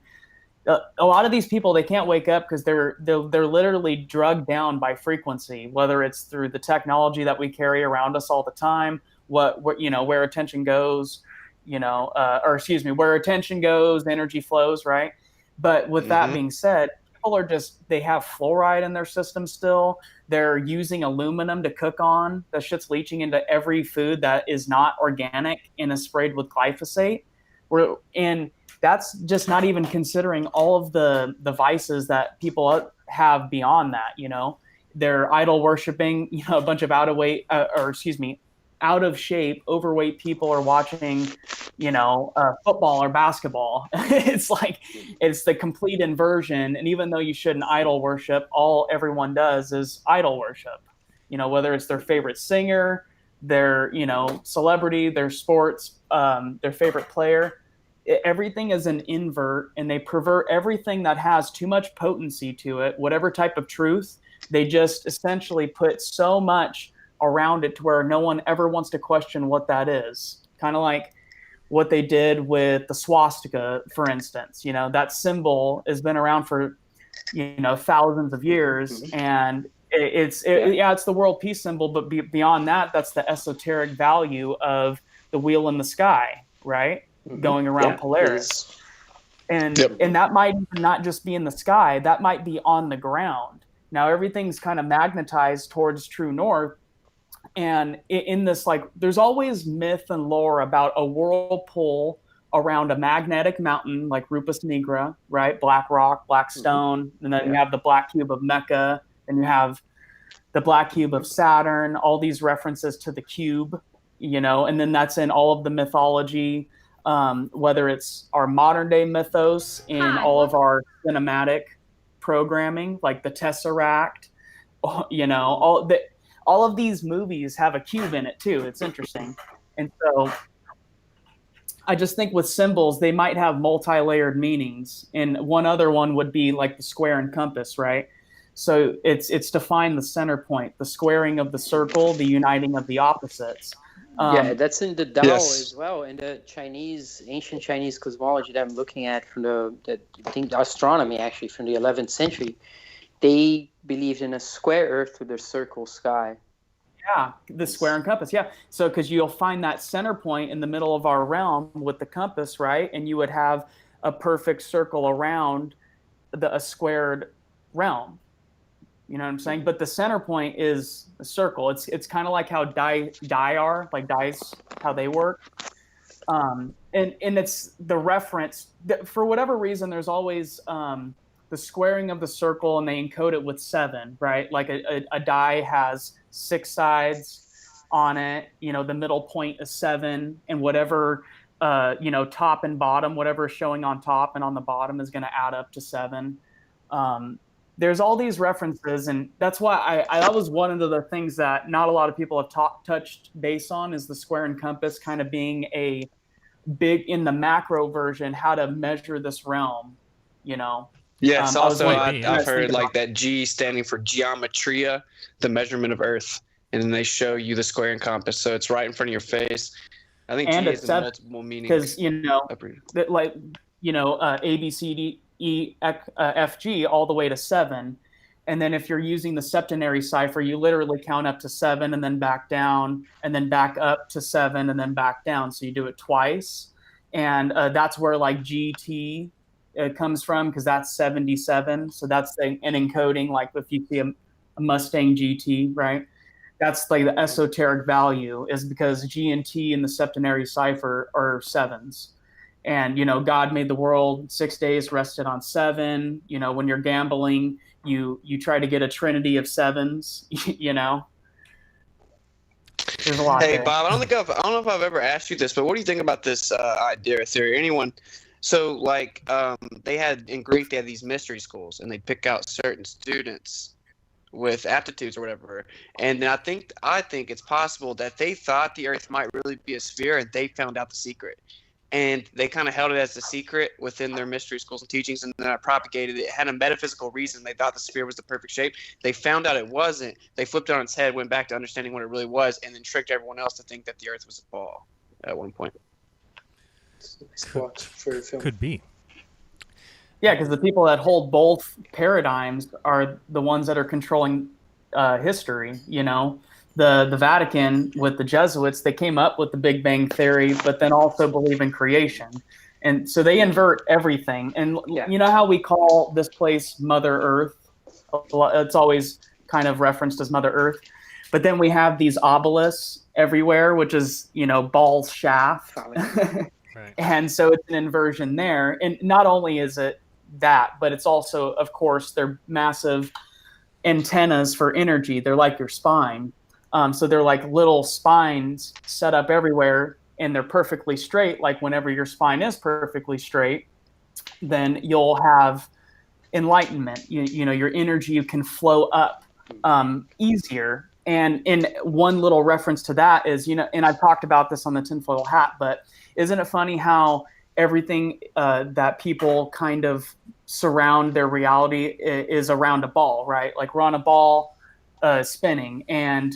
A lot of these people, they can't wake up because they're literally drugged down by frequency, whether it's through the technology that we carry around us all the time, what you know, where attention goes, you know, where attention goes, energy flows, right? But with that being said, people are they have fluoride in their system still. They're using aluminum to cook on. That shit's leaching into every food that is not organic and is sprayed with glyphosate. And that's just not even considering all of the vices that people have beyond that, you know. They're idol worshiping, you know, a bunch of out of shape, overweight people are watching, you know, football or basketball. It's like, it's the complete inversion. And even though you shouldn't idol worship, all everyone does is idol worship, you know, whether it's their favorite singer, their, you know, celebrity, their sports, their favorite player. Everything is an invert, and they pervert everything that has too much potency to it, whatever type of truth. They just essentially put so much around it to where no one ever wants to question what that is. Kind of like what they did with the swastika, for instance. You know, that symbol has been around for thousands of years, and it's the world peace symbol. But beyond that, that's the esoteric value of the wheel in the sky, right? Going around Polaris. And that might not just be in the sky, that might be on the ground. Now everything's kind of magnetized towards true north. And in this, like, there's always myth and lore about a whirlpool around a magnetic mountain like Rupus Nigra, right? Black rock, black stone. And then you have the black cube of Mecca, and you have the black cube of Saturn, all these references to the cube, and then that's in all of the mythology. Whether it's our modern day mythos in all of our cinematic programming, like the Tesseract, all of these movies have a cube in it too. It's interesting. And so I just think with symbols, they might have multi-layered meanings. And one other one would be like the square and compass, right? So it's to find the center point, the squaring of the circle, the uniting of the opposites. That's in the Tao as well, in the ancient Chinese cosmology that I'm looking at from the astronomy, actually, from the 11th century. They believed in a square Earth with a circle sky. Yeah, the square and compass, yeah. So because you'll find that center point in the middle of our realm with the compass, right? And you would have a perfect circle around a squared realm. You know what I'm saying? But the center point is a circle. It's kind of like how die are, like dice, how they work. And it's the reference that for whatever reason, there's always the squaring of the circle, and they encode it with 7, right? Like a die has 6 sides on it. The middle point is 7, and whatever top and bottom, whatever is showing on top and on the bottom is going to add up to 7. There's all these references, and that's why that was one of the things that not a lot of people have touched base on, is the square and compass kind of being a big, in the macro version, how to measure this realm, Yes, also I've heard like that G standing for geometria, the meament of Earth, and then they show you the square and compass, so it's right in front of your face. I think and G has multiple meanings. Because A, B, C, D, E, F, G, all the way to 7. And then if you're using the septenary cipher, you literally count up to 7 and then back down and then back up to 7 and then back down. So you do it twice. And that's where like GT comes from, because that's 77. So that's an encoding, like if you see a Mustang GT, right? That's like the esoteric value, is because G and T in the septenary cipher are 7s. And, God made the world 6 days, rested on 7. When you're gambling, you try to get a trinity of 7s, There's a lot Hey, there. Bob, I don't know if I've ever asked you this, but what do you think about this idea or theory? Anyone? So, like, in Greek, they had these mystery schools, and they pick out certain students with aptitudes or whatever. And then I think it's possible that they thought the Earth might really be a sphere, and they found out the secret. And they kind of held it as a secret within their mystery schools and teachings, and then I propagated it. It had a metaphysical reason. They thought the sphere was the perfect shape. They found out it wasn't. They flipped it on its head, went back to understanding what it really was, and then tricked everyone else to think that the Earth was a ball at one point. Could be. Yeah, because the people that hold both paradigms are the ones that are controlling history, The Vatican with the Jesuits, they came up with the Big Bang Theory, but then also believe in creation. And so they invert everything. And you know how we call this place Mother Earth? It's always kind of referenced as Mother Earth. But then we have these obelisks everywhere, which is, Ball's shaft. Right. And so it's an inversion there. And not only is it that, but it's also, of course, they're massive antennas for energy. They're like your spine. So they're like little spines set up everywhere, and they're perfectly straight. Like whenever your spine is perfectly straight, then you'll have enlightenment. Your energy can flow up easier. And in one little reference to that is, and I've talked about this on the Tinfoil Hat, but isn't it funny how everything that people kind of surround their reality is around a ball, right? Like we're on a ball spinning, and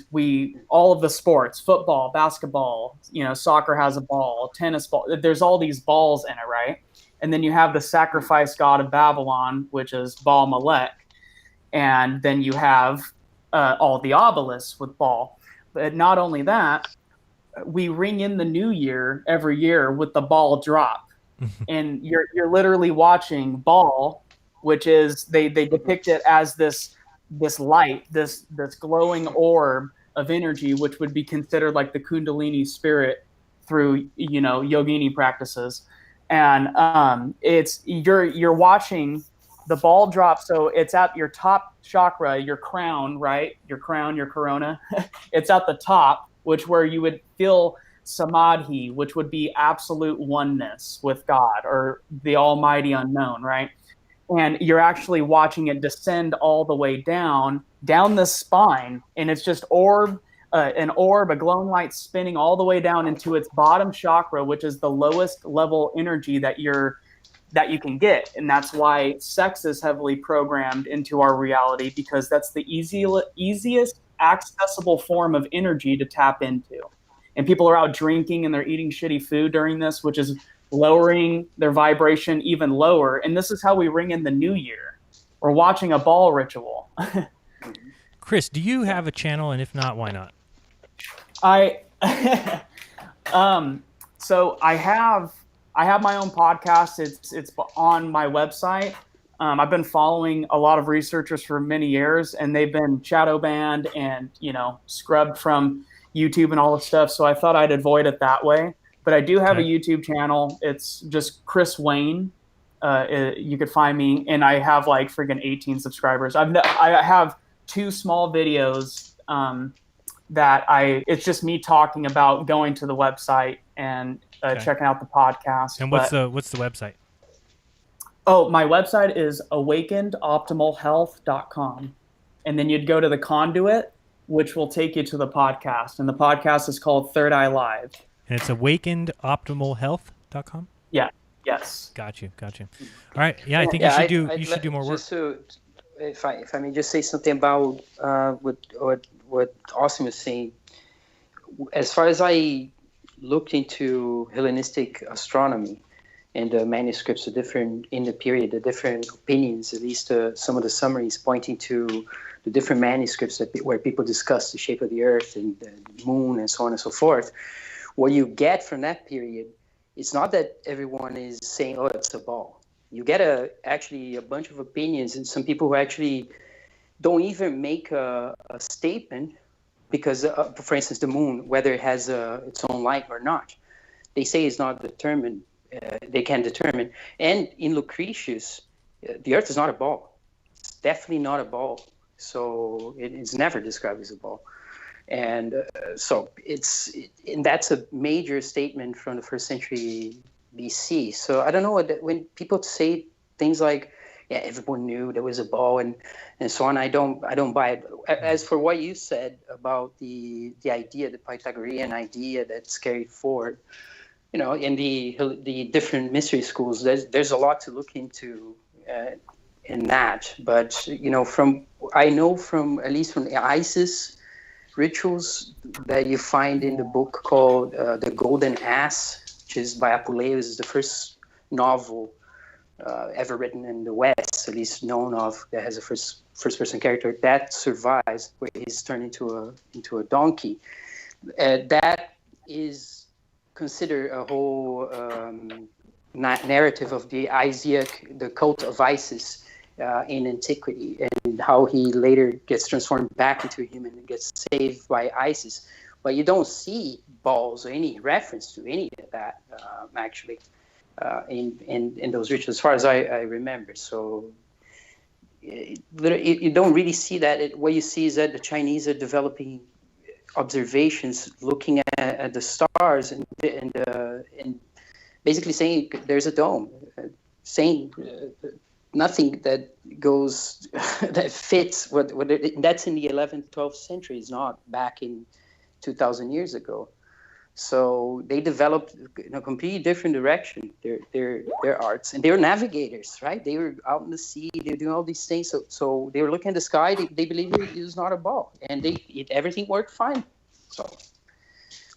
all of the sports, football, basketball, soccer has a ball, tennis ball, there's all these balls in it, right? and then you have the sacrifice god of Babylon, which is Baal Melech, and then you have all the obelisks with Baal. But not only that, we ring in the new year every year with the Baal drop, and you're literally watching Baal, which is they depict it as this light, this glowing orb of energy, which would be considered like the Kundalini spirit through yogini practices, and it's you're watching the ball drop. So it's at your top chakra, your crown, right? Your crown, your corona. It's at the top, which where you would feel samadhi, which would be absolute oneness with God or the almighty unknown, right? And you're actually watching it descend all the way down the spine, and it's just an orb, a glowing light spinning all the way down into its bottom chakra, which is the lowest level energy that you can get. And that's why sex is heavily programmed into our reality, because that's the easiest accessible form of energy to tap into. And people are out drinking and they're eating shitty food during this, which is lowering their vibration even lower. And this is how we ring in the new year. We're watching a ball ritual. Chris, do you have a channel? And if not, why not? So I have my own podcast. It's on my website. I've been following a lot of researchers for many years, and they've been shadow banned and scrubbed from YouTube and all this stuff. So I thought I'd avoid it that way. But I do have a YouTube channel. It's just Chris Wayne. You could find me, and I have like freaking 18 subscribers. I have 2 small videos it's just me talking about going to the website and checking out the podcast. And what's the website? Oh, my website is awakenedoptimalhealth.com. And then you'd go to the conduit, which will take you to the podcast. And the podcast is called Third Eye Live. And it's awakenedoptimalhealth.com? Yeah. Yes. Got you. All right. Yeah, I think you should do more work. If I may just say something about what Austin was saying. As far as I looked into Hellenistic astronomy and the manuscripts of different opinions, at least some of the summaries pointing to the different manuscripts where people discuss the shape of the earth and the moon and so on and so forth, what you get from that period, it's not that everyone is saying, oh, it's a ball. You get actually a bunch of opinions, and some people who actually don't even make a statement because, for instance, the moon, whether it has its own light or not, they say it's not determined. They can determine. And in Lucretius, the earth is not a ball. It's definitely not a ball. So it's never described as a ball. And so and that's a major statement from the 1st century BC. So I don't know when people say things like, yeah, everyone knew there was a ball and so on, I don't buy it. As for what you said about the idea, the Pythagorean idea that's carried forward, in the different mystery schools, there's a lot to look into in that. But I know from at least from the Isis rituals that you find in the book called The Golden Ass, which is by Apuleius, is the first novel ever written in the West, at least known of, that has a first person character that survives, where he's turned into a donkey. That is considered a whole narrative of the cult of Isis in antiquity, and how he later gets transformed back into a human and gets saved by Isis. But you don't see balls or any reference to any of that actually in those rituals, as far as I remember. So you don't really see that. What you see is that the Chinese are developing observations, looking at the stars and basically saying there's a dome, saying nothing that goes that fits what that's in the 11th, 12th century. Is not back in 2,000 years ago. So they developed in a completely different direction, their arts. And they were navigators, right? They were out in the sea, they were doing all these things. So they were looking at the sky, they believed it was not a ball. And everything worked fine. So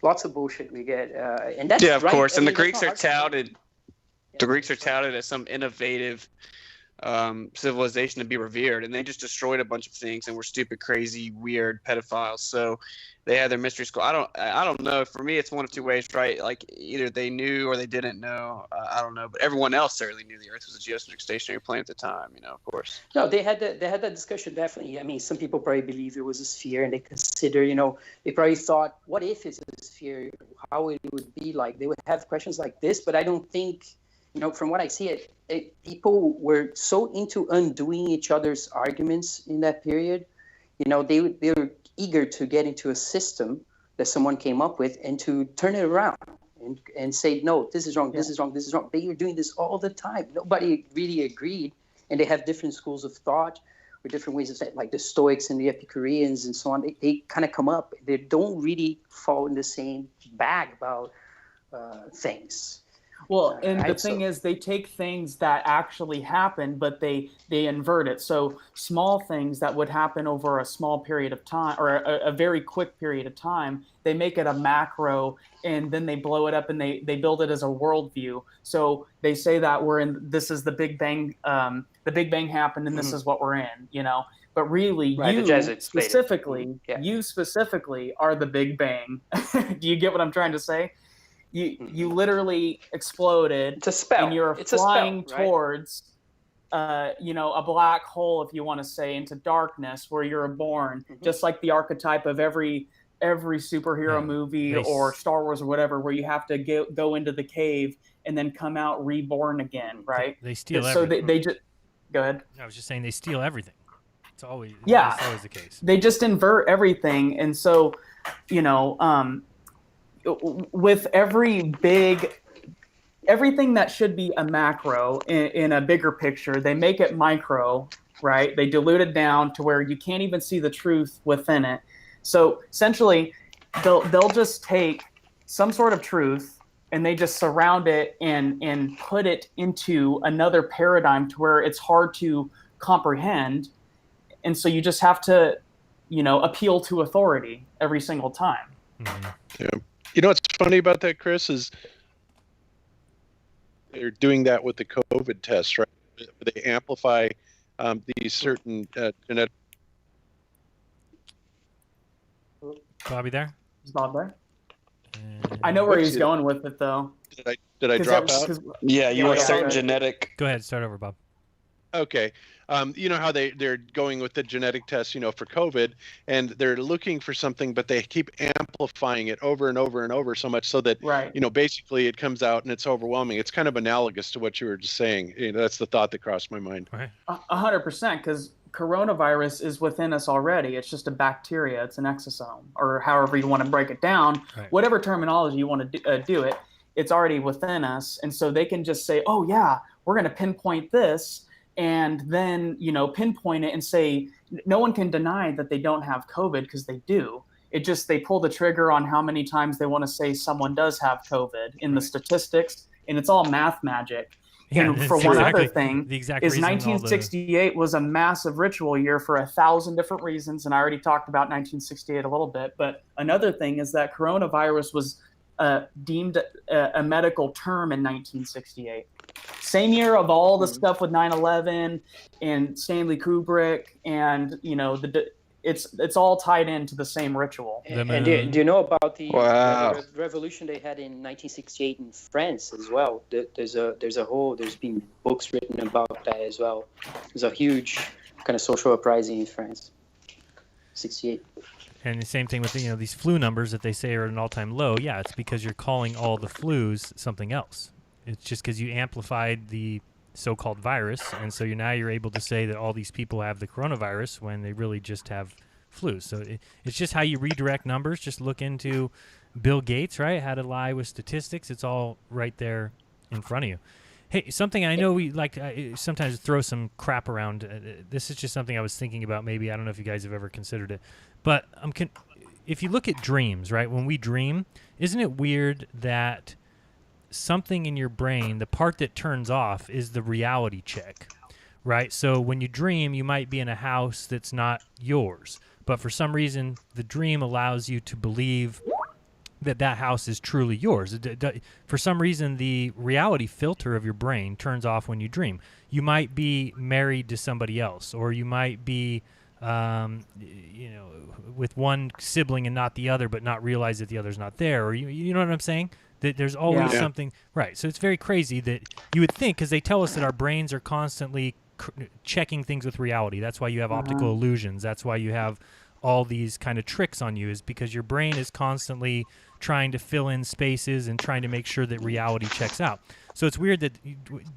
lots of bullshit we get. And that's yeah, of right. course. And the Greeks are touted. The Greeks are touted as some innovative civilization to be revered, and they just destroyed a bunch of things and were stupid, crazy, weird pedophiles. So they had their mystery school. I don't know. For me, it's one of two ways, right? Like either they knew or they didn't know. I don't know, but everyone else certainly knew the Earth was a geocentric stationary plane at the time. Of course. No, they had that discussion, definitely. I mean, some people probably believe it was a sphere, and they consider, they probably thought, what if it's a sphere? How it would be like? They would have questions like this, but I don't think, from what I see, people were so into undoing each other's arguments in that period. They were eager to get into a system that someone came up with and to turn it around and say, no, this is wrong, this is wrong, this is wrong. They were doing this all the time. Nobody really agreed, and they have different schools of thought or different ways of saying, like the Stoics and the Epicureans and so on. They kind of come up. They don't really fall in the same bag about things. Well, and the thing is, they take things that actually happen, but they invert it. So small things that would happen over a small period of time, or a very quick period of time, they make it a macro, and then they blow it up and they build it as a worldview. So they say that this is the Big Bang. The Big Bang happened, and this is what we're in. But really, right, you specifically are the Big Bang. Do you get what I'm trying to say? You literally exploded. It's a spell. And you're it's flying a spell, right? towards, a black hole, if you want to say, into darkness where you're born. Just like the archetype of every superhero movie or Star Wars or whatever, where you have to go into the cave and then come out reborn again, right? They steal everything. So they just go ahead. I was just saying they steal everything. It's always the case. They just invert everything, and so with everything that should be a macro in a bigger picture, they make it micro, right? They dilute it down to where you can't even see the truth within it. So essentially, they'll just take some sort of truth and they just surround it and put it into another paradigm to where it's hard to comprehend. And so you just have to, appeal to authority every single time. Mm-hmm. Yeah. What's funny about that, Chris, is they're doing that with the COVID test, right? They amplify these certain genetic. Bobby there? Is Bob there? I know where he's going with it, though. Did I drop out? Yeah, you were certain genetic. Go ahead, start over, Bob. Okay. You know how they're going with the genetic test, for COVID, and they're looking for something, but they keep amplifying it over and over and over so much so that, basically it comes out and it's overwhelming. It's kind of analogous to what you were just saying. That's the thought that crossed my mind. Right. 100%, because coronavirus is within us already. It's just a bacteria. It's an exosome, or however you want to break it down. Right. Whatever terminology you want to do it, it's already within us. And so they can just say, oh, yeah, we're going to pinpoint this. And then, pinpoint it and say, no one can deny that they don't have COVID because they do. They pull the trigger on how many times they want to say someone does have COVID in the statistics, and it's all math magic. Yeah, and for one other thing, the exact is reason 1968 was a massive ritual year for 1,000 different reasons, and I already talked about 1968 a little bit. But another thing is that coronavirus was deemed a medical term in 1968. Same year of all the stuff with 9/11 and Stanley Kubrick, and it's all tied into the same ritual. And do you know about the revolution they had in 1968 in France as well? There's been books written about that as well. There's a huge kind of social uprising in France. 68. And the same thing with these flu numbers that they say are at an all-time low. Yeah, it's because you're calling all the flus something else. It's just because you amplified the so-called virus, and so now you're able to say that all these people have the coronavirus when they really just have flu. So it's just how you redirect numbers. Just look into Bill Gates, right? How to lie with statistics. It's all right there in front of you. Hey, something I know we like sometimes throw some crap around. This is just something I was thinking about. Maybe I don't know if you guys have ever considered it, but if you look at dreams, right? When we dream, isn't it weird that something in your brain, the part that turns off, is the reality check, right? So when you dream, you might be in a house that's not yours, but for some reason, the dream allows you to believe that house is truly yours. For some reason, the reality filter of your brain turns off when you dream. You might be married to somebody else, or you might be, with one sibling and not the other, but not realize that the other's not there, or you know what I'm saying? That there's always something, right? So it's very crazy that you would think, because they tell us that our brains are constantly checking things with reality. That's why you have optical illusions. That's why you have all these kind of tricks on you, is because your brain is constantly trying to fill in spaces and trying to make sure that reality checks out. So it's weird that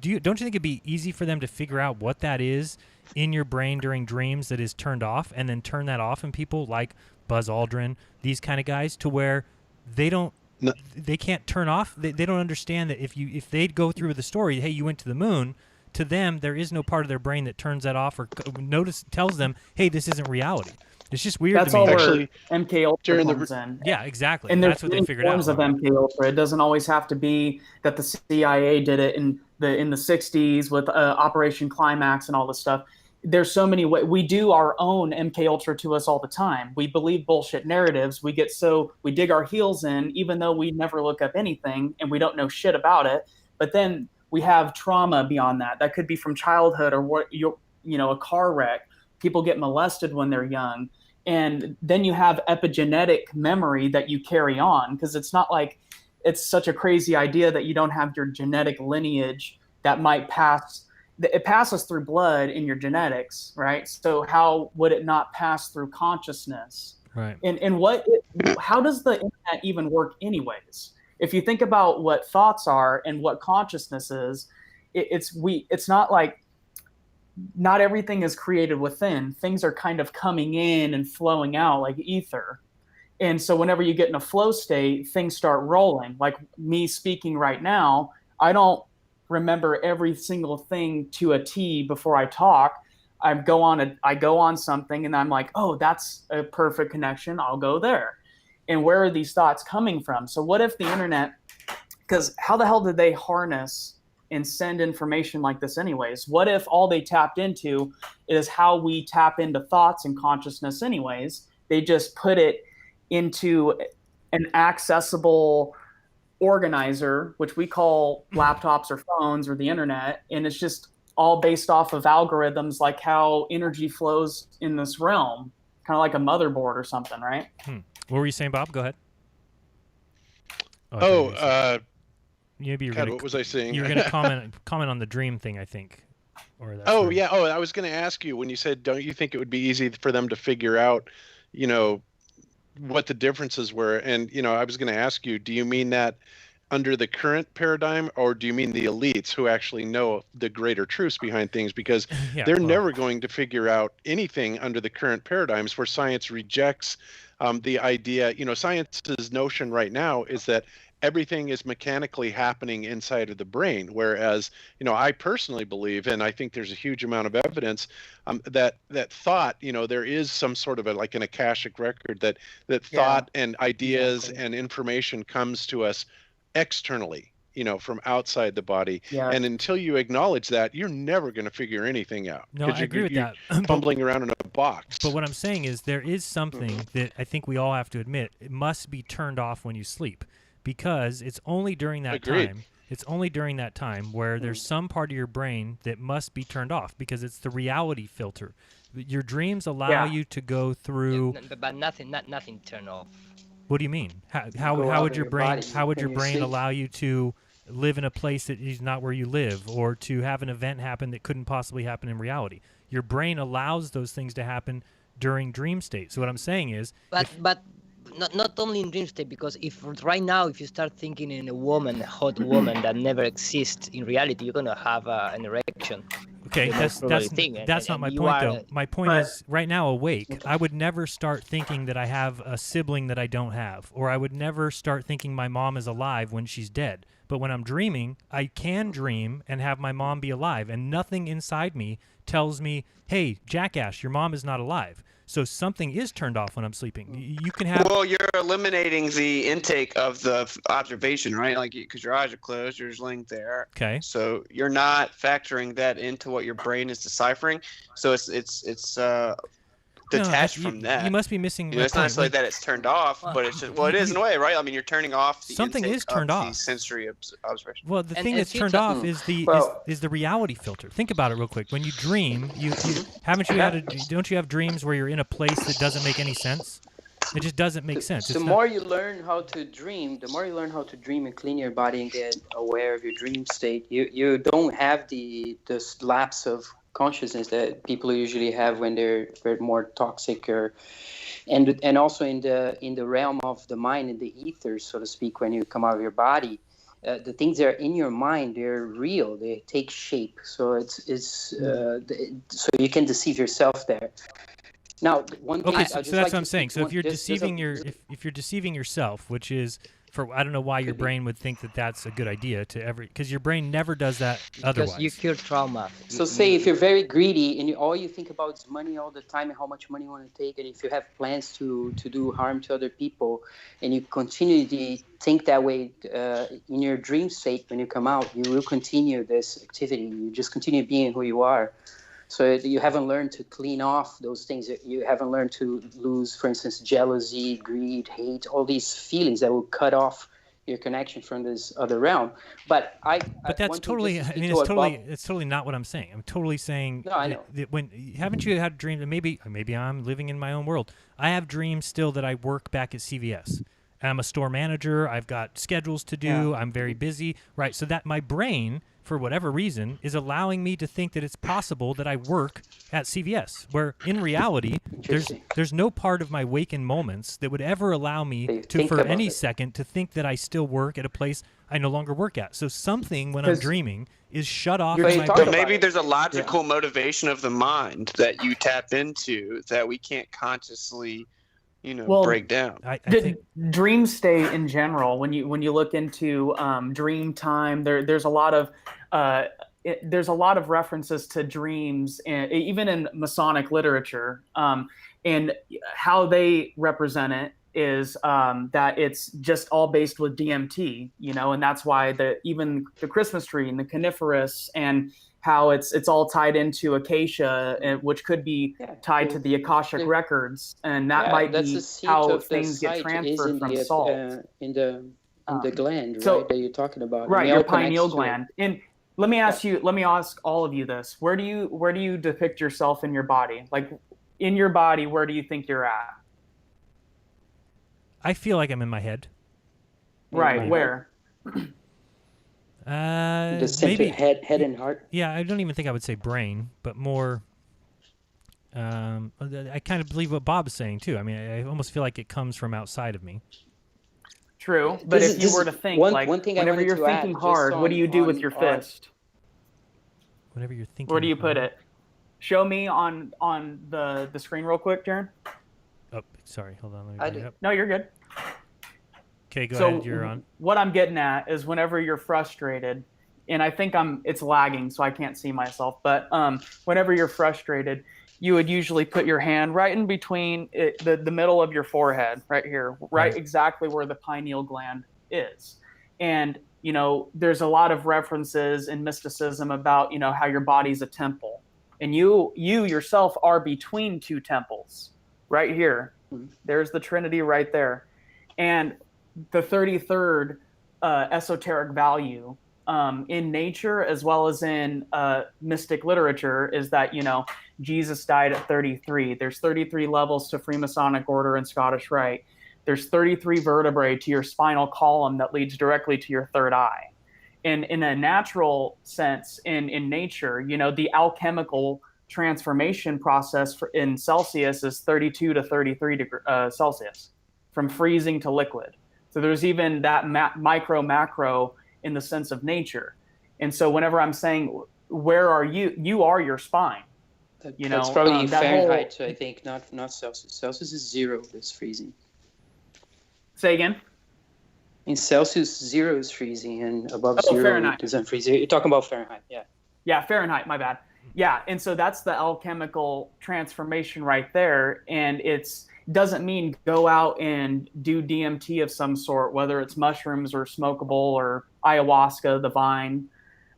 don't you think it'd be easy for them to figure out what that is in your brain during dreams that is turned off, and then turn that off in people like Buzz Aldrin, these kind of guys, to where they can't turn off. They don't understand that if they go through with the story, hey, you went to the moon, to them there is no part of their brain that turns that off or tells them, hey, this isn't reality. It's just weird That's to me. all where MK Ultra comes in. Yeah, exactly. And that's there's what they figured forms out. of MK Ultra. It doesn't always have to be that the CIA did it in the 60s with Operation Climax and all this stuff. There's so many ways. We do our own MK Ultra to us all the time. We believe bullshit narratives. We dig our heels in, even though we never look up anything and we don't know shit about it. But then we have trauma beyond that. That could be from childhood or a car wreck. People get molested when they're young. And then you have epigenetic memory that you carry on, because it's not like it's such a crazy idea that you don't have your genetic lineage that might pass. It passes through blood in your genetics, right? So how would it not pass through consciousness? Right. And how does the internet even work anyways? If you think about what thoughts are and what consciousness is, it's not like, not everything is created within. Things are kind of coming in and flowing out like ether. And so whenever you get in a flow state, things start rolling. Like me speaking right now, I don't remember every single thing to a T before I talk. I go on something and I'm like, oh, that's a perfect connection. I'll go there. And where are these thoughts coming from? So what if the internet, because how the hell did they harness and send information like this anyways? What if all they tapped into is how we tap into thoughts and consciousness anyways? They just put it into an accessible organizer, which we call laptops or phones or the internet, and it's just all based off of algorithms, like how energy flows in this realm, kind of like a motherboard or something, right? What were you saying, Bob? Go ahead. What was I saying? You were going to comment on the dream thing, I think. I was going to ask you, when you said, don't you think it would be easy for them to figure out, what the differences were? And, I was going to ask you, do you mean that under the current paradigm, or do you mean the elites who actually know the greater truths behind things? Because they're never going to figure out anything under the current paradigms, where science rejects the idea. Science's notion right now is that everything is mechanically happening inside of the brain, whereas I personally believe, and I think there's a huge amount of evidence that thought, there is some sort of like an akashic record that thought and ideas and information comes to us externally, from outside the body. And until you acknowledge that, you're never going to figure anything out. No, I agree with that. Fumbling around in a box. But what I'm saying is, there is something that I think we all have to admit, it must be turned off when you sleep. Because it's only during that time. It's only during that time where there's some part of your brain that must be turned off, because it's the reality filter. Your dreams allow you to go through. But nothing turned off. What do you mean? How would your brain allow you to live in a place that is not where you live, or to have an event happen that couldn't possibly happen in reality? Your brain allows those things to happen during dream state. So what I'm saying is, but not only in dream state, because if right now, if you start thinking in a hot woman that never exists in reality, you're gonna have an erection. Okay, that's not my point, though. My point is, right now, awake, I would never start thinking that I have a sibling that I don't have, or I would never start thinking my mom is alive when she's dead. But when I'm dreaming, I can dream and have my mom be alive, and nothing inside me tells me, hey, jackass, your mom is not alive. So something is turned off when I'm sleeping. You can have. Well, you're eliminating the intake of the observation, right? Like, because your eyes are closed, you're just laying there. Okay. So you're not factoring that into what your brain is deciphering. So it's detached from that. You must be missing. You know, it's not necessarily that it's turned off, but it's just, well, it is in a way, right? I mean, you're turning off the something intake is turned of off. the sensory observation. Well, the thing that's turned off is the is the reality filter. Think about it real quick. When you dream, you haven't you had don't you have dreams where you're in a place that doesn't make any sense? It just doesn't make sense. The more you learn how to dream, and clean your body and get aware of your dream state, you don't have the lapse of consciousness that people usually have when they're more toxic, and also in the realm of the mind, in the ether, so to speak, when you come out of your body. The things that are in your mind, they're real. They take shape. So so you can deceive yourself there. Now, one thing. Okay, so that's what I'm saying. So if you're deceiving if you're deceiving yourself, which is I don't know why your brain would think that that's a good idea because your brain never does that otherwise. Because you cure trauma. So say if you're very greedy and all you think about is money all the time and how much money you want to take, and if you have plans to do harm to other people, and you continually think that way in your dream state, when you come out, you will continue this activity. You just continue being who you are. So you haven't learned to clean off those things. You haven't learned to lose, for instance, jealousy, greed, hate, all these feelings that will cut off your connection from this other realm. But that's totally. I mean, it's totally not what I'm saying. I'm totally saying. No, I know. Haven't you had dreams? Maybe I'm living in my own world. I have dreams still that I work back at CVS. I'm a store manager. I've got schedules to do. Yeah. I'm very busy. Right. So that my brain, for whatever reason, is allowing me to think that it's possible that I work at CVS, where in reality, there's no part of my waking moments that would ever allow me to, for any second, to think that I still work at a place I no longer work at. So something, when I'm dreaming, is shut off in my brain. But maybe there's a logical motivation of the mind that you tap into that we can't consciously break down. I think dream state in general, when you look into dream time, there's a lot of references to dreams, even in Masonic literature, and how they represent it is that it's just all based with DMT, and that's why even the Christmas tree and the coniferous and how it's all tied into acacia, which could be tied to the Akashic records, and that might be how things get transferred from salt. In the gland, right, that you're talking about. Right, your pineal gland. And let me ask all of you this: where do you depict yourself in your body? Like, in your body, where do you think you're at? I feel like I'm in my head. Right, where? The center, maybe head and heart. Yeah, I don't even think I would say brain, but more. I kind of believe what Bob's saying too. I mean, I almost feel like it comes from outside of me. True, but if you were to think, one thing whenever you're thinking hard, what do you do with your fist? Whenever you're thinking. Where do you put it? Show me on the screen real quick, Jaren. Oh, sorry. Hold on. Let me bring it up. No, you're good. Okay, go ahead. You're on. What I'm getting at is whenever you're frustrated, and I think it's lagging, so I can't see myself. But whenever you're frustrated, you would usually put your hand right in between the middle of your forehead, right here, right exactly where the pineal gland is. And there's a lot of references in mysticism about how your body's a temple, and you yourself are between two temples, right here. There's the Trinity right there, and the 33rd esoteric value in nature as well as in mystic literature is that Jesus died at 33. There's 33 levels to Freemasonic order and Scottish Rite. There's 33 vertebrae to your spinal column that leads directly to your third eye. And in a natural sense, in nature, the alchemical transformation process in Celsius is 32 to 33 Celsius, from freezing to liquid. So there's even that micro macro in the sense of nature. And so whenever I'm saying, where are you? You are your spine. That's probably Fahrenheit, I think, not Celsius. Celsius is 0, it's freezing. Say again? In Celsius, 0 is freezing, and above 0 Fahrenheit. is unfreezing. You're talking about Fahrenheit, yeah. Yeah, Fahrenheit, my bad. Yeah, and so that's the alchemical transformation right there, and doesn't mean go out and do DMT of some sort, whether it's mushrooms or smokable or ayahuasca, the vine.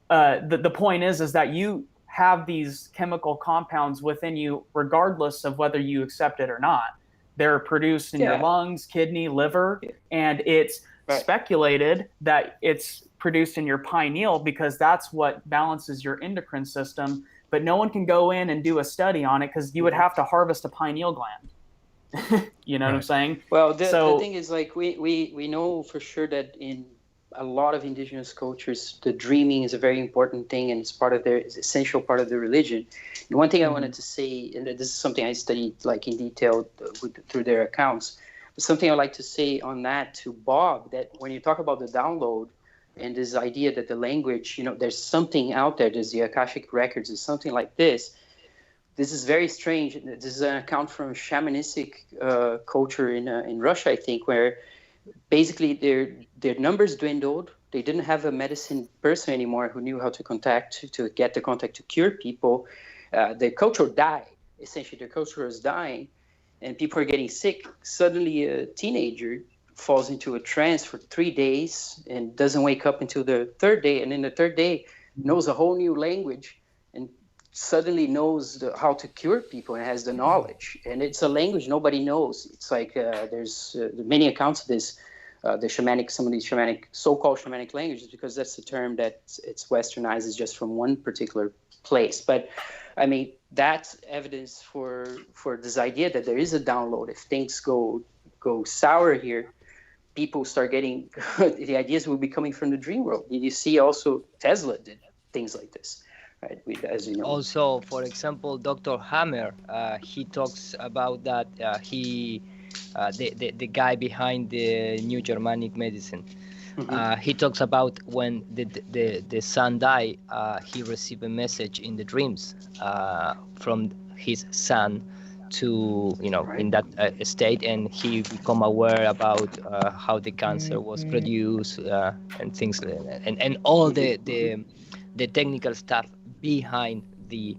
The point is that you have these chemical compounds within you regardless of whether you accept it or not. They're produced in your lungs, kidney, liver, and it's speculated that it's produced in your pineal because that's what balances your endocrine system. But no one can go in and do a study on it because you would have to harvest a pineal gland. You know what I'm saying? Well, the thing is, like, we know for sure that in a lot of indigenous cultures, the dreaming is a very important thing, and it's essential part of the religion. And one thing I wanted to say, and this is something I studied like in detail through their accounts, but something I'd like to say on that to Bob, that when you talk about the download and this idea that the language, there's something out there, there's the Akashic records, there's something like this. This is very strange. This is an account from shamanistic culture in Russia, I think, where basically their numbers dwindled. They didn't have a medicine person anymore who knew how to get the contact to cure people. The culture died. Essentially, the culture was dying, and people are getting sick. Suddenly, a teenager falls into a trance for 3 days and doesn't wake up until the third day. And in the third day, knows a whole new language and suddenly knows how to cure people and has the knowledge. And it's a language nobody knows. It's like there's many accounts of this, some of these so-called shamanic languages, because that's the term that it's westernized, is just from one particular place. But I mean, that's evidence for this idea that there is a download. If things go sour here, people start getting the ideas will be coming from the dream world. You see also Tesla did things like this. Right, as you know. Also, for example, Dr. Hammer, he talks about that the guy behind the New Germanic medicine. He talks about when the son died, he received a message in the dreams from his son to in that state, and he become aware about how the cancer was produced and things like that, and all the technical stuff behind the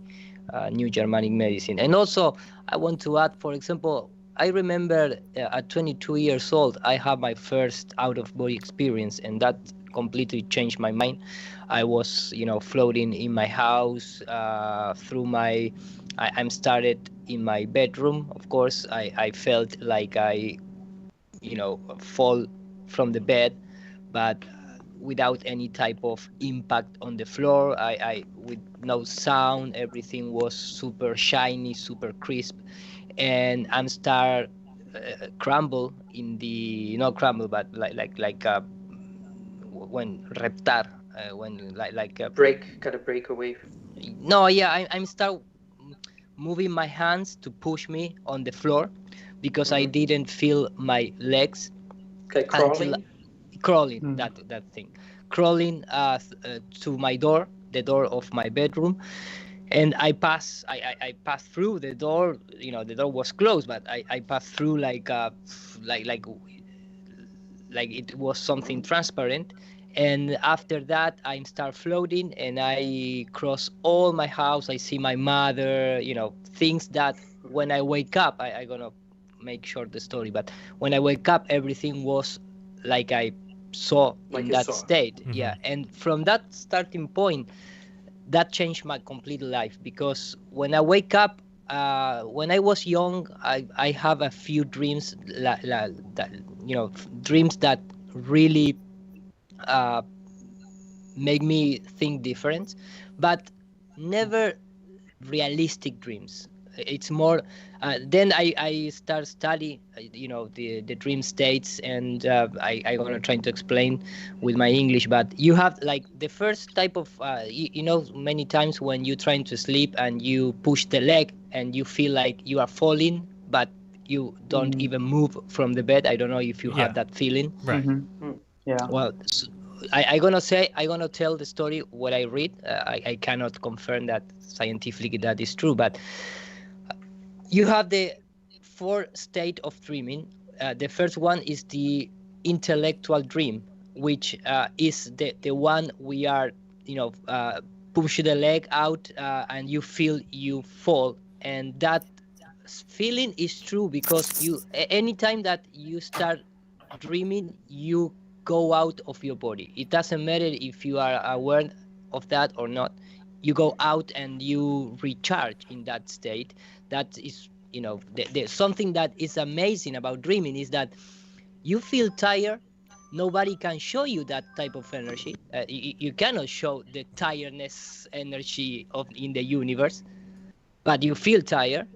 New Germanic medicine. And also, I want to add, for example, I remember at 22 years old, I had my first out-of-body experience, and that completely changed my mind. I was, floating in my house I'm started in my bedroom. Of course, I felt like I, fall from the bed, but without any type of impact on the floor. I with no sound, everything was super shiny, super crisp, and I'm start crumble in the not crumble, but like when reptar, when break away. No, yeah, I'm start moving my hands to push me on the floor because I didn't feel my legs. Like crawling. Crawling, that thing, crawling to my door, the door of my bedroom, and I passed through the door. The door was closed, but I passed through like it was something transparent. And after that, I start floating, and I cross all my house. I see my mother, things that when I wake up, I gonna make short the story, but when I wake up, everything was like I saw in that state. Yeah, and from that starting point, that changed my complete life, because when I wake up, when I was young, I have a few dreams, that dreams that really make me think different, but never realistic dreams. It's more then I start study the dream states, and I gonna try to explain with my English, but you have like the first type of many times when you're trying to sleep and you push the leg and you feel like you are falling, but you don't even move from the bed. I don't know if you have that feeling. Right. Yeah. Well, I gonna tell the story what I read. I cannot confirm that scientifically that is true, but you have the 4 state of dreaming. The first one is the intellectual dream, which is the one we are, push the leg out and you feel you fall, and that feeling is true because anytime that you start dreaming, you go out of your body. It doesn't matter if you are aware of that or not. you go out and you recharge in that state. That is, something that is amazing about dreaming is that you feel tired. Nobody can show you that type of energy. You cannot show the tiredness energy in the universe, but you feel tired,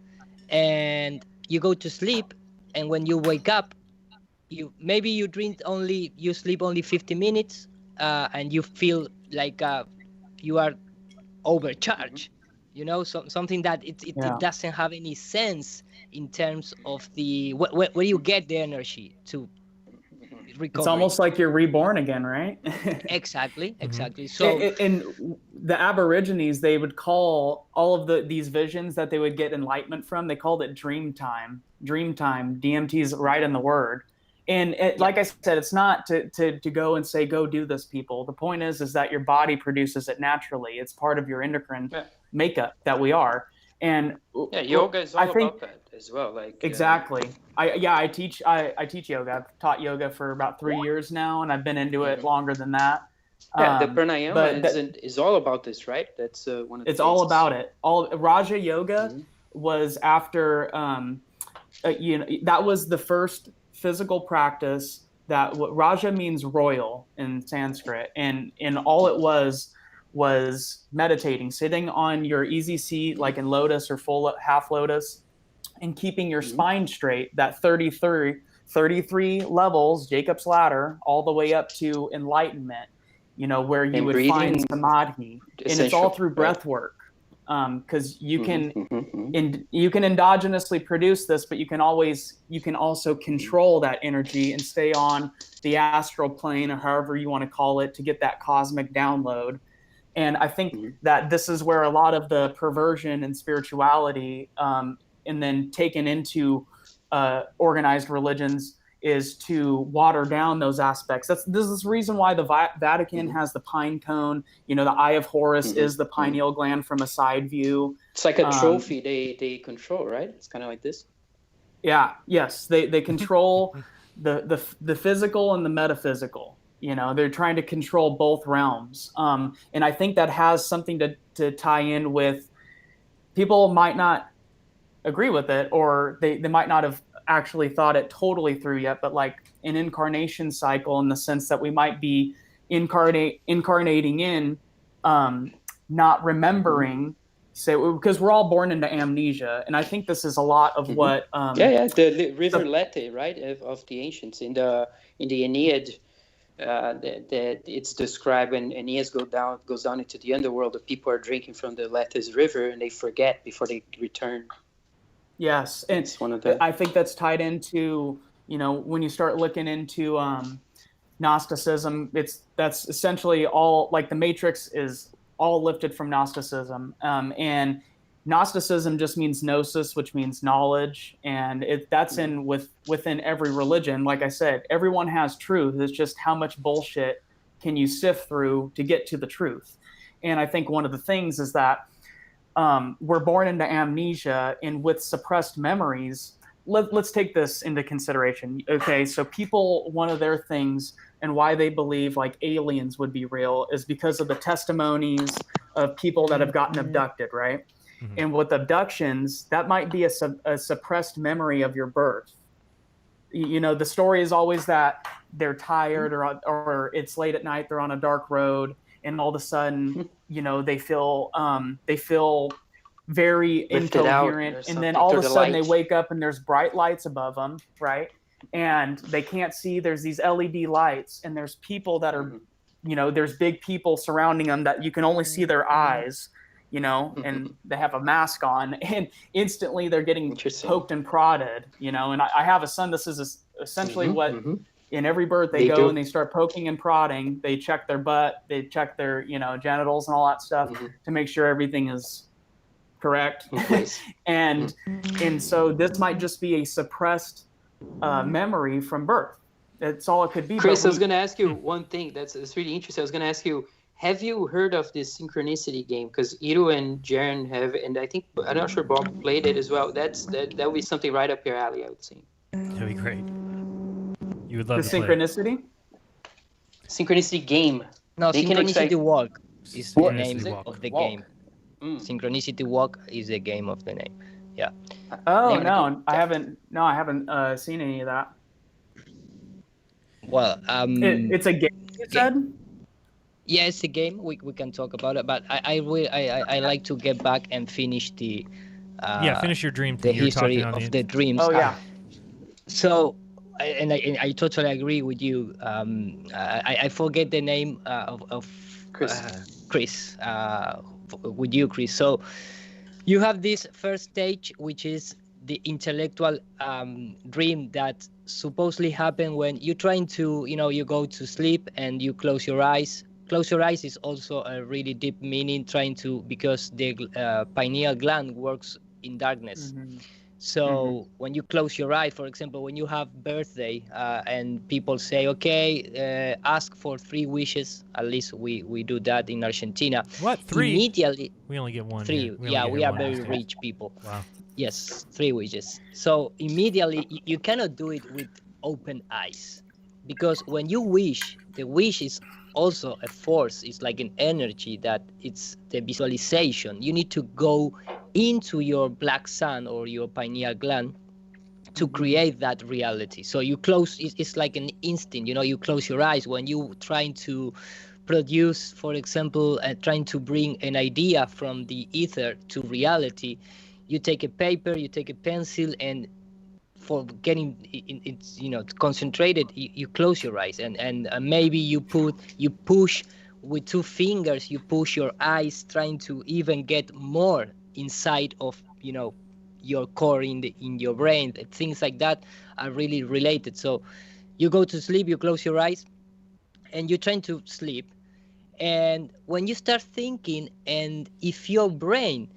and you go to sleep, and when you wake up, you sleep only 50 minutes, and you feel like you are overcharged. Something that it doesn't have any sense in terms of the where you get the energy to recover. It's almost like you're reborn again, right? Exactly. So in the Aborigines, they would call all of these visions that they would get enlightenment from, they called it dream time. DMT's right in the word. And like I said, it's not to go and say, go do this, people. The point is that your body produces it naturally. It's part of your endocrine makeup that we are. And yoga is all about that as well. Exactly. I teach yoga. I've taught yoga for about 3 years now, and I've been into it longer than that. Yeah, the pranayama is all about this, right? That's one of the. It's all about it. Raja Yoga was after. That was the first physical practice that Raja means royal in Sanskrit, and all it was meditating, sitting on your easy seat like in lotus or full half lotus, and keeping your spine straight. That 33 levels, Jacob's ladder, all the way up to enlightenment. Where you would find samadhi, and it's all through breath work. Because you can endogenously produce this, but you can also control that energy and stay on the astral plane, or however you want to call it, to get that cosmic download. And I think that this is where a lot of the perversion and spirituality, and then taken into organized religions, is to water down those aspects. This is the reason why the Vatican has the pine cone. The eye of Horus is the pineal gland from a side view. It's like a trophy they control, right? It's kind of like this. Yeah. Yes. They control the physical and the metaphysical. They're trying to control both realms. And I think that has something to tie in with, people might not agree with it, or they might not have actually thought it totally through yet, but like an incarnation cycle, in the sense that we might be incarnating in, not remembering, because we're all born into amnesia. And I think this is a lot of what the river Lethe, right, of the ancients in the Aeneid. That it's described when Aeneas goes down into the underworld. The people are drinking from the Lethe's river, and they forget before they return. Yes, and it's one of the. I think that's tied into, when you start looking into Gnosticism, that's essentially all, like the Matrix is all lifted from Gnosticism, and Gnosticism just means gnosis, which means knowledge, and that's within every religion. Like I said, everyone has truth. It's just how much bullshit can you sift through to get to the truth. And I think one of the things is that we're born into amnesia, and with suppressed memories. Let's take this into consideration. Okay, so people, one of their things and why they believe like aliens would be real is because of the testimonies of people that have gotten abducted, right? Mm-hmm. And with abductions, that might be a suppressed memory of your birth. The story is always that they're tired, or it's late at night, they're on a dark road, and all of a sudden, they feel very incoherent, and then all of a sudden they wake up and there's bright lights above them, right? And they can't see. There's these LED lights, and there's people that are, there's big people surrounding them that you can only see their eyes, and they have a mask on, and instantly they're getting poked and prodded, and I have a son. This is essentially what. In every birth they go and they start poking and prodding. They check their butt, they check their, genitals and all that stuff to make sure everything is correct. and so this might just be a suppressed memory from birth. That's all it could be. Chris, I was going to ask you one thing that's really interesting. I was going to ask you, have you heard of this synchronicity game? Because Iru and Jaren have, and I think, I'm not sure Bob played it as well. That would be something right up your alley, I would say. That'd be great. You would love the synchronicity? Synchronicity game. No, synchronicity walk. is the What? name Walk. of the Walk. game. Synchronicity Walk is the game of the name. Yeah. Oh Then- no, I haven't. No, I haven't seen any of that. Well, It's a game. You said. yeah, it's a game. We can talk about it, but I like to get back and finish the finish your dream the thing. You were history talking on of the the dreams. Oh yeah. So, and I totally agree with you. I forget the name of Chris. Chris. With you, Chris. So you have this first stage, which is the intellectual dream that supposedly happen when you're trying to, you go to sleep and you close your eyes. Close your eyes is also a really deep meaning, because the pineal gland works in darkness. So when you close your eye, for example, when you have birthday and people say, okay, ask for 3 wishes, at least we do that in Argentina. What? 3? Immediately. We only get 1. 3. We Yeah, only we get are one very these days. rich people. Wow. Yes, 3 wishes. So immediately, you cannot do it with open eyes. Because when you wish, the wish is also a force. It's like an energy that it's the visualization. You need to go into your black sun or your pineal gland to create that reality. So you close, it's like an instinct, you close your eyes when you trying to produce, for example, trying to bring an idea from the ether to reality. You take a paper, you take a pencil, and for getting it's concentrated, you close your eyes, and maybe you push with 2 fingers, you push your eyes, trying to even get more inside of your core in your brain. Things like that are really related. So you go to sleep, you close your eyes, and you're trying to sleep, and when you start thinking, and if your brain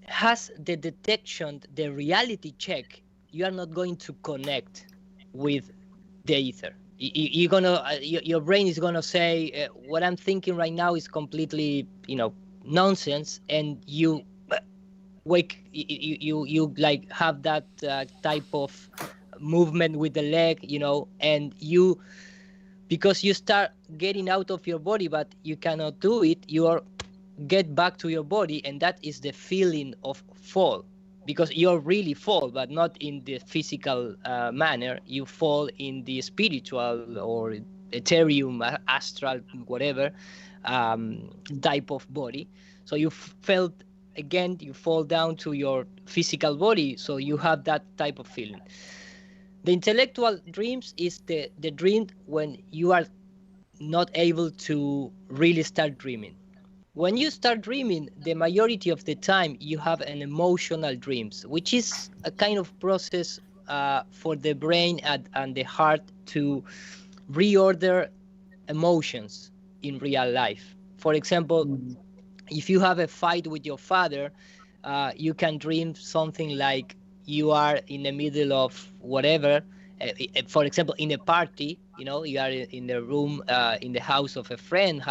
has the detection, the reality check, you are not going to connect with the ether. You're gonna, your brain is gonna say, what I'm thinking right now is completely, nonsense, and you wake, you like have that type of movement with the leg, and you, because you start getting out of your body, but you cannot do it, you are get back to your body, and that is the feeling of fall, because you're really fall, but not in the physical manner. You fall in the spiritual or ethereum, astral, whatever type of body. So you felt, again, you fall down to your physical body, so you have that type of feeling. The intellectual dreams is the dream when you are not able to really start dreaming. When you start dreaming, the majority of the time you have an emotional dreams, which is a kind of process for the brain and the heart to reorder emotions in real life. For example, if you have a fight with your father, you can dream something like you are in the middle of whatever. For example, in a party, you are in the room, in the house of a friend,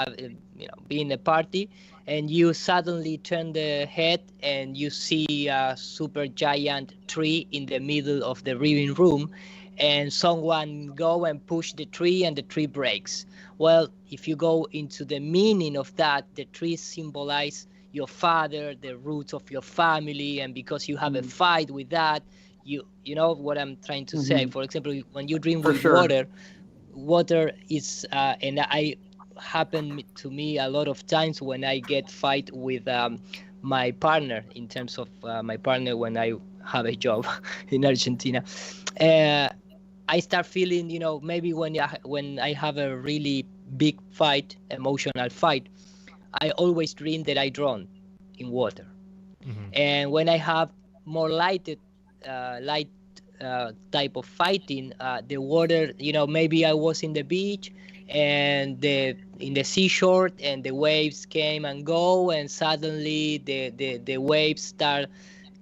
be in a party, and you suddenly turn the head and you see a super giant tree in the middle of the living room, and someone go and push the tree and the tree breaks. Well, if you go into the meaning of that, the trees symbolize your father, the roots of your family, and because you have a fight with that, you know what I'm trying to say. For example, when you dream with water is, and I happen to me a lot of times when I get fight with my partner, in terms of my partner when I have a job in Argentina. I start feeling, maybe when I have a really big fight, emotional fight, I always dream that I drown in water. And when I have more light type of fighting, the water, maybe I was in the beach and in the seashore, and the waves came and go, and suddenly the waves start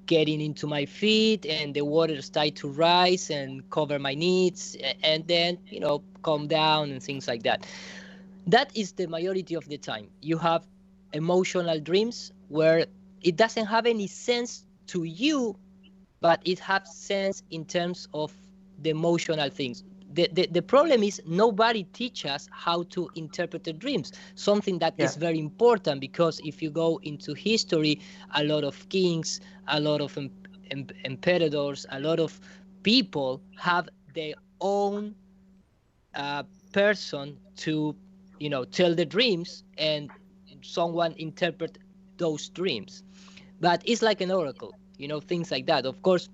getting into my feet, and the water started to rise and cover my knees, and then calm down and things like that. That is the majority of the time. You have emotional dreams where it doesn't have any sense to you, but it has sense in terms of the emotional things. the problem is nobody teaches us how to interpret the dreams, something that is very important, because if you go into history, a lot of kings, a lot of emperors, a lot of people have their own person to, tell the dreams, and someone interpret those dreams. But it's like an oracle, things like that. Of course,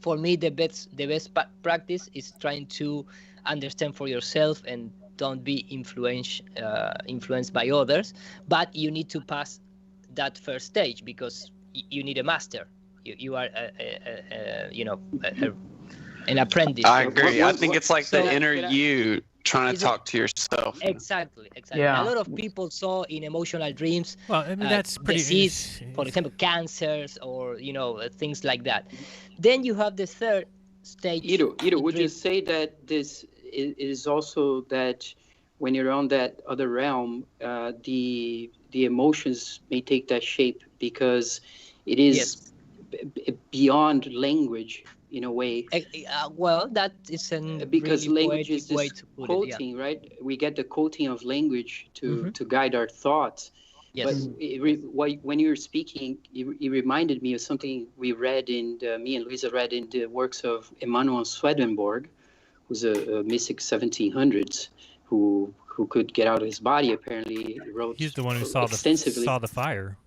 for me, the best practice is trying to understand for yourself and don't be influenced by others. But you need to pass that first stage, because you need a master. You are an apprentice. I agree. I think it's like the inner you trying to talk to yourself. Exactly. Yeah. A lot of people saw in emotional dreams, well, I mean, that's pretty disease, for example, cancers, or things like that. Then you have the third stage. Ido, would you say that this is also that when you're on that other realm, the emotions may take that shape, because it is beyond language in a way? Well, that is because really language is way this to put coating, it, right? We get the coating of language to guide our thoughts. Yes. But when you were speaking, it reminded me of something we read me and Luisa read in the works of Emanuel Swedenborg, who's a mystic 1700s, who could get out of his body. Apparently, wrote. He's the one who saw extensively. the fire,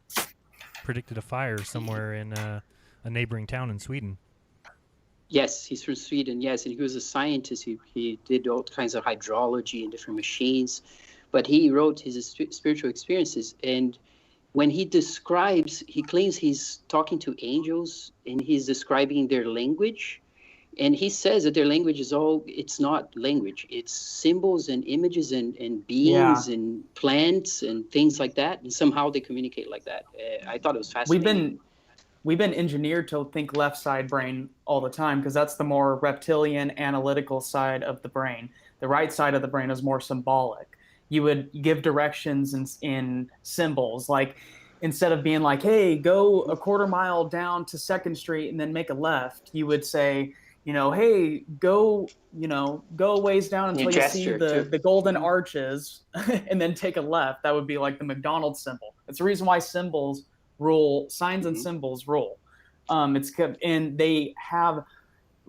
predicted a fire somewhere in a neighboring town in Sweden. Yes, he's from Sweden. Yes, and he was a scientist. He did all kinds of hydrology and different machines, but he wrote his spiritual experiences. And when he claims he's talking to angels, and he's describing their language. And he says that their language it's not language. It's symbols and images and beings and plants and things like that. And somehow they communicate like that. I thought it was fascinating. We've been engineered to think left side brain all the time, because that's the more reptilian, analytical side of the brain. The right side of the brain is more symbolic. You would give directions in symbols, like instead of being like, hey, go a quarter mile down to 2nd Street and then make a left, you would say, hey, go a ways down until you see the golden arches and then take a left. That would be like the McDonald's symbol. It's the reason why symbols rule, signs and symbols rule. And they have,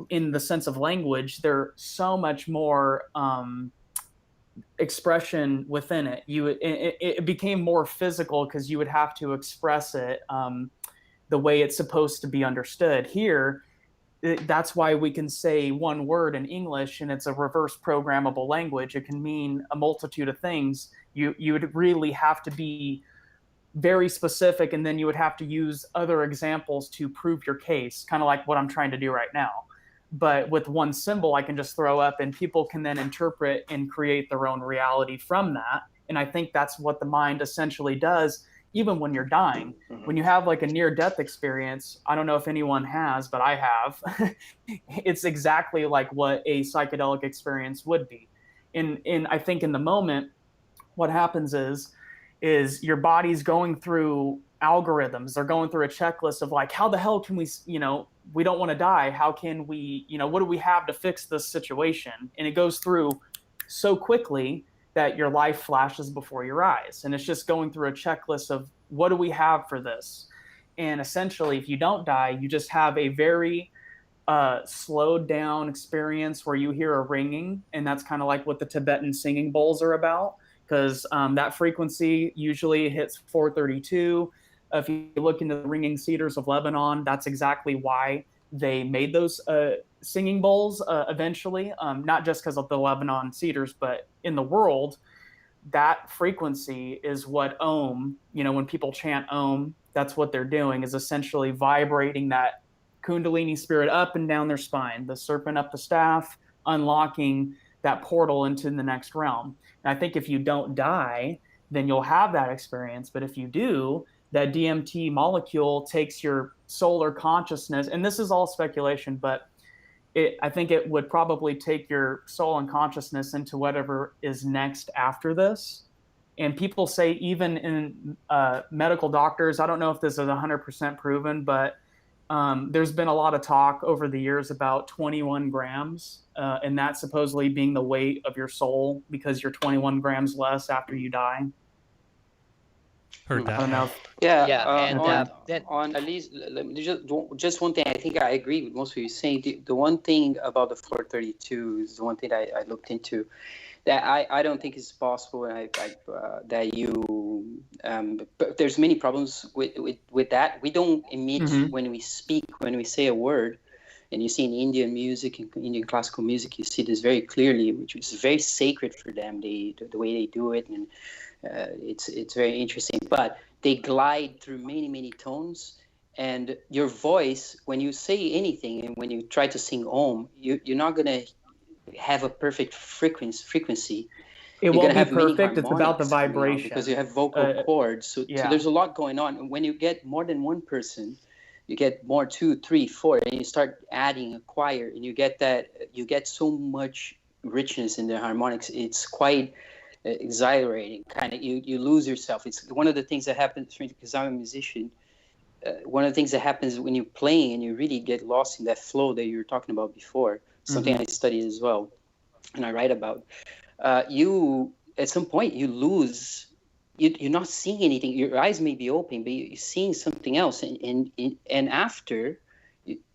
in the sense of language, they're so much more expression within it. It became more physical, because you would have to express it the way it's supposed to be understood. Here, that's why we can say one word in English, and it's a reverse programmable language. It can mean a multitude of things. You would really have to be very specific, and then you would have to use other examples to prove your case, kind of like what I'm trying to do right now. But with one symbol, I can just throw up, and people can then interpret and create their own reality from that. And I think that's what the mind essentially does, even when you're dying. When you have like a near-death experience, I don't know if anyone has, but I have. It's exactly like what a psychedelic experience would be. And I think in the moment, what happens is your body's going through algorithms. They're going through a checklist of like, how the hell can we, we don't want to die. How can we, what do we have to fix this situation? And it goes through so quickly that your life flashes before your eyes. And it's just going through a checklist of what do we have for this? And essentially, if you don't die, you just have a very slowed down experience where you hear a ringing. And that's kind of like what the Tibetan singing bowls are about, because that frequency usually hits 432. If you look into the ringing cedars of Lebanon, that's exactly why they made those singing bowls eventually, not just because of the Lebanon cedars, but in the world, that frequency is what Om, when people chant Om, that's what they're doing, is essentially vibrating that Kundalini spirit up and down their spine, the serpent up the staff, unlocking that portal into the next realm. And I think if you don't die, then you'll have that experience. But if you do, that DMT molecule takes your solar consciousness, and this is all speculation, but I think it would probably take your soul and consciousness into whatever is next after this. And people say, even in medical doctors, I don't know if this is 100% proven, but There's been a lot of talk over the years about 21 grams, and that supposedly being the weight of your soul because you're 21 grams less after you die. Heard that. I don't know. Yeah, and on at least just one thing. I think I agree with most of you saying. The one thing about the 432 is the one thing I looked into that I don't think is possible. And that you but there's many problems with that. We don't emit when we speak, when we say a word. And you see in Indian music, in Indian classical music, you see this very clearly, which is very sacred for them. The way they do it, and it's very interesting. But they glide through many tones, and your voice, when you say anything, and when you try to sing Om, you're not gonna have a perfect frequency. It You're won't gonna be have many perfect. It's about the harmonics, vibration because you have vocal cords. So there's a lot going on. And when you get more than one person, you get more 2, 3, 4, and you start adding a choir, and you get so much richness in the harmonics. It's quite exhilarating. Kind of, you lose yourself. It's one of the things that happens because I'm a musician. One of the things that happens when you're playing and you really get lost in that flow that you were talking about before. Something I studied as well, and I write about. You at some point you lose. You're not seeing anything. Your eyes may be open, but you're seeing something else. And after,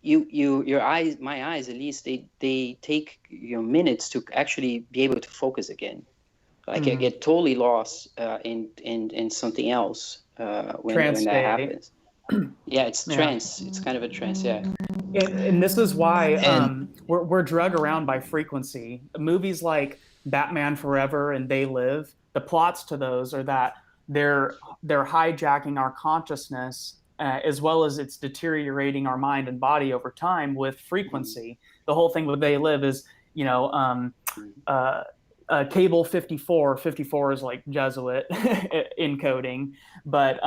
your eyes, my eyes at least, they take minutes to actually be able to focus again. Like I get totally lost in something else when that happens. Yeah, it's trance. It's kind of a trance. Yeah. And this is why we're drug around by frequency. Movies like Batman Forever and They Live, the plots to those are that they're hijacking our consciousness as well as it's deteriorating our mind and body over time with frequency. The whole thing with They Live is, cable 54 is like Jesuit encoding, but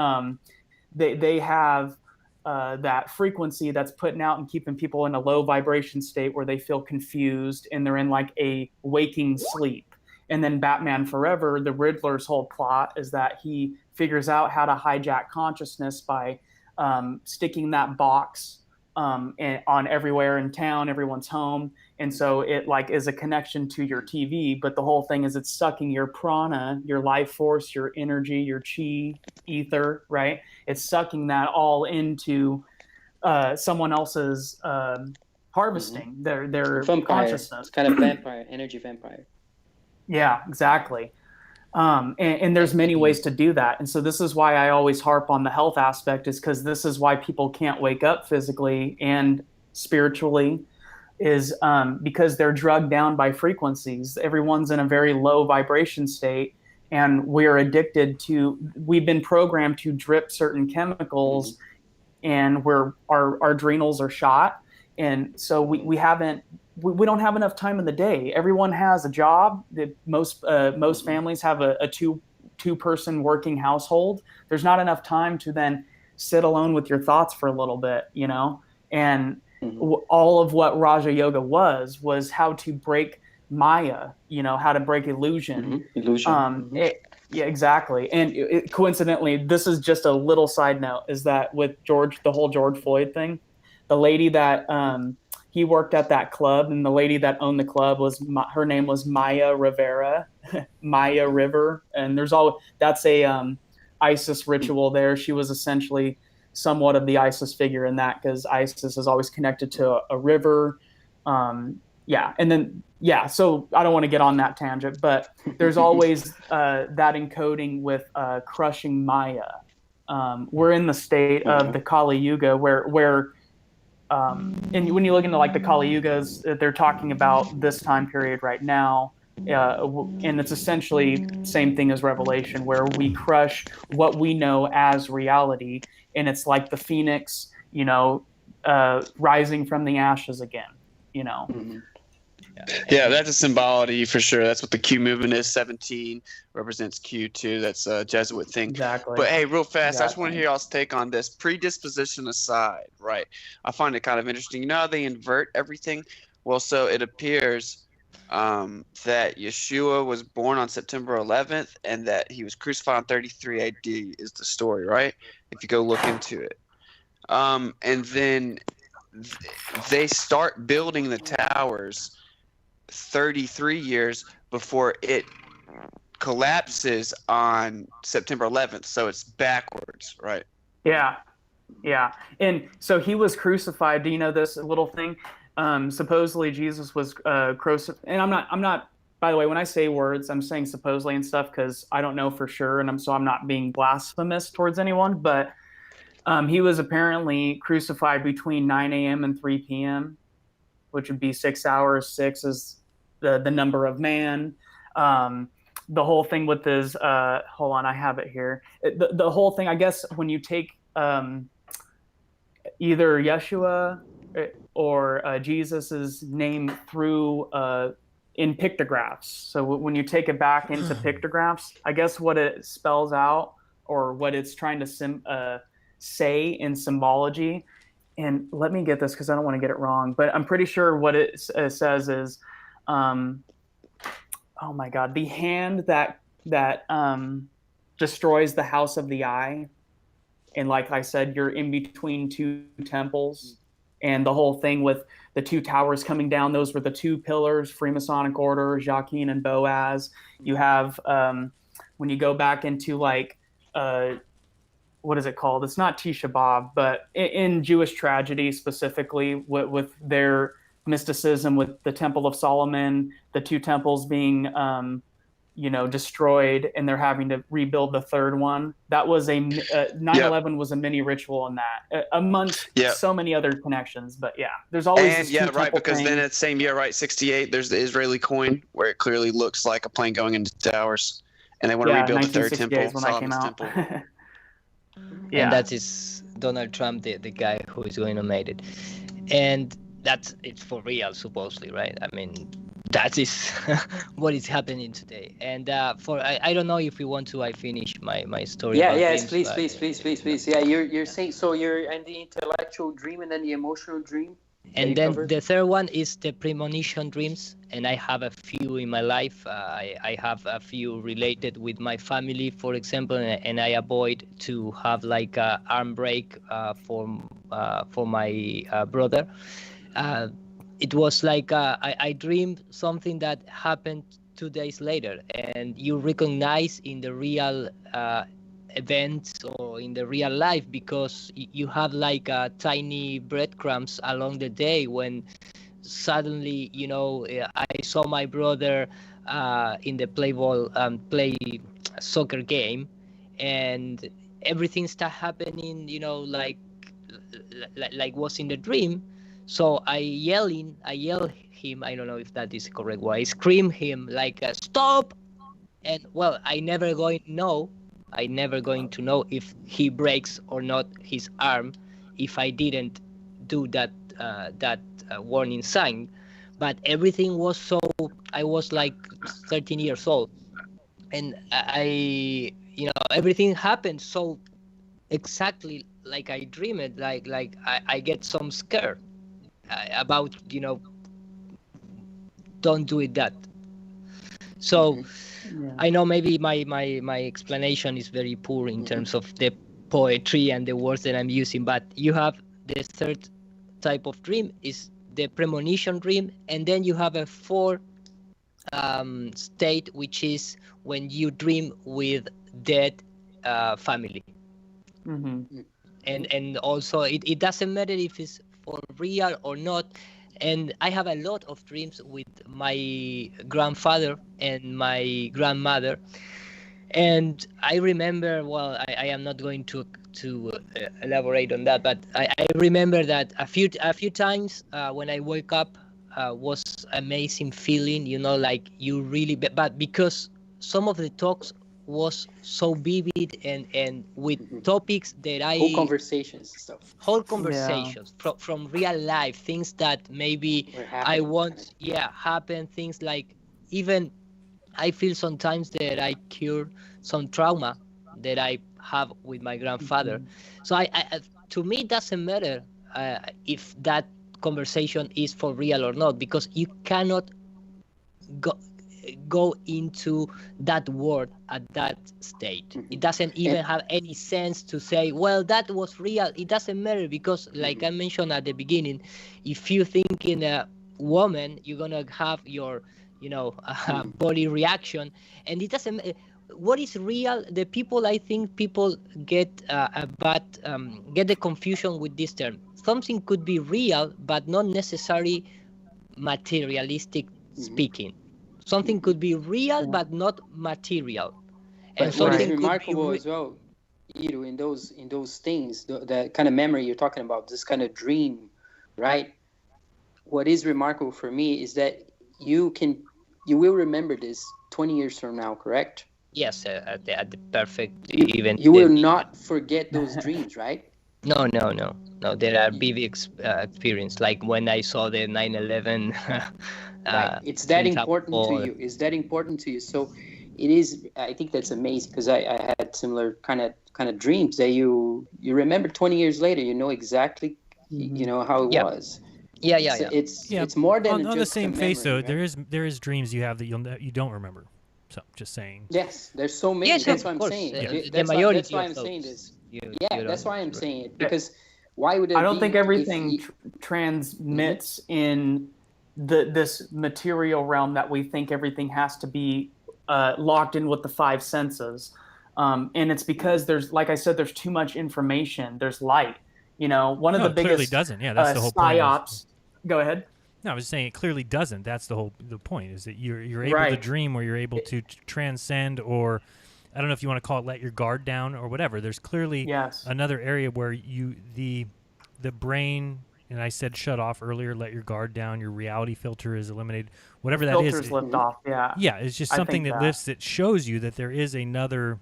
they have that frequency that's putting out and keeping people in a low vibration state where they feel confused and they're in like a waking sleep. And then Batman Forever, the Riddler's whole plot is that he figures out how to hijack consciousness by sticking that box on everywhere in town, everyone's home. And so it like is a connection to your TV, but the whole thing is it's sucking your prana, your life force, your energy, your chi, ether, right? It's sucking that all into someone else's harvesting, their consciousness. It's kind of vampire, energy vampire. Yeah, exactly. And there's many ways to do that. And so this is why I always harp on the health aspect, is because this is why people can't wake up physically and spiritually, is because they're drugged down by frequencies. Everyone's in a very low vibration state, and we're we've been programmed to drip certain chemicals, and our adrenals are shot. And so we don't have enough time in the day. Everyone has a job. Most families have a two-person working household. There's not enough time to then sit alone with your thoughts for a little bit, and all of what Raja Yoga was how to break Maya, how to break illusion. Yeah, exactly. And coincidentally, this is just a little side note, is that with the whole George Floyd thing, the lady that he worked at that club, and the lady that owned the club her name was Maya Rivera, Maya River. And that's a ISIS ritual there. She was essentially somewhat of the ISIS figure in that, because ISIS is always connected to a river. So I don't want to get on that tangent, but there's always that encoding with crushing Maya. We're in the state of the Kali Yuga where and when you look into like the Kali Yugas, they're talking about this time period right now. And it's essentially same thing as Revelation, where we crush what we know as reality. And it's like the phoenix, rising from the ashes again, Yeah, that's a symbology for sure. That's what the Q movement is. 17 represents Q2. That's a Jesuit thing. Exactly. But hey, real fast, I just want to hear y'all's take on this. Predisposition aside, right? I find it kind of interesting. You know how they invert everything? Well, so it appears that Yeshua was born on September 11th and that he was crucified on 33 AD is the story, right? If you go look into it. And then they start building the towers 33 years before it collapses on September 11th. So it's backwards, right? Yeah, yeah. And so he was crucified. Do you know this little thing? Supposedly Jesus was crucified. And I'm not. By the way, when I say words, I'm saying supposedly and stuff because I don't know for sure, and I'm not being blasphemous towards anyone. But he was apparently crucified between 9 a.m. and 3 p.m., which would be 6 hours. 6 is the number of man. The whole thing with his hold on, I have it here. The whole thing, I guess, when you take either Yeshua or Jesus's name through in pictographs. So when you take it back into pictographs, I guess what it spells out or what it's trying to say in symbology. And let me get this because I don't want to get it wrong, but I'm pretty sure what it says is, oh my God, the hand that destroys the house of the eye. And like I said, you're in between two temples, and the whole thing with the two towers coming down, those were the two pillars, Freemasonic order, Joaquin and Boaz. You have, when you go back into like, what is it called? It's not Tisha B'Av, but in Jewish tragedy specifically with their mysticism, with the Temple of Solomon, the two temples being, destroyed, and they're having to rebuild the third one. That was 9/11 was a mini ritual in that, amongst so many other connections. But yeah, there's always and this right, because thing. then that same year, right, 68, there's the Israeli coin where it clearly looks like a plane going into towers, and they want to rebuild the third temple, when that came out. temple. And that is Donald Trump, the guy who is going to make it, and it's for real, supposedly, right? I mean, that is what is happening today. And I don't know if we want to. I finish my story. Yes, please. Yeah, you're saying so. You're in the intellectual dream and then the emotional dream. And then the third one is the premonition dreams, and I have a few in my life. I have a few related with my family, for example, and I avoid to have like a arm break for my brother. It was like I dreamed something that happened 2 days later, and you recognize in the real events or in the real life, because you have like tiny breadcrumbs along the day when suddenly I saw my brother in the play soccer game, and everything started happening like was in the dream. So I yell him, I don't know if that is the correct word, I scream him like stop, and well, I never going to know if he breaks or not his arm if I didn't do that warning sign. But everything was I was like 13 years old, and I everything happened so exactly like I dreamed. Like I get some scared about don't do it that. So I know maybe my explanation is very poor in terms of the poetry and the words that I'm using, but you have the third type of dream is the premonition dream, and then you have a fourth state, which is when you dream with dead family. Mm-hmm. And also it doesn't matter if it's for real or not. And I have a lot of dreams with my grandfather and my grandmother. And I remember, well, I am not going to elaborate on that, but I remember that a few times when I woke up was amazing feeling, like you really, but because some of the talks was so vivid and with topics that whole conversations from real life, things that maybe I want happen, things like even I feel sometimes that I cure some trauma that I have with my grandfather. So I to me it doesn't matter if that conversation is for real or not, because you cannot go into that world at that state. It doesn't even have any sense to say, well, that was real. It doesn't matter because, like I mentioned at the beginning, if you think in a woman, you're gonna have your, body reaction, and it doesn't. What is real? The people, I think, people get get the confusion with this term. Something could be real, but not necessarily materialistic speaking. Something could be real but not material, and But what is something remarkable as well, in those things, that kind of memory you're talking about, this kind of dream, right? What is remarkable for me is that you will remember this 20 years from now, correct? Yes, at the perfect event. You will not forget those dreams, right? No. There are vivid experience, like when I saw the 9/11. Right. It's that in important to Singapore. you. It's that important to you. So it is. I think that's amazing because I had similar kind of dreams that you remember 20 years later. You know exactly, how it was. Yeah. It's more than on just the same a face memory, though. right? There is dreams you have that you don't remember. So just saying. Yes, there's so many. Yes, that's of what I'm course. saying. The That's majority why of I'm saying those, this. you That's don't why I'm remember. saying it, because why would it I don't be think if everything you- transmits in this material realm that we think everything has to be locked in with the five senses. And it's because there's, like I said, there's too much information. There's light. One of No, the it clearly biggest doesn't. Yeah, that's the whole point. psyops. Go ahead. No, I was saying it clearly doesn't. That's the point is that you're able to Right. dream where you're able to transcend, or I don't know if you want to call it let your guard down or whatever. There's clearly another area where the brain, and I said shut off earlier, let your guard down, your reality filter is eliminated, whatever that is. Filters lift off. Yeah. Yeah, it's just I something think that lifts, that shows you that there is another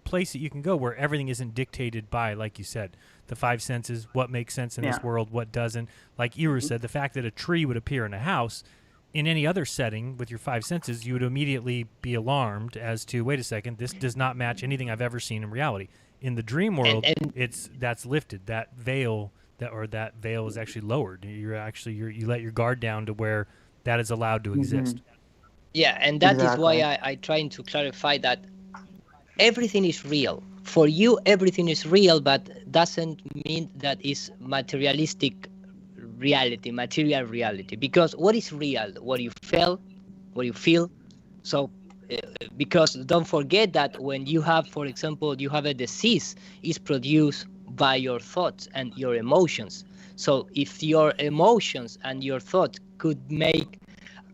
place that you can go where everything isn't dictated by, like you said, the five senses, what makes sense in this world, what doesn't. Like Iru said, the fact that a tree would appear in a house, in any other setting with your five senses, you would immediately be alarmed as to, wait a second, this does not match anything I've ever seen in reality. In the dream world, that's lifted. That veil is actually lowered. You let your guard down to where that is allowed to exist. Yeah, and that is why I trying to clarify that everything is real. For you, everything is real, but doesn't mean that it's materialistic reality, material reality. Because what is real? What you feel, what you feel. So, because don't forget that when you have, for example, you have a disease, it's produced by your thoughts and your emotions. So if your emotions and your thoughts could make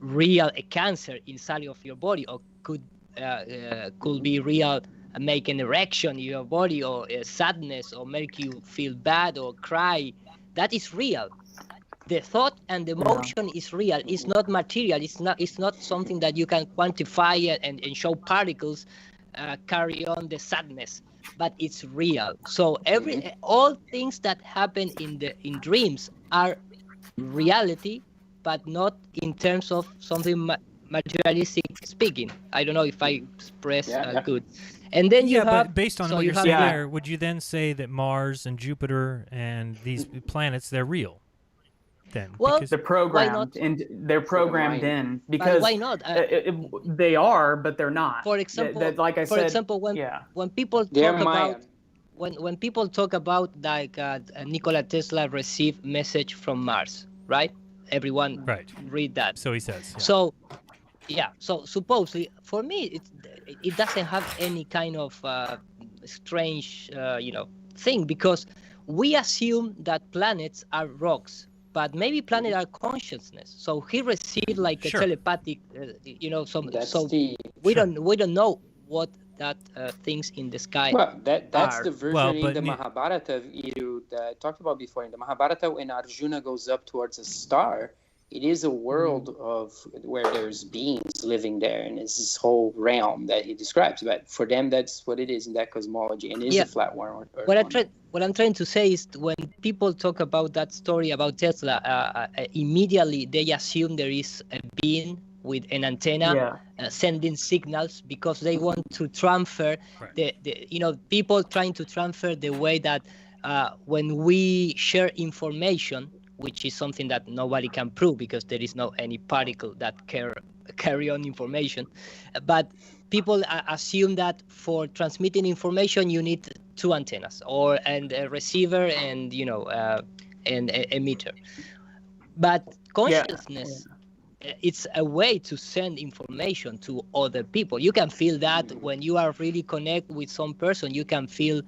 real a cancer inside of your body, or could be real, make an erection in your body, or sadness, or make you feel bad or cry, that is real. The thought and the emotion is real. It's not material. It's not something that you can quantify and show particles carry on the sadness, but it's real. So all things that happen in dreams are reality, but not in terms of something materialistic speaking. I don't know if I express good. And then you have, but based on so what you you're have saying there, would you then say that Mars and Jupiter and these planets, they're real? Then, well, they're programmed and they're programmed in because why not? They are, but they're not. For example, like I said, for example, when people talk about when people talk about like Nikola Tesla received message from Mars, right? Everyone read that. So he says. Yeah. So supposedly, for me, it doesn't have any kind of strange, thing, because we assume that planets are rocks, but maybe planets are consciousness. So he received like a telepathic, we don't know what that things in the sky. Well, that's are. the version in the Mahabharata that I talked about before. In the Mahabharata, when Arjuna goes up towards a star, it is a world of where there's beings living there, and it's this whole realm that he describes. But for them, that's what it is in that cosmology, and it is a flat world. What I'm trying to say is, when people talk about that story about Tesla, immediately they assume there is a being with an antenna sending signals, because they want to transfer the people trying to transfer the way that when we share information, which is something that nobody can prove because there is no any particle that can carry on information. But people assume that for transmitting information you need two antennas and a receiver and and emitter. But consciousness, it's a way to send information to other people. You can feel that when you are really connect with some person. You can feel,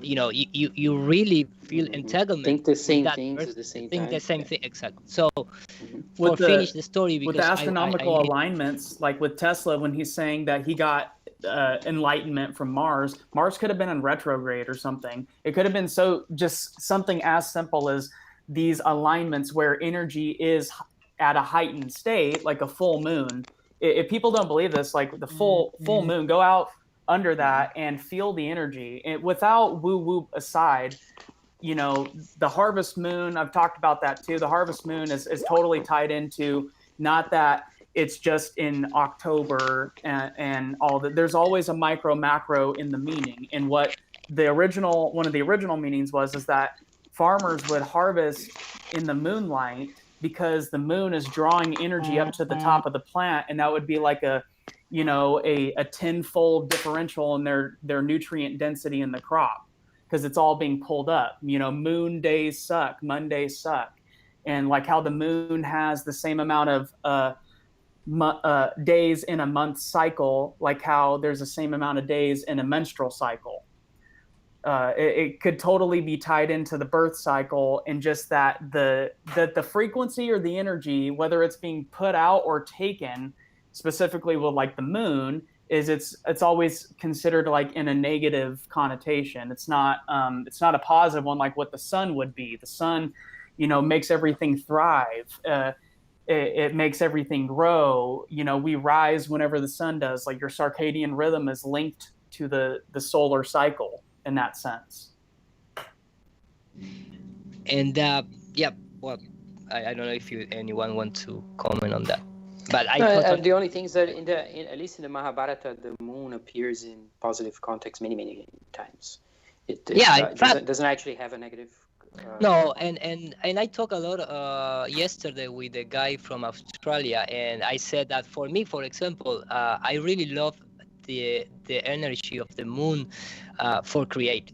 you really feel entanglement. Think the same with that things person. at the same Think time. the same thing, exactly. So, With finish the story, because with the astronomical I need alignments, like with Tesla, when he's saying that he got enlightenment from Mars could have been in retrograde or something. It could have been just something as simple as these alignments where energy is at a heightened state, like a full moon. If people don't believe this, like the full moon, go out under that and feel the energy. And without woo-woo aside, the harvest moon, I've talked about that too. The harvest moon is totally tied into, not that it's just in October and all that. There's always a micro macro in the meaning. And what one of the original meanings is that farmers would harvest in the moonlight because the moon is drawing energy up to the top of the plant, and that would be like a tenfold differential in their nutrient density in the crop, because it's all being pulled up. Moon days suck, Mondays suck, and like how the moon has the same amount of days in a month cycle, like how there's the same amount of days in a menstrual cycle. It could totally be tied into the birth cycle, and just that the frequency or the energy, whether it's being put out or taken, specifically with like the moon, is it's always considered like in a negative connotation. It's not a positive one like what the sun would be. The sun, makes everything thrive. It makes everything grow. We rise whenever the sun does. Like your circadian rhythm is linked to the solar cycle in that sense. And well, I don't know if anyone want to comment on that, but the only thing is that at least in the Mahabharata, the moon appears in positive context many times. It doesn't actually have a negative. No, and I talked a lot yesterday with a guy from Australia, and I said that for me, for example, I really love the energy of the moon for create,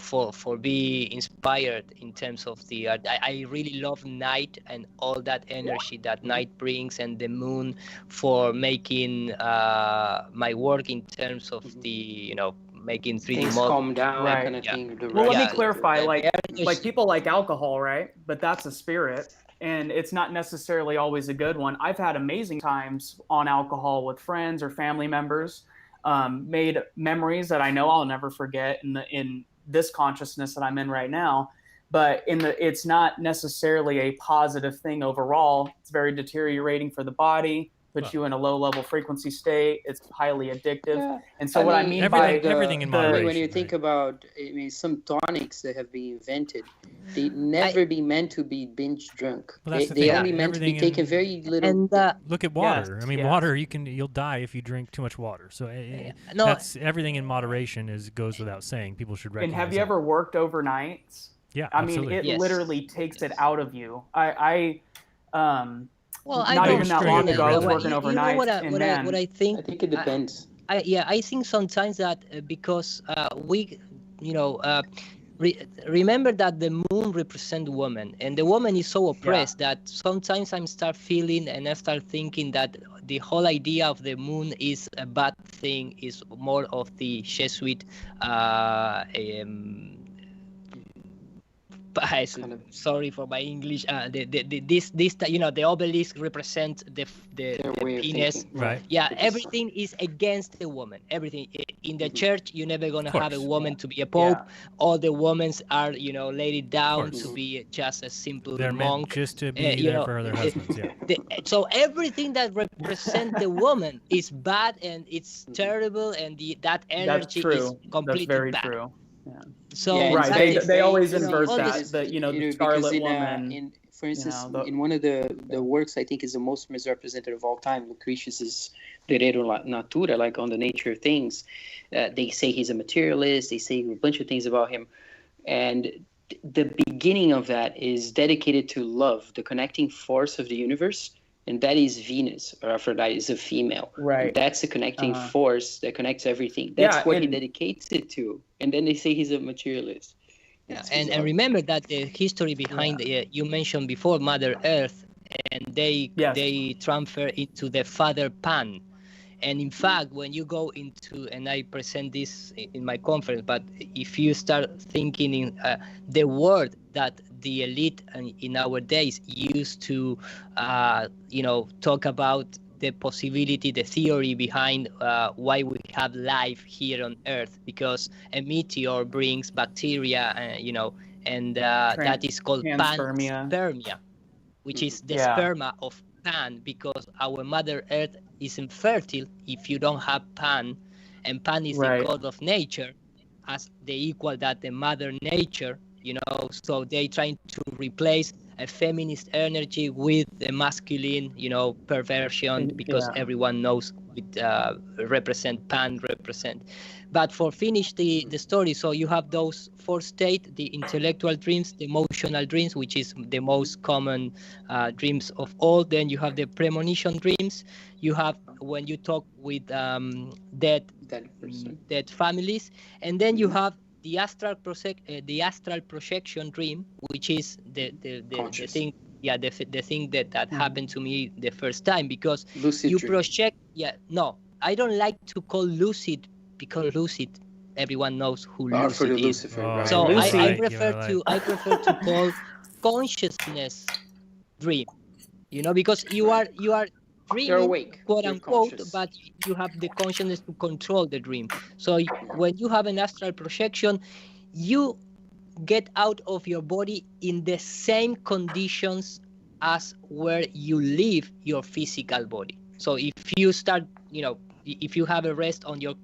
for be inspired in terms of the art. I really love night and all that energy that night brings, and the moon for making my work in terms of the making 3D things models. calm down, right. kind of thing. Well, let me clarify. Like people like alcohol, right? But that's a spirit, and it's not necessarily always a good one. I've had amazing times on alcohol with friends or family members. Made memories that I know I'll never forget in this consciousness that I'm in right now. But it's not necessarily a positive thing overall. It's very deteriorating for the body. Puts you in a low-level frequency state. It's highly addictive. Yeah. And so I mean by everything in moderation. When you think about, some tonics that have been invented, they never be meant to be binge drunk. Well, they only meant to be taken very little. And look at water. Yes, I mean, water. You'll die if you drink too much water. So that's everything in moderation goes without saying. People should recognize. And have you ever worked overnights? Yeah, I mean, it literally takes it out of you. Well, not even that long ago, I was working overnight. What I think? I think it depends. I think sometimes that because we, remember that the moon represents woman, and the woman is so oppressed that sometimes I start feeling and I start thinking that the whole idea of the moon is a bad thing, is more of the Jesuit. Sorry for my English. The obelisk represent the penis. Right. Yeah, everything is against the woman. Everything in the church, you're never gonna have a woman to be a pope. Yeah. All the women are, laid it down to be just a simple They're monk. Meant just to be there for their husbands. Yeah. So everything that represents the woman is bad and it's terrible, and that energy is completely That's very bad. True. Yeah. So right, they always invert that. The Scarlet Woman. For instance, in one of the works, I think is the most misrepresented of all time, Lucretius's De Re Natura, like on the nature of things. They say he's a materialist. They say a bunch of things about him, and the beginning of that is dedicated to love, the connecting force of the universe, and that is Venus, or Aphrodite is a female. Right. And that's the connecting Uh-huh. force that connects everything. That's Yeah, what he and- dedicates it to. And then they say he's a materialist. Yeah, It's and bizarre. remember that the history behind you mentioned before Mother Earth, and they transfer into the Father Pan. And in fact, when you go into, and I present this in my conference, but if you start thinking in the word that the elite in our days used to, talk about the possibility, the theory behind why we have life here on Earth, because a meteor brings bacteria, and that is called panspermia. panspermia, which is the Yeah. sperma of Pan, because our Mother Earth is infertile if you don't have Pan, and Pan is Right. the god of nature, as the equal that the Mother Nature, so they trying to replace a feminist energy with the masculine, perversion, because everyone knows with represent Pan represent. But for finish the story, so you have those four states: the intellectual dreams, the emotional dreams, which is the most common dreams of all. Then you have the premonition dreams. You have when you talk with dead families, and then you have the astral projection dream, which is the thing. Yeah, the thing that happened to me the first time, because lucid you dream. project. Yeah, no, I don't like to call lucid, because lucid, everyone knows who For lucid the is. Lucifer, right. So Lucy. I prefer to call consciousness dream, because you are dreaming, You're awake. quote You're unquote, conscious. but you have the consciousness to control the dream. So when you have an astral projection, you get out of your body in the same conditions as where you live your physical body. So if you start, if you have a rest on your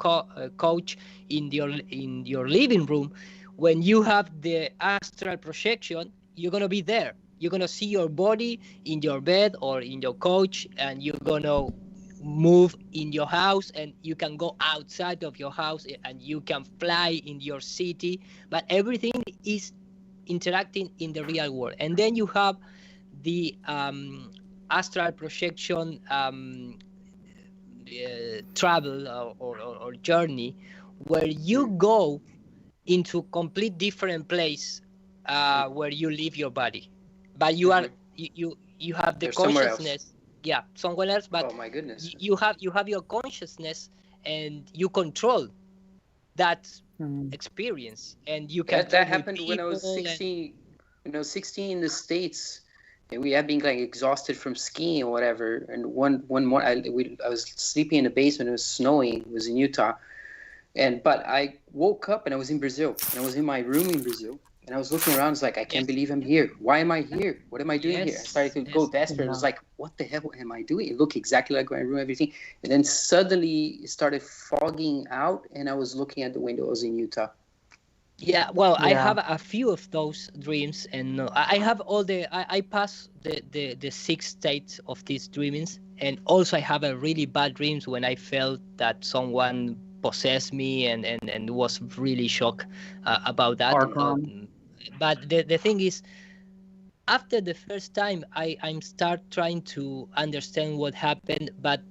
couch in your living room, when you have the astral projection, you're gonna be there. You're gonna see your body in your bed or in your couch, and you're gonna move in your house, and you can go outside of your house, and you can fly in your city, but everything is interacting in the real world. And then you have the astral projection travel or journey, where you go into complete different place where you leave your body, but you are you have the You're somewhere else. consciousness. Yeah, somewhere else, but Oh my goodness. you have your consciousness, and you control that experience, and you can That happened when I was 16. When I was 16 in the States, and we had been like exhausted from skiing or whatever. And one morning, I was sleeping in the basement. It was snowing. It was in Utah, but I woke up and I was in Brazil. And I was in my room in Brazil. And I was looking around, I was like, I can't believe I'm here. Why am I here? What am I doing here? I started to go desperate. I was like, what the hell am I doing? It looked exactly like my room, everything. And then suddenly it started fogging out, and I was looking at the window. I was in Utah. Yeah, well, I have a few of those dreams, and I have all I pass the 6 states of these dreamings, and also I have a really bad dreams when I felt that someone possessed me, and was really shocked about that. But the thing is, after the first time, I'm start trying to understand what happened, but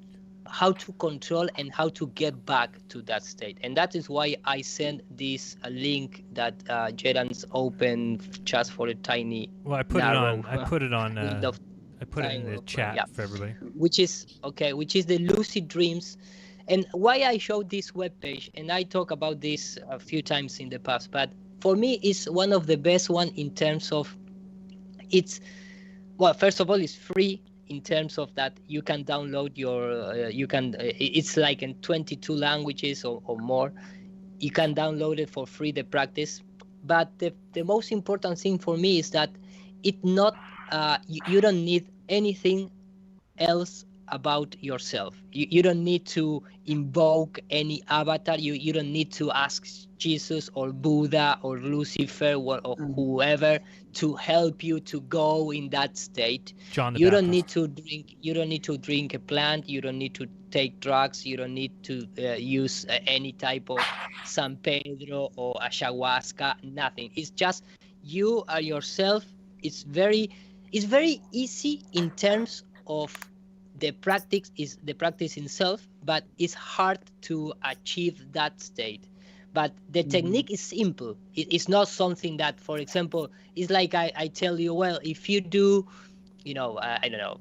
how to control and how to get back to that state. And that is why I sent this link that Jeran's opened just for a tiny. Well, I put it on I put it in the chat for everybody. Which is the lucid dreams. And why I showed this webpage, and I talk about this a few times in the past, but for me it's one of the best one in terms of first of all, it's free in terms of that you can download it's like in 22 languages or more. You can download it for free, the practice. But the most important thing for me is that you don't need anything else about yourself. You don't need to invoke any avatar. You don't need to ask Jesus or Buddha or Lucifer or whoever to help you to go in that state. You don't need to drink a plant. You don't need to take drugs. You don't need to use any type of San Pedro or ayahuasca. Nothing. It's just you are yourself. It's very easy in terms of the practice is the practice itself, but it's hard to achieve that state. But the technique is simple. It's not something that, for example, it's like I tell you, well, if you do, I don't know,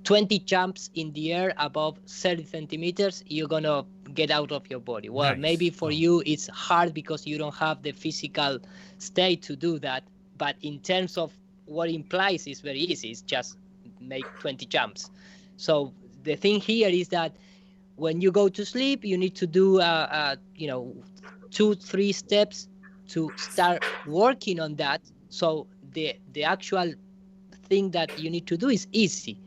20 jumps in the air above 30 centimeters, you're gonna get out of your body. Well, Nice. maybe for you it's hard because you don't have the physical state to do that. But in terms of what it implies, it's very easy. It's just make 20 jumps. So the thing here is that when you go to sleep, you need to do, 2-3 steps to start working on that. So the actual thing that you need to do is easy,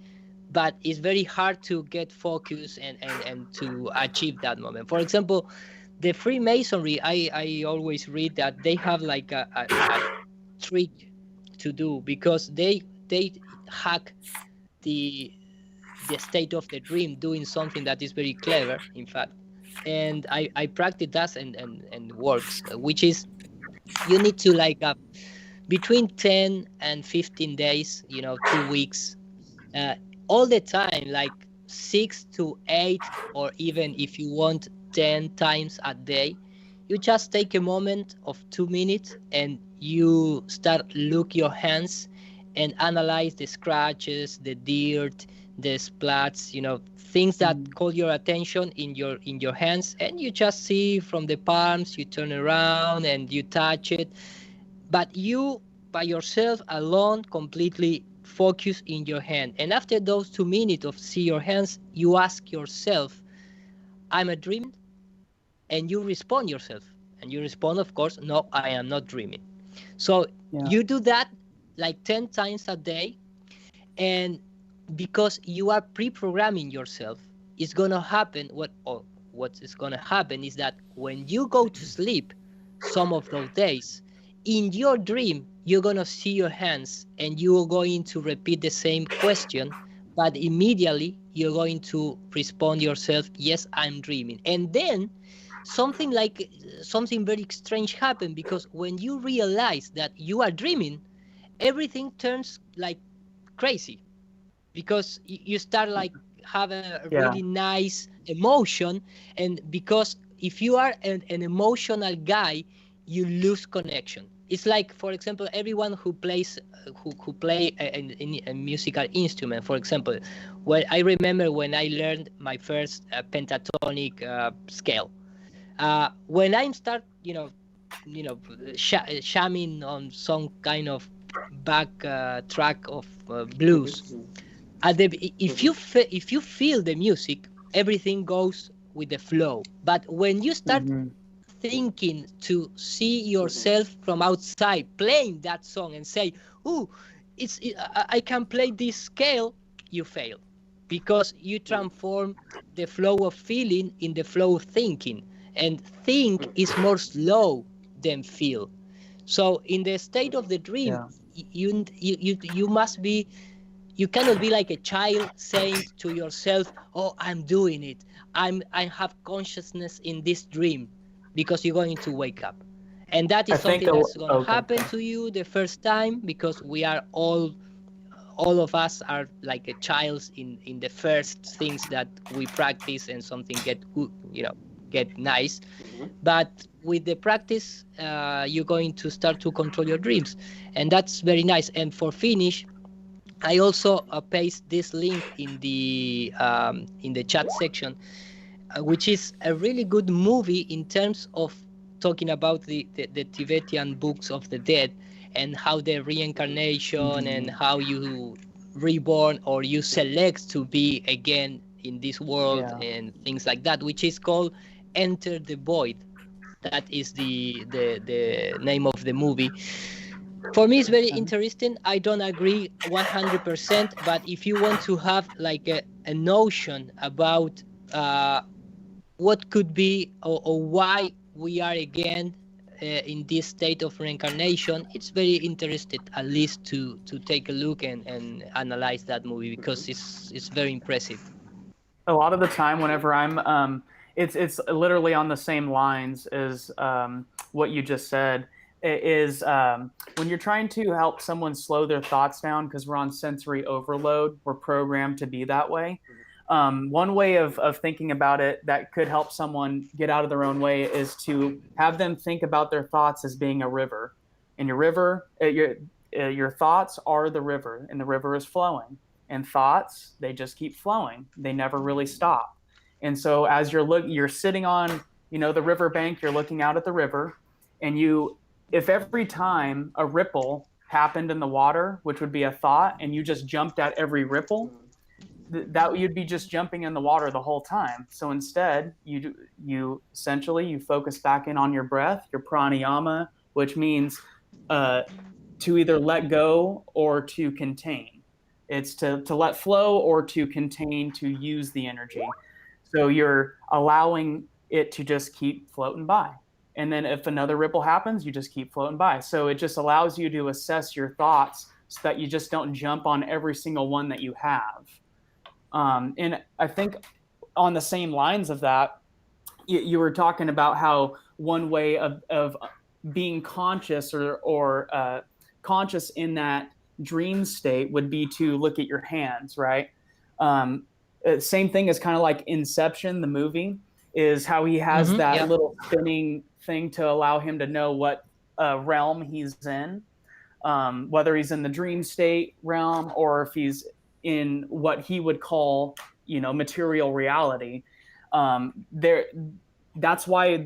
but it's very hard to get focus and to achieve that moment. For example, the Freemasonry, I always read that they have like a trick to do, because they hack the state of the dream doing something that is very clever, in fact. And I practice that and works, which is you need to like between 10 and 15 days, 2 weeks, all the time, like 6 to 8, or even if you want 10 times a day, you just take a moment of 2 minutes and you start look your hands and analyze the scratches, the dirt, the splats, things that call your attention in your hands, and you just see from the palms, you turn around and you touch it, but you by yourself alone completely focus in your hand. And after those 2 minutes of see your hands, you ask yourself, I'm a dream? And you respond yourself, and you respond, of course, no, I am not dreaming. So you do that like 10 times a day, and because you are pre-programming yourself, it's going to happen, what is going to happen is that when you go to sleep some of those days, in your dream, you're going to see your hands and you're going to repeat the same question, but immediately you're going to respond yourself, yes, I'm dreaming. And then something very strange happened, because when you realize that you are dreaming, everything turns like crazy, because you start like have a really nice emotion. And because if you are an emotional guy, you lose connection. It's like, for example, everyone who plays who play a musical instrument. For example, I remember when I learned my first pentatonic scale. When I start, shamming on some kind of back track of blues, if you feel the music, everything goes with the flow. But when you start thinking to see yourself from outside playing that song and say, "Ooh, I can play this scale," you fail, because you transform the flow of feeling in the flow of thinking, and think is more slow than feel. So in the state of the dream, you must be. You cannot be like a child saying to yourself, "Oh, I'm doing it. I have consciousness in this dream," because you're going to wake up. And that is something that's going to happen to you the first time, because we are all of us are like a child in the first things that we practice, and something get nice. But with the practice, you're going to start to control your dreams, and that's very nice. And for finish, I also paste this link in the chat section, which is a really good movie in terms of talking about the Tibetan books of the dead, and how the reincarnation and how you reborn, or you select to be again in this world, and things like that, which is called Enter the Void. That is the name of the movie. For me, it's very interesting. I don't agree 100%, but if you want to have like a notion about what could be or why we are again in this state of reincarnation, it's very interesting, at least to take a look and analyze that movie, because it's very impressive. A lot of the time, whenever I'm, it's literally on the same lines as what you just said. is when you're trying to help someone slow their thoughts down, because we're on sensory overload, we're programmed to be that way. One way of thinking about it that could help someone get out of their own way is to have them think about their thoughts as being a river. And your thoughts are the river, and the river is flowing. And thoughts, they just keep flowing. They never really stop. And so as you're sitting on, the river bank, you're looking out at the river, and if every time a ripple happened in the water, which would be a thought, and you just jumped at every ripple, that you'd be just jumping in the water the whole time. So instead, you essentially you focus back in on your breath, your pranayama, which means to either let go or to contain. It's to let flow or to contain, to use the energy. So you're allowing it to just keep floating by. And then if another ripple happens, you just keep floating by. So it just allows you to assess your thoughts so that you just don't jump on every single one that you have. And I think on the same lines of that, you were talking about how one way of being conscious or conscious in that dream state would be to look at your hands, right? Same thing as kind of like Inception, the movie, is how he has that little spinning thing to allow him to know what realm he's in, whether he's in the dream state realm or if he's in what he would call, material reality. That's why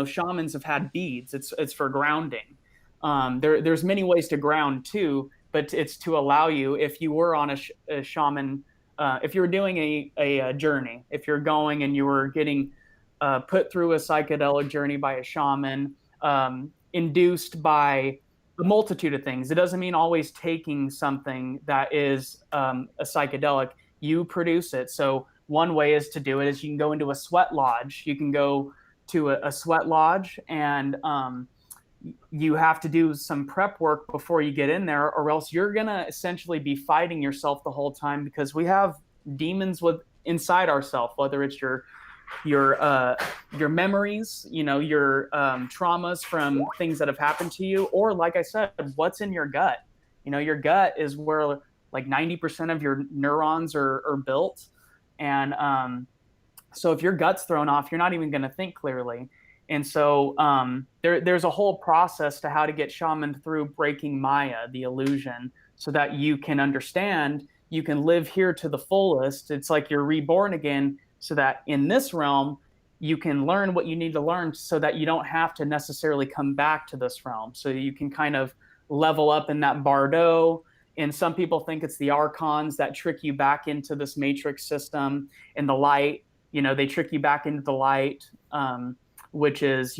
shamans have had beads. It's for grounding. There's many ways to ground too, but it's to allow you, if you were on a shaman, if you were doing a journey, if you're going and you were getting put through a psychedelic journey by a shaman, induced by a multitude of things. It doesn't mean always taking something that is a psychedelic. You produce it. So one way is to do it is you can go into a sweat lodge. You can go to a sweat lodge, and you have to do some prep work before you get in there, or else you're going to essentially be fighting yourself the whole time, because we have demons inside ourselves, whether it's your memories, your traumas from things that have happened to you, or like I said, what's in your gut. Your gut is where like 90% of your neurons are built. And so if your gut's thrown off, you're not even going to think clearly. And so there's a whole process to how to get shaman through breaking Maya, the illusion, so that you can understand, you can live here to the fullest. It's like you're reborn again, so that in this realm, you can learn what you need to learn so that you don't have to necessarily come back to this realm. So you can kind of level up in that bardo. And some people think it's the archons that trick you back into this matrix system, and the light, they trick you back into the light, which is,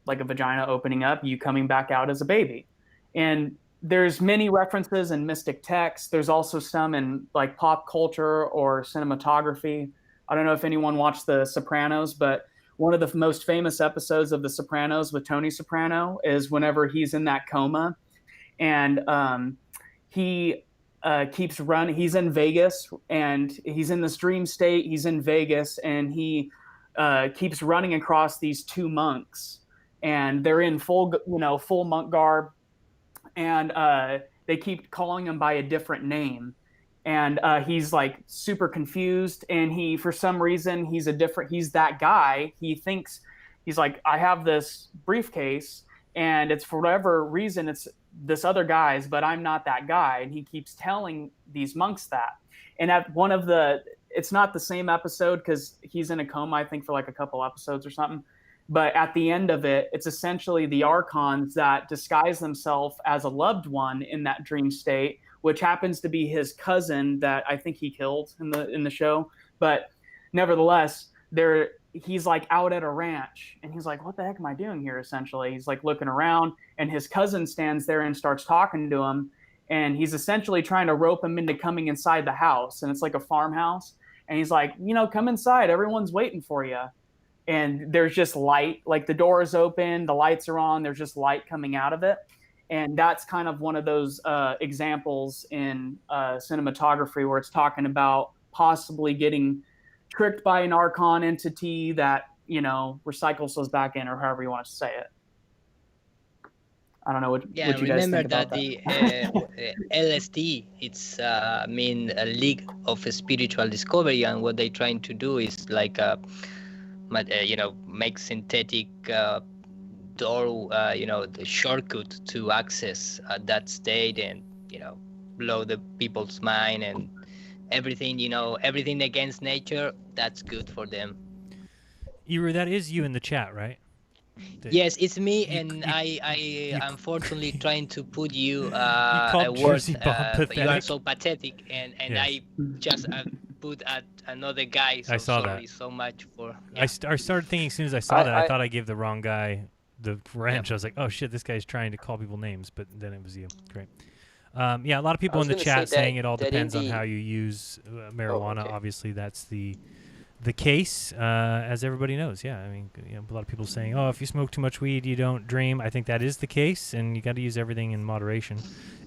like a vagina opening up, you coming back out as a baby. And there's many references in mystic texts. There's also some in like pop culture or cinematography. I don't know if anyone watched The Sopranos, but one of the most famous episodes of The Sopranos with Tony Soprano is whenever he's in that coma, and he keeps running. He's in Vegas, and he's in this dream state. He's in Vegas, and he keeps running across these two monks, and they're in full monk garb, and they keep calling him by a different name. And he's like super confused, and for some reason, he's that guy. He thinks, he's like, I have this briefcase, and it's for whatever reason, it's this other guy's, but I'm not that guy. And he keeps telling these monks that. And at it's not the same episode, because he's in a coma, I think, for like a couple episodes or something. But at the end of it, it's essentially the archons that disguise themselves as a loved one in that dream state, which happens to be his cousin that I think he killed in the show. But nevertheless, he's like out at a ranch, and he's like, what the heck am I doing here? Essentially, he's like looking around, and his cousin stands there and starts talking to him. And he's essentially trying to rope him into coming inside the house. And it's like a farmhouse. And he's like, come inside. Everyone's waiting for you. And there's just light, like the door is open, the lights are on, there's just light coming out of it. And that's kind of one of those examples in cinematography where it's talking about possibly getting tricked by an archon entity that, recycles us back in, or however you want to say it. I don't know what Yeah, what you guys remember think about that the LSD, it's I mean a league of spiritual discovery, and what they're trying to do is like make synthetic door, the shortcut to access that state, and blow the people's mind and everything, everything against nature. That's good for them. Iru, that is you in the chat, right? Yes, it's me, and I unfortunately trying to put you a called word. Jersey Bob But you are pathetic? so pathetic, and Yes. I just put another guy. So I saw sorry that. so much for. I started thinking as soon as I saw that, I thought I gave the wrong guy the ranch. I was like, oh shit, this guy's trying to call people names, but then it was you. Great. Yeah, a lot of people in the chat saying it all depends on how you use marijuana. Obviously, that's the case, as everybody knows. Yeah, I mean, a lot of people saying, oh, if you smoke too much weed, you don't dream. I think that is the case, and you got to use everything in moderation.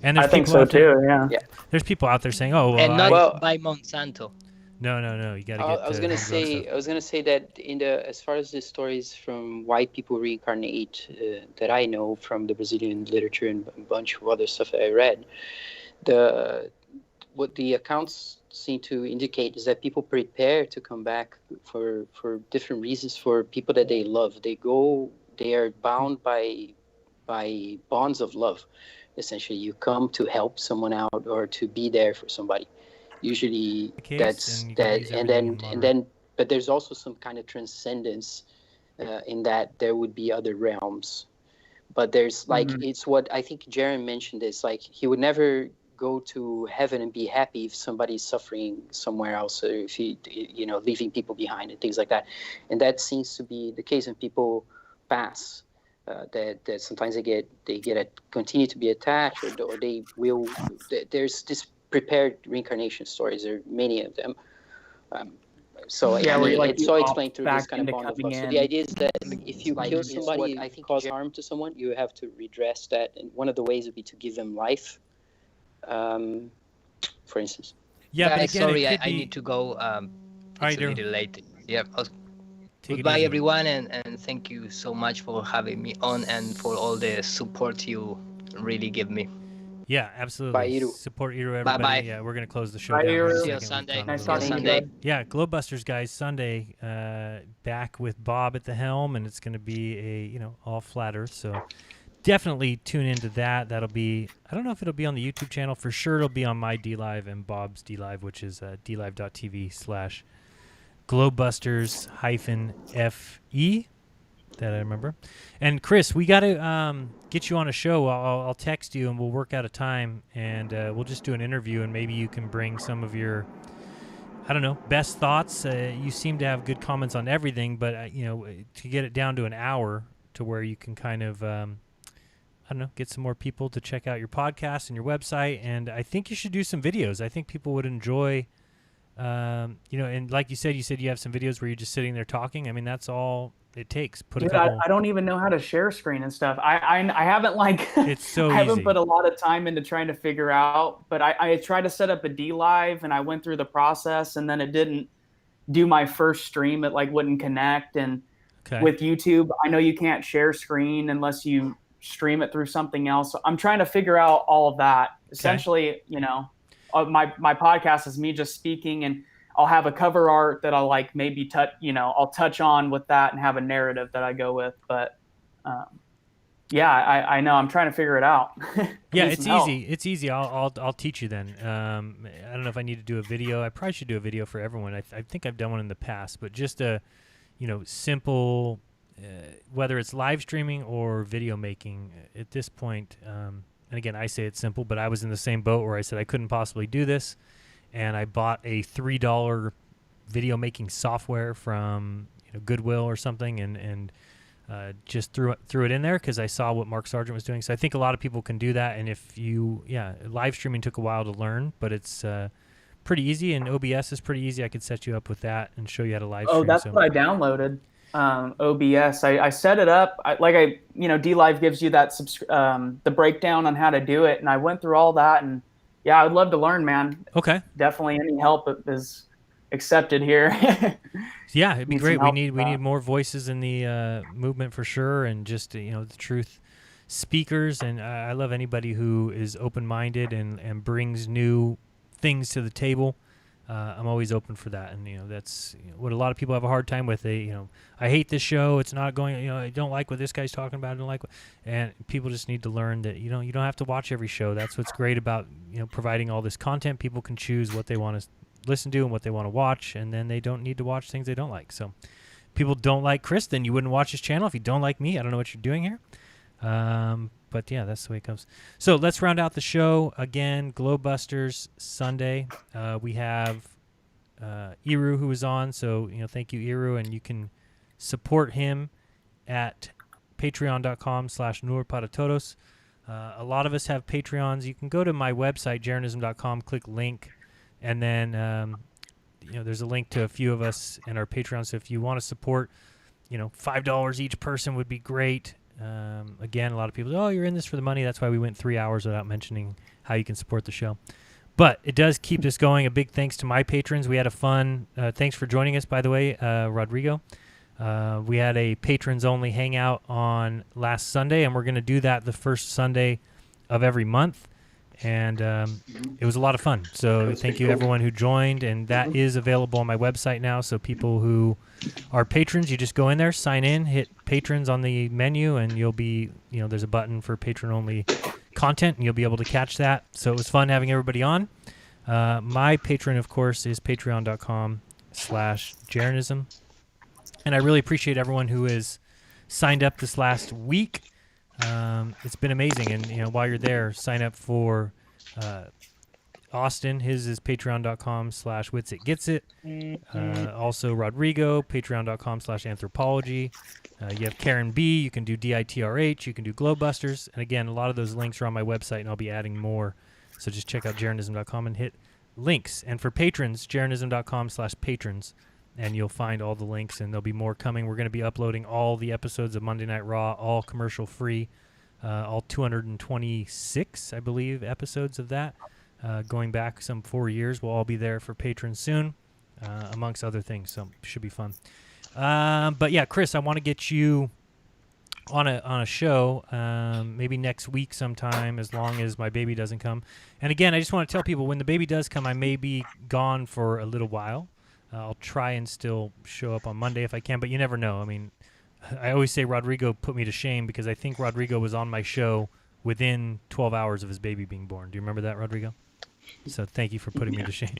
And there's I think people so out there, too. Yeah. There's people out there saying, oh, well, And not by Monsanto. No, you got to get. I was gonna say that as far as the stories from why people reincarnate that I know from the Brazilian literature and a bunch of other stuff that I read, what the accounts seem to indicate is that people prepare to come back for different reasons for people that they love. They are bound by bonds of love. Essentially, you come to help someone out or to be there for somebody. Usually that's that, and then but there's also some kind of transcendence in that there would be other realms. But there's it's what I think Jaron mentioned, is like he would never go to heaven and be happy if somebody's suffering somewhere else, or if he leaving people behind and things like that. And that seems to be the case when people pass, that sometimes they continue to be attached, or they will. There's this prepared reincarnation stories. There are many of them. So Yeah, I mean, like it's you all opt explained through back this kind of into bond of coming love. So in. the idea is that if you kill somebody, I think cause harm to someone, you have to redress that, and one of the ways would be to give them life, for instance. Yeah, but again, sorry, I need to go. It's a little late. Yeah. Goodbye, everyone, and thank you so much for having me on and for all the support you really give me. Yeah, absolutely. Bye, Iru. Support Iru, everybody. Bye-bye. Yeah, we're going to close the show Bye, down here in a Iru. See you second. Sunday. Nice talking to you. Sunday. Yeah, Globebusters, guys, Sunday, back with Bob at the helm, and it's going to be a, all flat earth, so definitely tune into that. That'll be, I don't know if it'll be on the YouTube channel. For sure it'll be on my DLive and Bob's DLive, which is dlive.tv/Globebusters-FE. That I remember. And Chris, we got to get you on a show. I'll text you and we'll work out a time, and we'll just do an interview, and maybe you can bring some of your, I don't know, best thoughts. You seem to have good comments on everything, but to get it down to an hour to where you can kind of, I don't know, get some more people to check out your podcast and your website. And I think you should do some videos. I think people would enjoy, and like you said you have some videos where you're just sitting there talking. I mean, that's all it takes. I don't even know how to share screen and stuff. I haven't it's so I haven't easy. put a lot of time into trying to figure out, but I tried to set up a DLive and I went through the process, and then it didn't do my first stream. It wouldn't connect. And with YouTube, I know you can't share screen unless you stream it through something else. So I'm trying to figure out all of that. Essentially, my podcast is me just speaking, and I'll have a cover art that I'll maybe I'll touch on with that and have a narrative that I go with. But I know I'm trying to figure it out. Yeah, it's easy. It's easy. I'll teach you then. I don't know if I need to do a video. I probably should do a video for everyone. I think I've done one in the past, but just a simple, whether it's live streaming or video making at this point. And again, I say it's simple, but I was in the same boat where I said I couldn't possibly do this. And I bought a $3 video making software from Goodwill or something, and just threw it in there because I saw what Mark Sargent was doing. So I think a lot of people can do that. And if live streaming took a while to learn, but it's pretty easy, and OBS is pretty easy. I could set you up with that and show you how to live stream. Oh, that's what I downloaded. OBS. I set it up. DLive gives you that the breakdown on how to do it, and I went through all that, and yeah, I would love to learn, man. Okay. Definitely any help is accepted here. Yeah, it'd be great. We need more voices in the movement for sure, and just the truth speakers, and I love anybody who is open-minded and brings new things to the table. I'm always open for that, and that's what a lot of people have a hard time with. They, I hate this show. It's not going. I don't like what this guy's talking about. I don't like, and people just need to learn that you don't have to watch every show. That's what's great about providing all this content. People can choose what they want to listen to and what they want to watch, and then they don't need to watch things they don't like. So, people don't like Chris, then you wouldn't watch his channel. If you don't like me, I don't know what you're doing here. But yeah, that's the way it comes. So let's round out the show again. Glowbusters Sunday. We have Iru who was on. So thank you, Iru, and you can support him at patreon.com/NurParatodos. A lot of us have Patreons. You can go to my website, jeranism.com, click link, and then there's a link to a few of us and our Patreon. So if you want to support, $5 each person would be great. Again, a lot of people say, oh, you're in this for the money. That's why we went 3 hours without mentioning how you can support the show. But it does keep this going. A big thanks to my patrons. We had a fun, thanks for joining us, by the way, Rodrigo. We had a patrons-only hangout on last Sunday, and we're going to do that the first Sunday of every month. And it was a lot of fun. So thank you, everyone who joined. And that is available on my website now. So people who are patrons, you just go in there, sign in, hit patrons on the menu, and you'll be, there's a button for patron-only content, and you'll be able to catch that. So it was fun having everybody on. My Patreon, of course, is patreon.com/jeranism. And I really appreciate everyone who has signed up this last week. It's been amazing, and while you're there, sign up for Austin. His is patreon.com/witsitgetsit. Also Rodrigo, patreon.com/anthropology. You have Karen B. You can do DITRH. You can do Glowbusters. And again, a lot of those links are on my website, and I'll be adding more. So just check out jeranism.com and hit links. And for patrons, jeranism.com/patrons. And you'll find all the links, and there'll be more coming. We're going to be uploading all the episodes of Monday Night Raw, all commercial-free, all 226, I believe, episodes of that, going back some 4 years. We'll all be there for patrons soon, amongst other things, so it should be fun. But, yeah, Chris, I want to get you on a show maybe next week sometime, as long as my baby doesn't come. And, again, I just want to tell people, when the baby does come, I may be gone for a little while. I'll try and still show up on Monday if I can, but you never know. I mean, I always say Rodrigo put me to shame, because I think Rodrigo was on my show within 12 hours of his baby being born. Do you remember that, Rodrigo? So thank you for putting me to shame.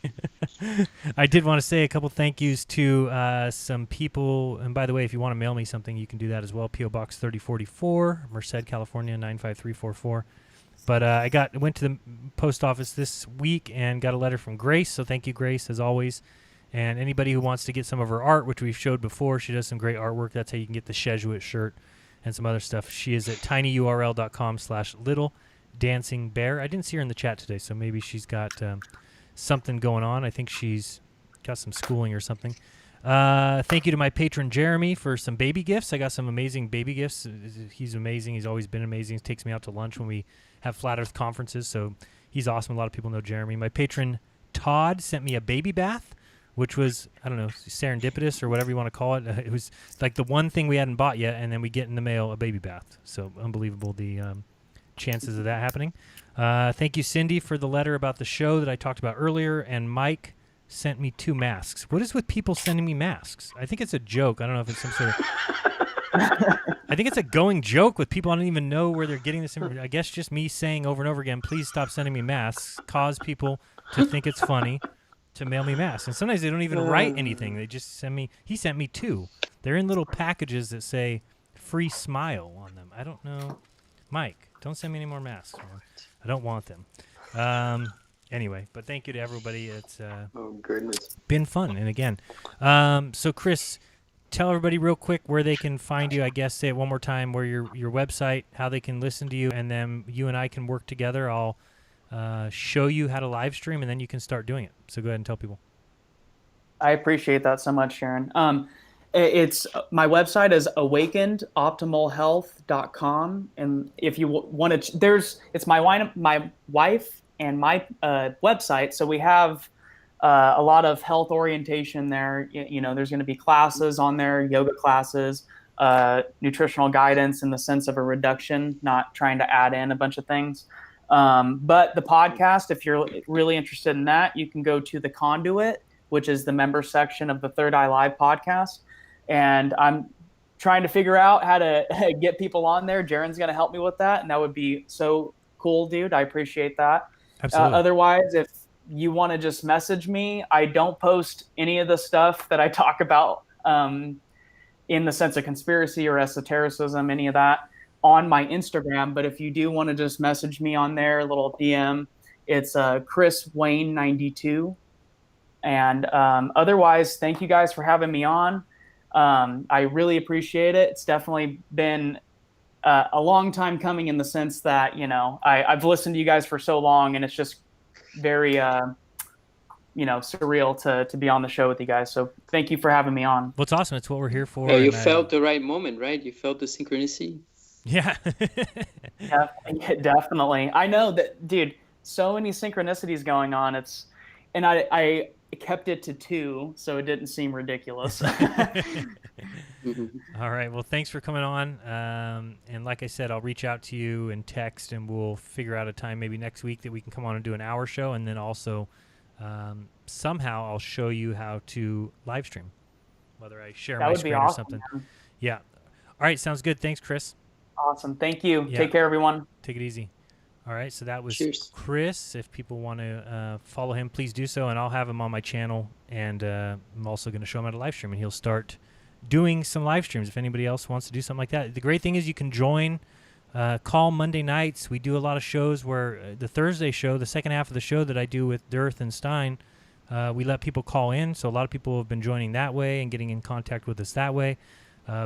I did want to say a couple thank yous to some people. And by the way, if you want to mail me something, you can do that as well. P.O. Box 3044, Merced, California, 95344. But I went to the post office this week and got a letter from Grace. So thank you, Grace, as always. And anybody who wants to get some of her art, which we've showed before, she does some great artwork. That's how you can get the Jesuit shirt and some other stuff. She is at tinyurl.com/little dancing bear. I didn't see her in the chat today, so maybe she's got something going on. I think she's got some schooling or something. Thank you to my patron Jeremy for some baby gifts. I got some amazing baby gifts. He's amazing. He's always been amazing. He takes me out to lunch when we have Flat Earth conferences, so he's awesome. A lot of people know Jeremy. My patron Todd sent me a baby bath, which was, I don't know, serendipitous or whatever you want to call it. It was like the one thing we hadn't bought yet, and then we get in the mail a baby bath. So unbelievable, the chances of that happening. Thank you, Cindy, for the letter about the show that I talked about earlier. And Mike sent me 2 masks. What is with people sending me masks? I think it's a joke. I don't know if it's some sort of... I think it's a going joke with people. I don't even know where they're getting this information. I guess just me saying over and over again, please stop sending me masks, cause people to think it's funny to mail me masks. And sometimes they don't even write anything. They just send me... He sent me 2. They're in little packages that say free smile on them. I don't know. Mike, don't send me any more masks, man. I don't want them. Anyway, but thank you to everybody. It's been fun. And again, so Chris, tell everybody real quick where they can find you. I guess say it one more time, where your website, how they can listen to you, and then you and I can work together. I'll show you how to live stream, and then you can start doing it. So go ahead and tell people. I appreciate that so much, Sharon. It's my website is awakenedoptimalhealth.com, and if you want to, it's my wife and my website. So we have a lot of health orientation there. You know, there's going to be classes on there, yoga classes. nutritional guidance in the sense of a reduction, not trying to add in a bunch of things. But the podcast, if you're really interested in that, you can go to The Conduit, which is the member section of the Third Eye Live podcast. And I'm trying to figure out how to get people on there. Jaren's going to help me with that. And that would be so cool, dude. I appreciate that. Absolutely. Otherwise, if you want to just message me, I don't post any of the stuff that I talk about in the sense of conspiracy or esotericism, any of that, on my Instagram. But if you do want to just message me on there, a little DM, it's Chris Wayne 92. And otherwise, thank you guys for having me on. I really appreciate it. It's definitely been a long time coming in the sense that, you know, I've listened to you guys for so long, and it's just very, you know, surreal to be on the show with you guys. So thank you for having me on. Well, it's awesome. It's what we're here for. Yeah, you felt the right moment, right? You felt the synchronicity. Yeah. Yeah, definitely. I know that, dude, so many synchronicities going on. And I kept it to 2, so it didn't seem ridiculous. All right. Well, thanks for coming on. And like I said, I'll reach out to you and text, and we'll figure out a time maybe next week that we can come on and do an hour show. And then also somehow I'll show you how to live stream, whether I share my screen or something. Man. Yeah. All right. Sounds good. Thanks, Chris. Awesome. Thank you. Yeah. Take care, everyone. Take it easy. All right. So that was Cheers. Chris. If people want to follow him, please do so. And I'll have him on my channel. And I'm also going to show him how to live stream. And he'll start doing some live streams if anybody else wants to do something like that. The great thing is you can join, call Monday nights. We do a lot of shows where the Thursday show, the second half of the show that I do with Dearth and Stein, we let people call in. So a lot of people have been joining that way and getting in contact with us that way.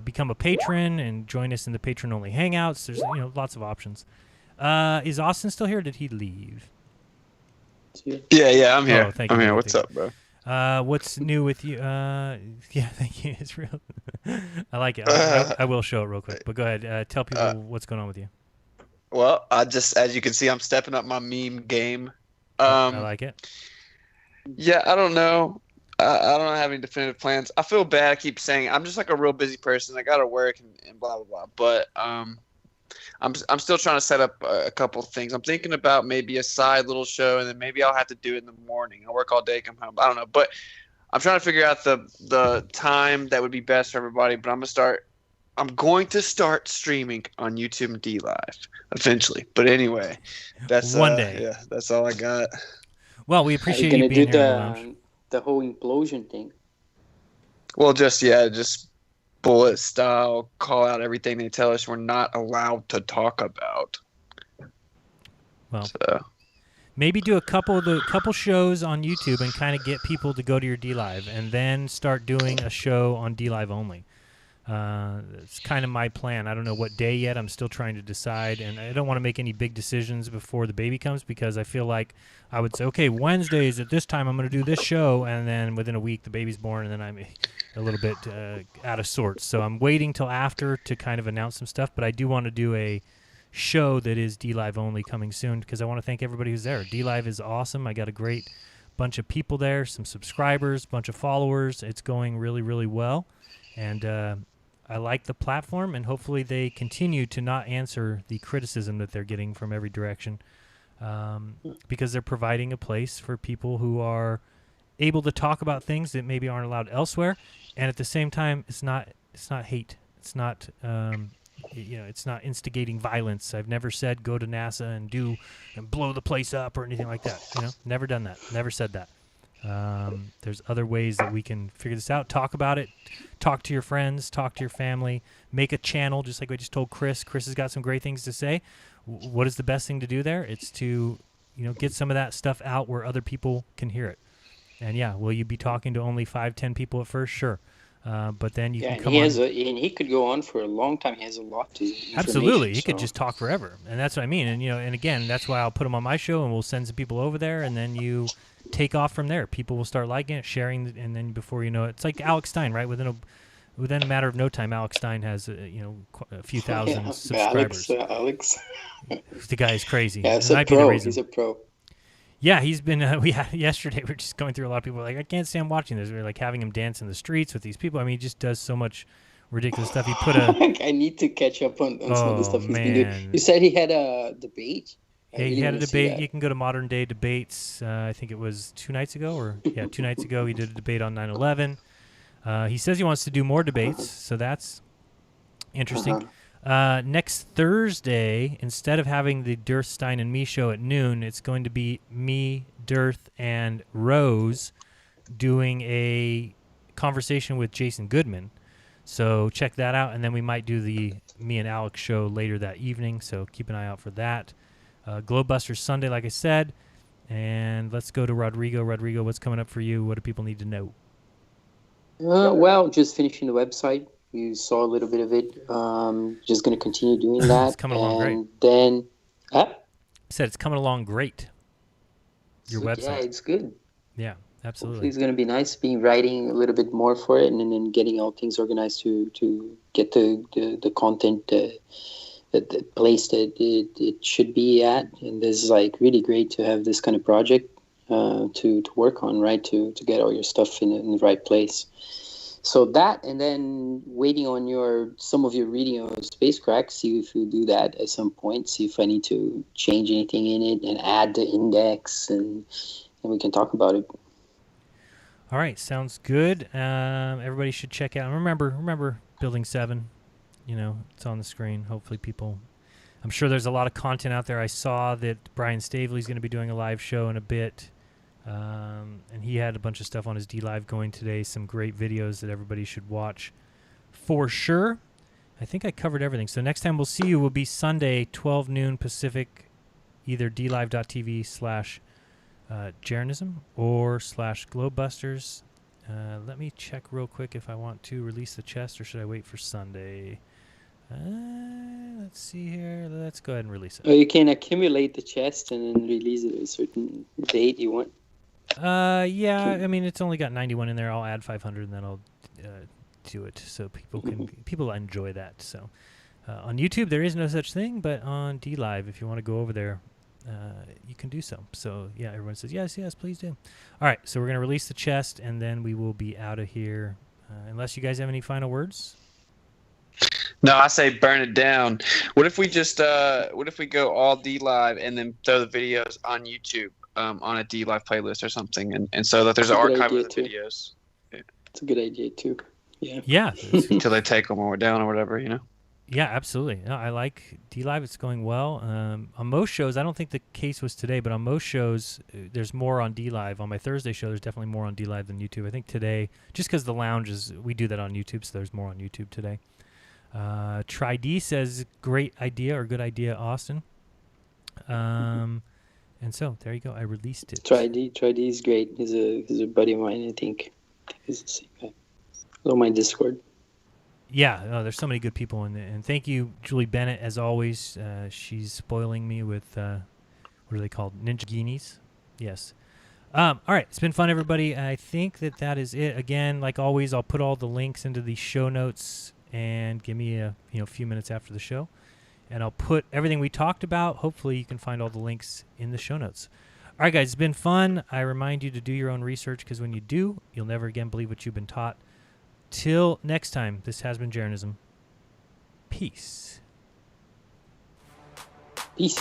Become a patron and join us in the patron-only hangouts. There's lots of options. Is Austin still here? Or did he leave? Yeah, I'm here. Oh, thank you. I'm here. What's up, bro? What's new with you? Yeah, thank you. It's real. I like it. I will show it real quick. But go ahead. Tell people what's going on with you. Well, as you can see, I'm stepping up my meme game. I like it. Yeah, I don't know. I don't have any definitive plans. I feel bad. I keep saying I'm just like a real busy person. I got to work and blah, blah, blah. But I'm still trying to set up a couple of things. I'm thinking about maybe a side little show, and then maybe I'll have to do it in the morning. I work all day, come home. I don't know. But I'm trying to figure out the time that would be best for everybody. But I'm going to start streaming on YouTube and D Live eventually. But anyway, that's one day. Yeah, that's all I got. Well, we appreciate you being here. The whole implosion thing. Well, just bullet style, call out everything they tell us we're not allowed to talk about. Well, so maybe do a couple shows on YouTube and kind of get people to go to your D Live, and then start doing a show on D Live only. It's kind of my plan. I don't know what day yet. I'm still trying to decide, and I don't want to make any big decisions before the baby comes, because I feel like I would say, okay, Wednesdays at this time I'm going to do this show, and then within a week the baby's born, and then I'm a little bit out of sorts. So I'm waiting till after to kind of announce some stuff, but I do want to do a show that is D Live only coming soon, because I want to thank everybody who's there. D Live is awesome. I got a great bunch of people there, some subscribers, bunch of followers. It's going really, really well, and I like the platform, and hopefully they continue to not answer the criticism that they're getting from every direction, because they're providing a place for people who are able to talk about things that maybe aren't allowed elsewhere, and at the same time, it's not hate. It's not it's not instigating violence. I've never said go to NASA and blow the place up or anything like that. Never done that. Never said that. There's other ways that we can figure this out. Talk about it. Talk to your friends. Talk to your family. Make a channel, just like we just told Chris. Chris has got some great things to say. What is the best thing to do there? It's to get some of that stuff out where other people can hear it. And yeah, will you be talking to only 5-10 people at first? Sure. But then you can come on. And he could go on for a long time. He has a lot to Absolutely. He could just talk forever. And that's what I mean. And and again, that's why I'll put him on my show, and we'll send some people over there, and then you take off from there. People will start liking it, sharing, and then before you know it, it's like Alex Stein, right? Within a matter of no time, Alex Stein has a few thousand subscribers. Alex. The guy is crazy. Yeah, he's a pro. He's a pro. Yeah, he's been. Yesterday we were just going through a lot of people like, I can't stand watching this. We were like having him dance in the streets with these people. I mean, he just does so much ridiculous stuff. He put a I need to catch up on some of the Oh, stuff he's been doing. man. You said he had a debate. I Yeah, he really had a wanna see debate. that. You can go to Modern Day Debates. I think it was 2 nights ago, or 2 nights ago. He did a debate on 9/11. He says he wants to do more debates, so that's interesting. Next Thursday, instead of having the Dirth, Stein, and me show at noon, it's going to be me, Dirth, and Rose doing a conversation with Jason Goodman. So check that out, and then we might do the me and Alex show later that evening, so keep an eye out for that. Globebusters Sunday, like I said, and let's go to Rodrigo. Rodrigo, what's coming up for you? What do people need to know? Well, just finishing the website. You saw a little bit of it. Just going to continue doing that. It's coming along great. And then, I said it's coming along great. Your website. Yeah, it's good. Yeah, absolutely. Hopefully it's going to be nice being writing a little bit more for it, and then getting all things organized to get the content the place that it should be at. And this is like really great to have this kind of project to work on, right? To get all your stuff in the right place. So that, and then waiting on some of your reading of Spacecraft, see if you do that at some point, see if I need to change anything in it and add the index, and we can talk about it. All right, sounds good. Everybody should check out. Remember Building 7. You know, it's on the screen. Hopefully people... I'm sure there's a lot of content out there. I saw that Brian Staveley's going to be doing a live show in a bit. And he had a bunch of stuff on his D-Live going today, some great videos that everybody should watch for sure. I think I covered everything. So next time we'll see you will be Sunday, 12 noon Pacific, either dlive.tv/jeranism or /Globebusters. Let me check real quick if I want to release the chest, or should I wait for Sunday? Let's see here. Let's go ahead and release it. Or you can accumulate the chest and then release it at a certain date you want. Yeah, I mean, it's only got 91 in there. I'll add 500 and then I'll do it so people enjoy that. So on YouTube, there is no such thing, but on DLive, if you want to go over there, you can do so. So yeah, everyone says, yes, please do. All right, so we're going to release the chest and then we will be out of here. Unless you guys have any final words? No, I say burn it down. What if we just what if we go all DLive and then throw the videos on YouTube on a DLive playlist or something, and so that there's an archive of the videos. Yeah. It's a good idea too. Yeah. Yeah. Until they take them or down or whatever, you know. Yeah, absolutely. No, I like DLive. It's going well. On most shows, I don't think the case was today, but on most shows, there's more on DLive. On my Thursday show, there's definitely more on DLive than YouTube. I think today, just because the lounge is, we do that on YouTube, so there's more on YouTube today. Try-D says, great idea or good idea, Austin. And so there you go. I released it. Try-D is great. He's a buddy of mine. I think he's the same guy. On my Discord. Yeah, there's so many good people in there. And thank you, Julie Bennett, as always. She's spoiling me with what are they called? Ninja Guineas. Yes. All right, it's been fun, everybody. I think that is it. Again, like always, I'll put all the links into the show notes. And give me a few minutes after the show, and I'll put everything we talked about. Hopefully you can find all the links in the show notes. All right, guys, it's been fun. I remind you to do your own research, because when you do, you'll never again believe what you've been taught. Till next time, this has been Jeranism. Peace. Peace.